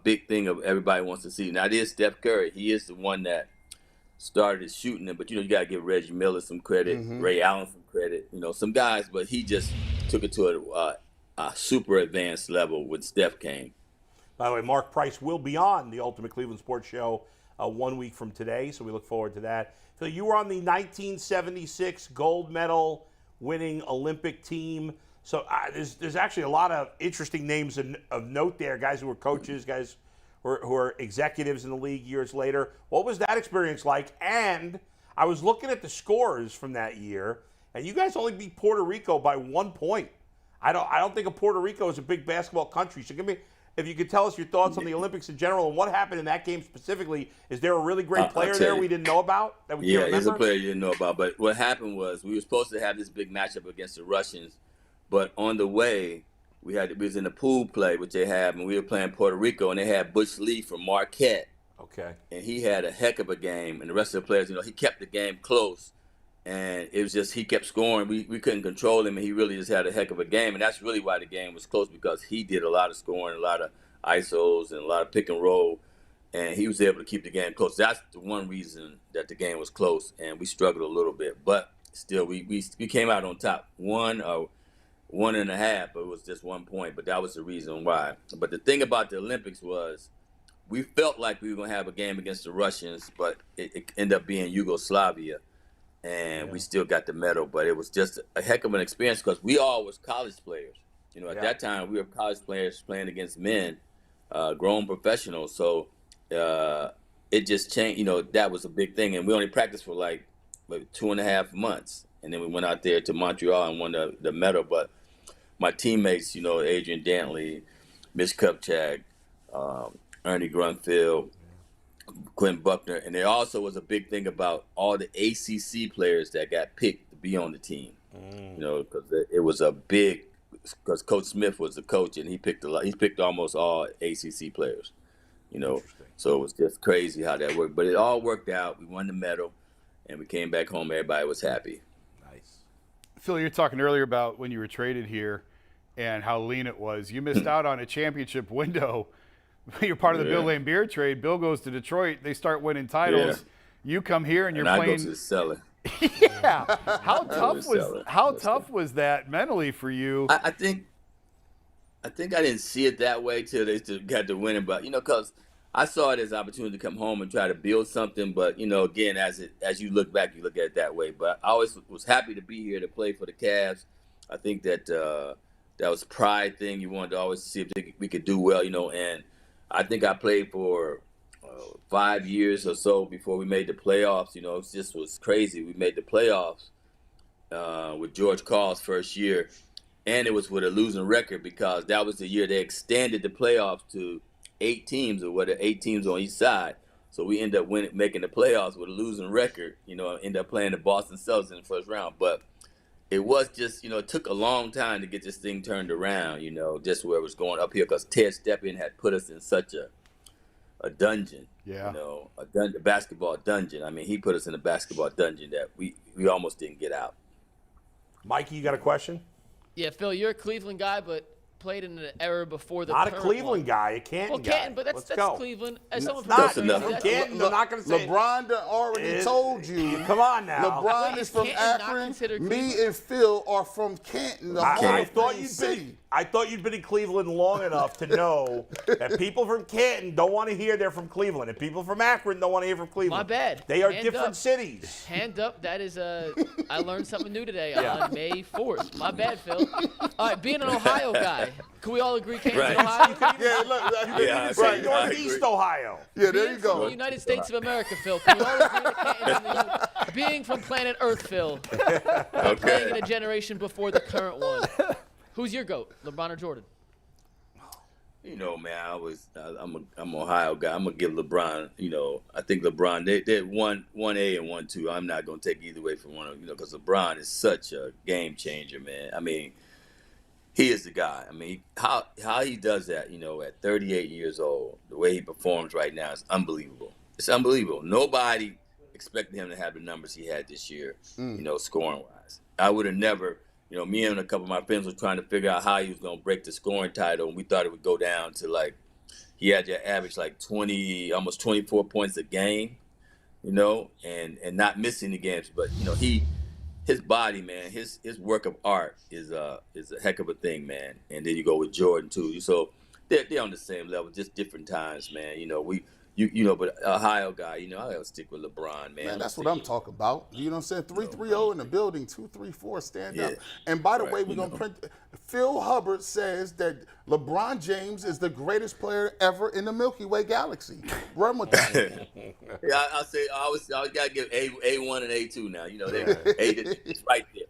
big thing of everybody wants to see. Now, it is Steph Curry. He is the one that started shooting it. But, you got to give Reggie Miller some credit, Ray Allen some credit, some guys. But he just took it to a super advanced level when Steph came. By the way, Mark Price will be on the Ultimate Cleveland Sports Show 1 week from today, so we look forward to that. Phil, you were on the 1976 gold medal winning Olympic team. So there's actually a lot of interesting names of note there, guys who were coaches, guys who are executives in the league years later. What was that experience like? And I was looking at the scores from that year, and you guys only beat Puerto Rico by 1 point. I don't think of Puerto Rico as a big basketball country. So if you could tell us your thoughts on the Olympics in general and what happened in that game specifically. Is there a really great player there we didn't know about that we can't remember? There's a player you didn't know about. But what happened was we were supposed to have this big matchup against the Russians, but on the way we was in the pool play, which they have, and we were playing Puerto Rico, and they had Butch Lee from Marquette. Okay. And he had a heck of a game, and the rest of the players, he kept the game close. And it was just he kept scoring. We couldn't control him, and he really just had a heck of a game. And that's really why the game was close, because he did a lot of scoring, a lot of ISOs, and a lot of pick and roll. And he was able to keep the game close. That's the one reason that the game was close, and we struggled a little bit. But still, we came out on top. 1.5, but it was just 1 point. But that was the reason why. But the thing about the Olympics was we felt like we were going to have a game against the Russians, but it ended up being Yugoslavia. And we still got the medal, but it was just a heck of an experience because we all was college players. At that time, we were college players playing against men, grown professionals. So it just changed. That was a big thing. And we only practiced for like 2.5 months. And then we went out there to Montreal and won the medal. But my teammates, Adrian Dantley, Mitch Kupchak, Ernie Grunfeld, Quentin Buckner, and there also was a big thing about all the ACC players that got picked to be on the team. Because it was a big, because Coach Smith was the coach, and he picked a lot. He picked almost all ACC players. So it was just crazy how that worked. But it all worked out. We won the medal, and we came back home. Everybody was happy. Nice. Phil, you're talking earlier about when you were traded here and how lean it was. You missed out on a championship window. You're part of the Bill Laimbeer trade. Bill goes to Detroit. They start winning titles. Yeah. You come here and you're playing. I go to the cellar. Yeah. How tough was that mentally for you? I think I didn't see it that way till they got to winning, but because I saw it as an opportunity to come home and try to build something. But again, as you look back, you look at it that way. But I always was happy to be here to play for the Cavs. I think that that was a pride thing. You wanted to always see if we could do well, and I think I played for 5 years or so before we made the playoffs. It just was crazy. We made the playoffs with George Karl's first year, and it was with a losing record because that was the year they extended the playoffs to 8 teams, or whether 8 teams on each side. So we ended up making the playoffs with a losing record. Ended up playing the Boston Celtics in the first round, but it was just, it took a long time to get this thing turned around, just where it was going up here because Ted Stepien had put us in such a dungeon, a basketball dungeon. I mean, he put us in a basketball dungeon that we almost didn't get out. Mikey, you got a question? Yeah, Phil, you're a Cleveland guy, but played in an era before the Not a current Cleveland one. guy, a Canton guy. Canton, but that's go. Cleveland. As someone from Not enough. from Canton. I'm not going to say LeBron already told you. Come on now. LeBron Wait, is from Canton not Akron. considered Me Cleveland? and Phil are from Canton, the home I of thought Plain you'd City. been. I thought you'd been in Cleveland long enough to know that people from Canton don't want to hear they're from Cleveland, and people from Akron don't want to hear from Cleveland. My bad. They are Hand different up. cities. Hand up. That is I learned something new today on May 4th. My bad, Phil. All right, being an Ohio guy, can we all agree Canton's Right. Ohio? Yeah, look, Yeah, Say I Northeast agree. Ohio. yeah, there Being you from go. the United States of America, Phil. Can we all agree that Canton's being from planet Earth, Phil. Playing in a generation before the current one. Who's your GOAT, LeBron or Jordan? Man, I'm an Ohio guy. I'm gonna give LeBron. I think LeBron. They 1A and 1-2. I'm not gonna take either way from one of them. Because LeBron is such a game changer, man. I mean, he is the guy. I mean, how he does that. At 38 years old, the way he performs right now is unbelievable. It's unbelievable. Nobody expected him to have the numbers he had this year. Scoring wise, I would have never. Me and a couple of my friends were trying to figure out how he was going to break the scoring title, and we thought it would go down to he had to average 20, almost 24 points a game, and not missing the games. But his body, man, his work of art is a heck of a thing, man. And then you go with Jordan too. So they're on the same level, just different times, man. But Ohio guy, I gotta stick with LeBron, man. Man, that's what I'm talking about. You know what I'm saying? 330 in the building, 234 stand up. And by the way, we're gonna print. Phil Hubbard says that LeBron James is the greatest player ever in the Milky Way galaxy. Run with that. Yeah, I'll say I always gotta give A1 and A2 now. It's right there.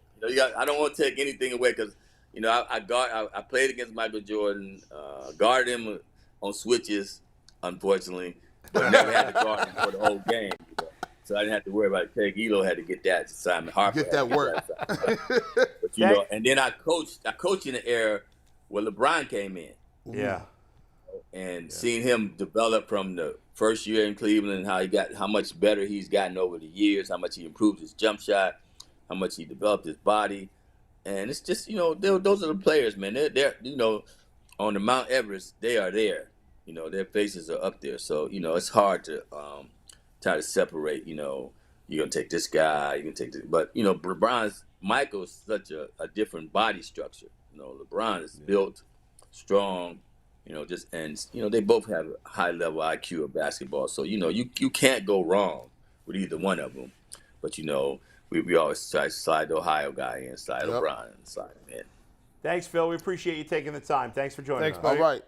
I don't want to take anything away because I played against Michael Jordan, guarded him on switches, unfortunately, but never had to guard him for the whole game. So I didn't have to worry about it. Craig Elo had to get that. Simon Harper Get that work. But and then I coached in the era where LeBron came in. Yeah. And seeing him develop from the first year in Cleveland, how much better he's gotten over the years, how much he improved his jump shot, how much he developed his body, and it's just those are the players, man. They're on the Mount Everest, they are there. Their faces are up there, so it's hard to try to separate. You're gonna take this guy, you're gonna take this, but Michael's such a different body structure. LeBron is built strong. They both have a high level IQ of basketball. So, you can't go wrong with either one of them. But, we always try to slide the Ohio guy in, slide LeBron and slide him in. Thanks, Phil. We appreciate you taking the time. Thanks for joining us. All right.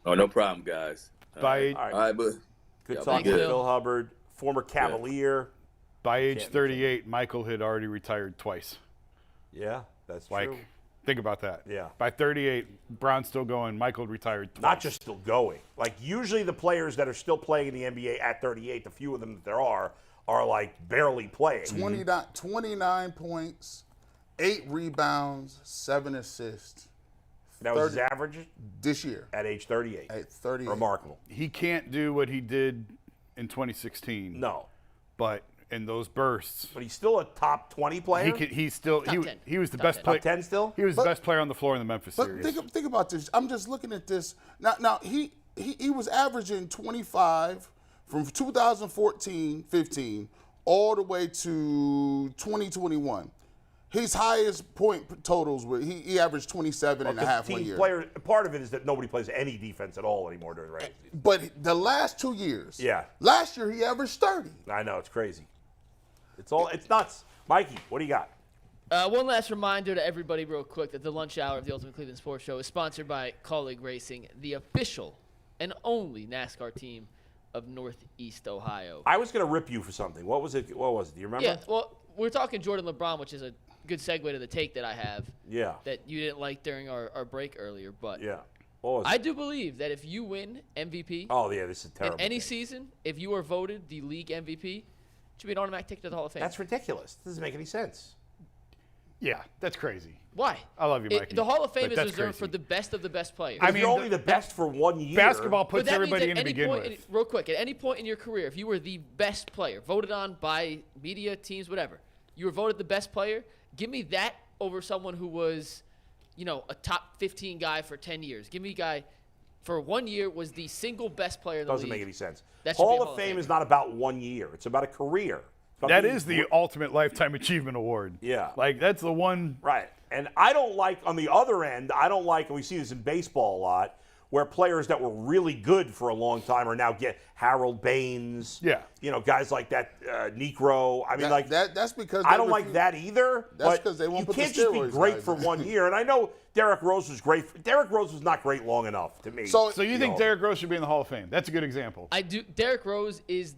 Oh, no problem, guys. By All right. All right, but Good talking to Phil Hubbard, former Cavalier. by age 38, Michael had already retired twice. Yeah, that's Like, true. think about that. Yeah. By 38, Brown's still going. Michael had retired twice. Not just still going. Like, usually the players that are still playing in the NBA at 38, the few of them that there are like barely playing. 29 points, 8 rebounds, 7 assists. That was his average this year at age 38. At 38. Remarkable. He can't do what he did in 2016. No. But in those bursts, But he's still a top 20 player? he's still Top 10. he was the Top best 10. player. Top 10 still? He was the best player on the floor in the Memphis But series. think about this. I'm just looking at this. Now he was averaging 25 from 2014-15 all the way to 2021. His highest point totals were he averaged 27 and a half one year. Part of it is that nobody plays any defense at all anymore during the regular season. But the last 2 years, Yeah. last year he averaged 30. I know, it's crazy. It's nuts. Mikey, what do you got? One last reminder to everybody real quick that the lunch hour of the Ultimate Cleveland Sports Show is sponsored by Colleague Racing, the official and only NASCAR team of Northeast Ohio. I was going to rip you for something. What was it? Do you remember? Yeah, well, we're talking Jordan LeBron, which is a good segue to the take that I have Yeah. that you didn't like during our break earlier. But Yeah. What was I it? do believe that if you win MVP Oh, yeah, this is in terrible. any season, if you are voted the league MVP, it should be an automatic ticket to the Hall of Fame. That's ridiculous. This doesn't make any sense. Yeah, that's crazy. Why? I love you, Mikey. The Hall of Fame But is that's reserved crazy. for the best of the best players. If you're only the best for 1 year. Basketball But puts that means everybody at in to any begin point with. real quick, at any point in your career, if you were the best player, voted on by media, teams, whatever, you were voted the best player, give me that over someone who was, a top 15 guy for 10 years. Give me a guy for 1 year was the single best player in the Doesn't league. make any sense. That should be Hall a of Fame is not about 1 year. It's about a career. It's about That being is the ultimate lifetime achievement award. Yeah. Like, that's the one. Right. And I don't like, on the other end, and we see this in baseball a lot, where players that were really good for a long time are now get Harold Baines. Yeah. Guys like that, Negro. I mean, That's because I don't like that either. That's but 'cause they won't you put the can't just be steroids great guys for in. 1 year. And I know Derrick Rose was great. Derrick Rose was not great long enough to me. So You think Derrick Rose should be in the Hall of Fame? That's a good example. I do. Derrick Rose is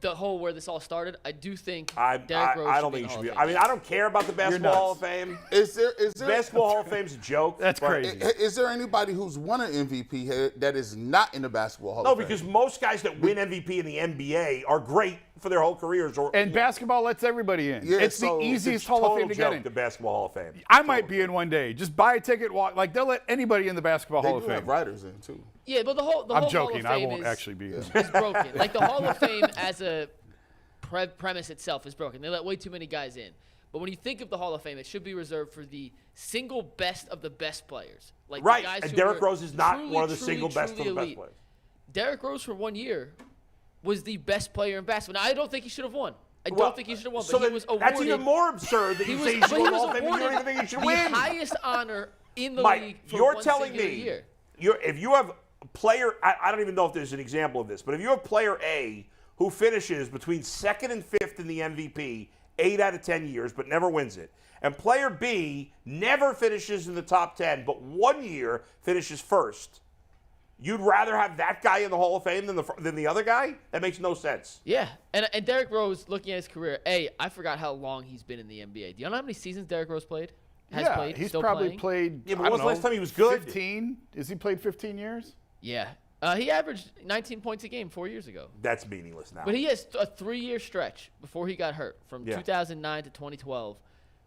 the whole where this all started. I do think I Derrick Rose don't should think he should be. be. I mean, I don't care about the Basketball Hall of nuts. Fame. is there Basketball Hall of Fame's a joke. That's but- crazy. Is there anybody who's won an MVP here that is not in the Basketball Hall No, of Fame? because most guys that win MVP in the NBA are great for their whole careers. And basketball lets everybody in. Yeah, it's so the easiest It's Hall of Fame total to get joke, in. the Basketball Hall of Fame. I might be in one day. Just buy a ticket, walk. Like, they'll let anybody in the Basketball they Hall of do Fame. have writers in too. Yeah, but the whole I'm joking. Hall of I Fame won't is, actually be in. is broken. Like the Hall of Fame as a premise itself is broken. They let way too many guys in. But when you think of the Hall of Fame, it should be reserved for the single best of the best players. Like Right, the guys and who Derrick were Rose is not truly, one of the truly, single best of truly the best elite. players. Derrick Rose for 1 year was the best player in basketball. Now, I don't think he should have won. I Well, don't think he should have won, so but he then was awarded. that's even more absurd that He you was, say he but should he win the was Hall of Fame and you don't even awarded think he should the win. highest honor in the Mike, league for you're one telling singular me year. if you have a player, I don't even know if there's an example of this, but if you have player A who finishes between second and fifth in the MVP 8 out of 10 years but never wins it, and player B never finishes in the top 10 but 1 year finishes first, you'd rather have that guy in the Hall of Fame than the other guy? That makes no sense. Yeah, and Derrick Rose, looking at his career, I forgot how long he's been in the NBA. Do you know how many seasons Derrick Rose played? Has played? He's Still probably playing? played. Yeah, but I when was don't the last know, time he was good? 15? Has he played 15 years? Yeah, He averaged 19 points a game 4 years ago. That's meaningless now. But he has a 3-year stretch before he got hurt from Yeah. 2009 to 2012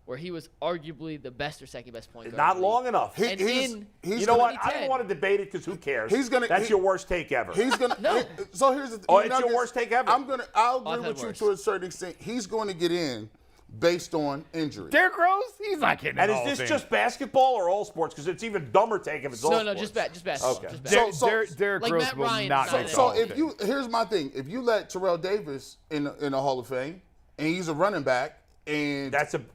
where he was arguably the best or second best point guard. Not in the long league. enough. He- And he's- in he's You know what? 2010 I don't want to debate it because who cares? He's gonna- That's he- your worst take ever. He's gonna. No. So here's the thing. Oh, it's your worst take ever. I'll I've agree had with you worse. to a certain extent. He's going to get in based on injury. Derrick Rose, he's not getting in And the is Hall of this Fame. just basketball or all sports? Because it's even dumber take if it's all No, sports. just basketball. Okay. Just basketball. Derrick Like Rose Matt will Ryan not is make not the in So Hall of if Fame. you here's my thing. If you let Terrell Davis in the Hall of Fame and he's a running back and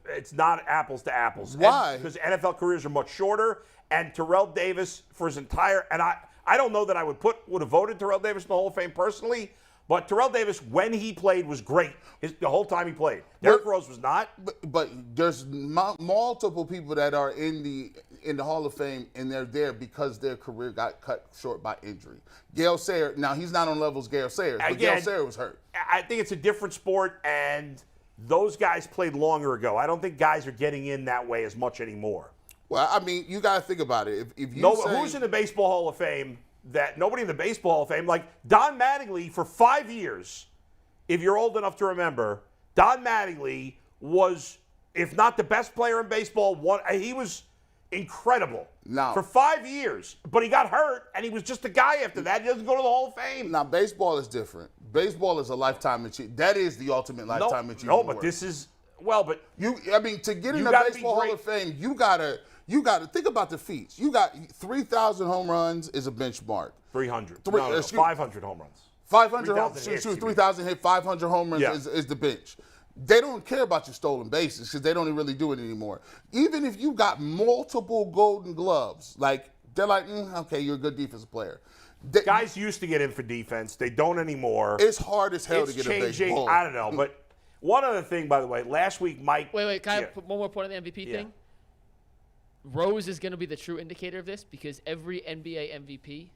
It's not apples to apples. Why? Because NFL careers are much shorter, and Terrell Davis for his entire and I don't know that I would have voted Terrell Davis in the Hall of Fame personally, but Terrell Davis when he played was great the whole time he played. Derrick Rose was not. but there's multiple people that are in the Hall of Fame and they're there because their career got cut short by injury. Gale Sayre, now he's not on levels Gale Sayre, but Again, Gale Sayre was hurt. I think it's a different sport, and those guys played longer ago. I don't think guys are getting in that way as much anymore. Well, I mean, you got to think about it. If you say, Who's in the Baseball Hall of Fame that nobody in the Baseball Hall of Fame, like Don Mattingly for 5 years, if you're old enough to remember, Don Mattingly was, if not the best player in baseball, he was incredible Now- for 5 years. But he got hurt, and he was just a guy after that. He doesn't go to the Hall of Fame. now baseball is different. Baseball is a lifetime achievement. That is the ultimate lifetime achievement. No, but award. this is, well, but to get in You the gotta be Baseball Hall great. of Fame, you gotta think about the feats. You got 3,000 home runs is a benchmark. 300. Three- No, excuse- 500 home runs. 500 3,000 home, hits, shoot, excuse me. 3,000 hit, 500 home runs Yeah. is the bench. They don't care about your stolen bases because they don't really do it anymore. Even if you got multiple Golden Gloves, like they're like, okay, you're a good defensive player. Guys used to get in for defense. They don't anymore. It's hard as hell It's to get changing. a baseball. I don't know, but one other thing, by the way, last week, Mike. Wait, can I Yeah. put one more point on the MVP Yeah. thing? Rose is going to be the true indicator of this because every NBA MVP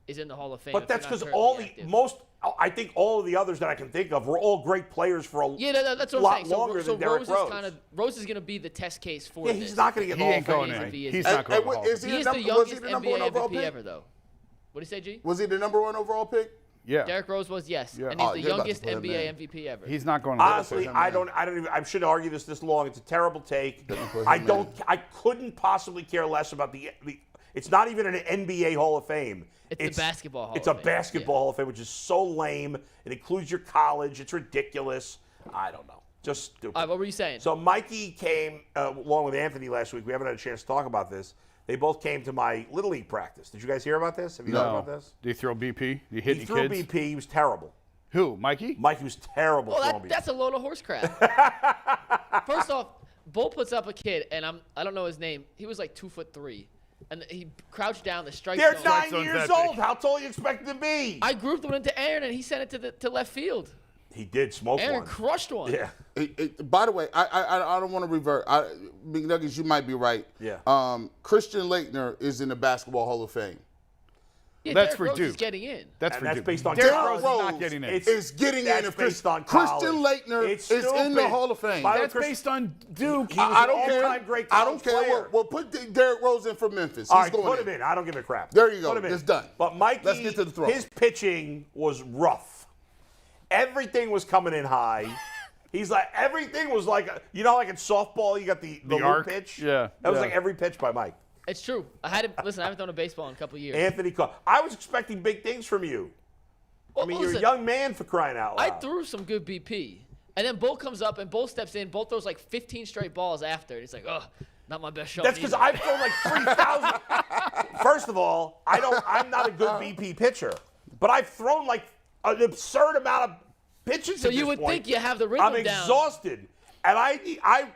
is in the Hall of Fame. But if they're that's not because currently all the active. I think all of the others that I can think of were all great players for a Yeah, that's what lot I'm saying. longer So than Derrick Rose Rose. is Rose is going to be the test case for Yeah, this. he's not going to get He the Hall ain't of Fame. going If in. he is- He's And- not going and to the Hall of is Fame. He is the the was youngest the number one NBA overall MVP pick? ever, though. What did you say, G? Was he the number one overall pick? Yeah. Derrick Rose was, yes. Yeah. And he's Oh, the you're about to youngest put him NBA in. MVP ever. He's not going to the Hall of Honestly, Fame. I don't even. I shouldn't argue this long. It's a terrible take. put him I couldn't possibly care less about the. It's not even an NBA Hall of Fame. It's the basketball Hall It's of a Fame, basketball yeah. Hall of Fame, which is so lame. It includes your college. It's ridiculous. I don't know. Just stupid. All right, what were you saying? So Mikey came along with Anthony last week. We haven't had a chance to talk about this. They both came to my Little League practice. Did you guys hear about this? Have you heard about this? Do you throw BP? Do you hit He the threw kids? BP. He was terrible. Who? Mikey? Mikey was terrible Well, throwing BP. that's a load of horse crap. First off, Bull puts up a kid, and I don't know his name. He was like 2'3", and he crouched down the strike They're zone. 9 zone's years that big. old. How tall do you expect him to be? I grouped one into Aaron, and he sent it to left field. He did smoke Aaron one. crushed one. Yeah. By the way, I don't want to revert. McNuggets, you might be right. Yeah. Christian Leitner is in the Basketball Hall of Fame. Yeah, That's Derrick for Rose is Duke. getting in. That's And for that's Duke. based on Derrick college. Rose is not getting in. Is getting That's in if based on college. Christian Leitner It's is in the stupid. Hall of Fame. By the way, That's based on Duke. He was I an don't care. all-time great I don't college care. player. Well, put Derrick Rose in for Memphis. All He's right, going put him in. I don't give a crap. There you go. Put him in. It's done. But Mikey, Let's get to the throw. his pitching was rough. Everything was coming in high. He's like, everything was like, like in softball, you got the loop arc? pitch? Yeah, That was yeah. like every pitch by Mike. It's true. I haven't thrown a baseball in a couple years. Anthony caught. I was expecting big things from you. I mean, you're a listen, young man for crying out loud. I threw some good BP. And then Bull comes up, and Bull steps in. Bull throws like 15 straight balls after. And he's like, oh, not my best shot. That's because either. I've thrown like 3,000. First of all, I'm not a good BP pitcher, but I've thrown like an absurd amount of pitches. So at you this would point. think you have the rhythm I'm down. exhausted, and I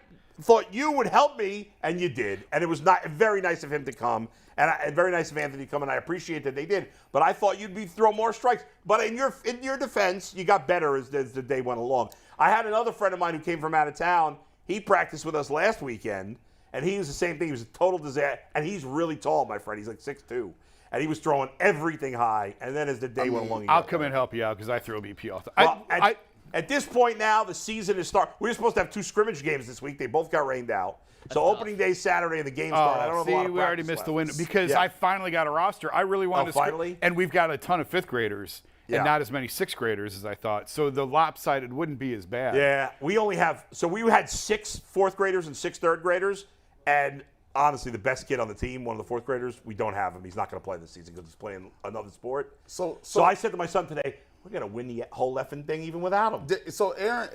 thought you would help me, and you did, and it was not very nice of him to come, and very nice of Anthony to come, and I appreciate that they did. But I thought you'd be throw more strikes. But in your defense, you got better as the day went along. I had another friend of mine who came from out of town. He practiced with us last weekend, and he was the same thing. He was a total disaster, and he's really tall, my friend. He's like 6'2". And he was throwing everything high, and then as the day went along, he I'll got come better. and help you out because I throw BP all the Well, time. At this point now, the season is starting. We were supposed to have 2 scrimmage games this week. They both got rained out. So opening day Saturday and the game started. I don't have a lot of we already practice missed left. the window because I finally got a roster. I really wanted to finally? and we've got a ton of 5th graders Yeah. and not as many 6th graders as I thought. So the lopsided wouldn't be as bad. Yeah, we had 6 4th graders and 6 3rd graders, and honestly, the best kid on the team, one of the 4th graders, we don't have him. He's not going to play this season because he's playing another sport. So I said to my son today, we're going to win the whole effing thing even without him. So Aaron,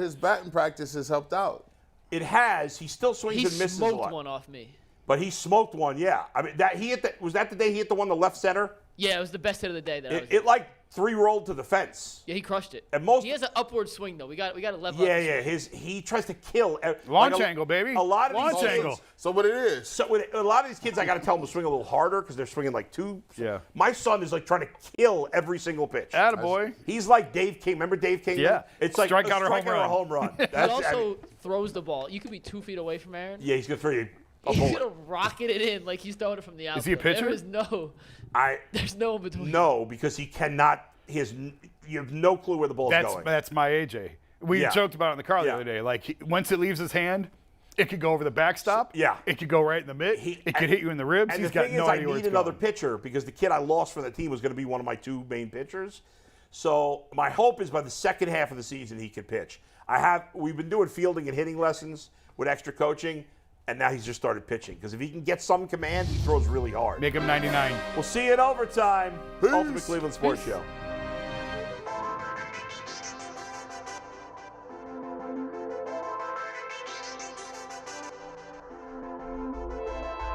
his batting practice has helped out. It has. He still swings He and misses a smoked lot. one off me. But he smoked one, yeah. I mean, was that the day he hit the one to left center? Yeah, it was the best hit of the day. It like 3 rolled to the fence. Yeah, he crushed it. And He has an upward swing though. We got to level up. Yeah. He tries to kill. Launch angle, baby. A lot of Launch these angle. kids. So what it is? So with a lot of these kids, I got to tell them to swing a little harder because they're swinging like 2. Yeah. My son is like trying to kill every single pitch. Attaboy. He's like Dave King. Remember Dave King? Yeah. It's like Strikeout a or home run. home run. He That's, also throws the ball. You could be 2 feet away from Aaron. yeah, he's gonna throw you a He's bullet. gonna rocket it in like he's throwing it from the outfield. he a pitcher? There is there's no in between. No, because he cannot. You have no clue where the ball's going. That's my AJ. We Yeah. joked about it in the car the Yeah. other day. Like once it leaves his hand, it could go over the backstop. Yeah. It could go right in the mitt. It could hit you in the ribs. And He's the got thing no is, I idea where need it's another going. pitcher because the kid I lost from the team was going to be one of my 2 main pitchers. So my hope is by the second half of the season he can pitch. We've been doing fielding and hitting lessons with extra coaching, and now he's just started pitching. Because if he can get some command, he throws really hard. Make him 99. We'll see you in overtime. Ultimate Cleveland Sports Show.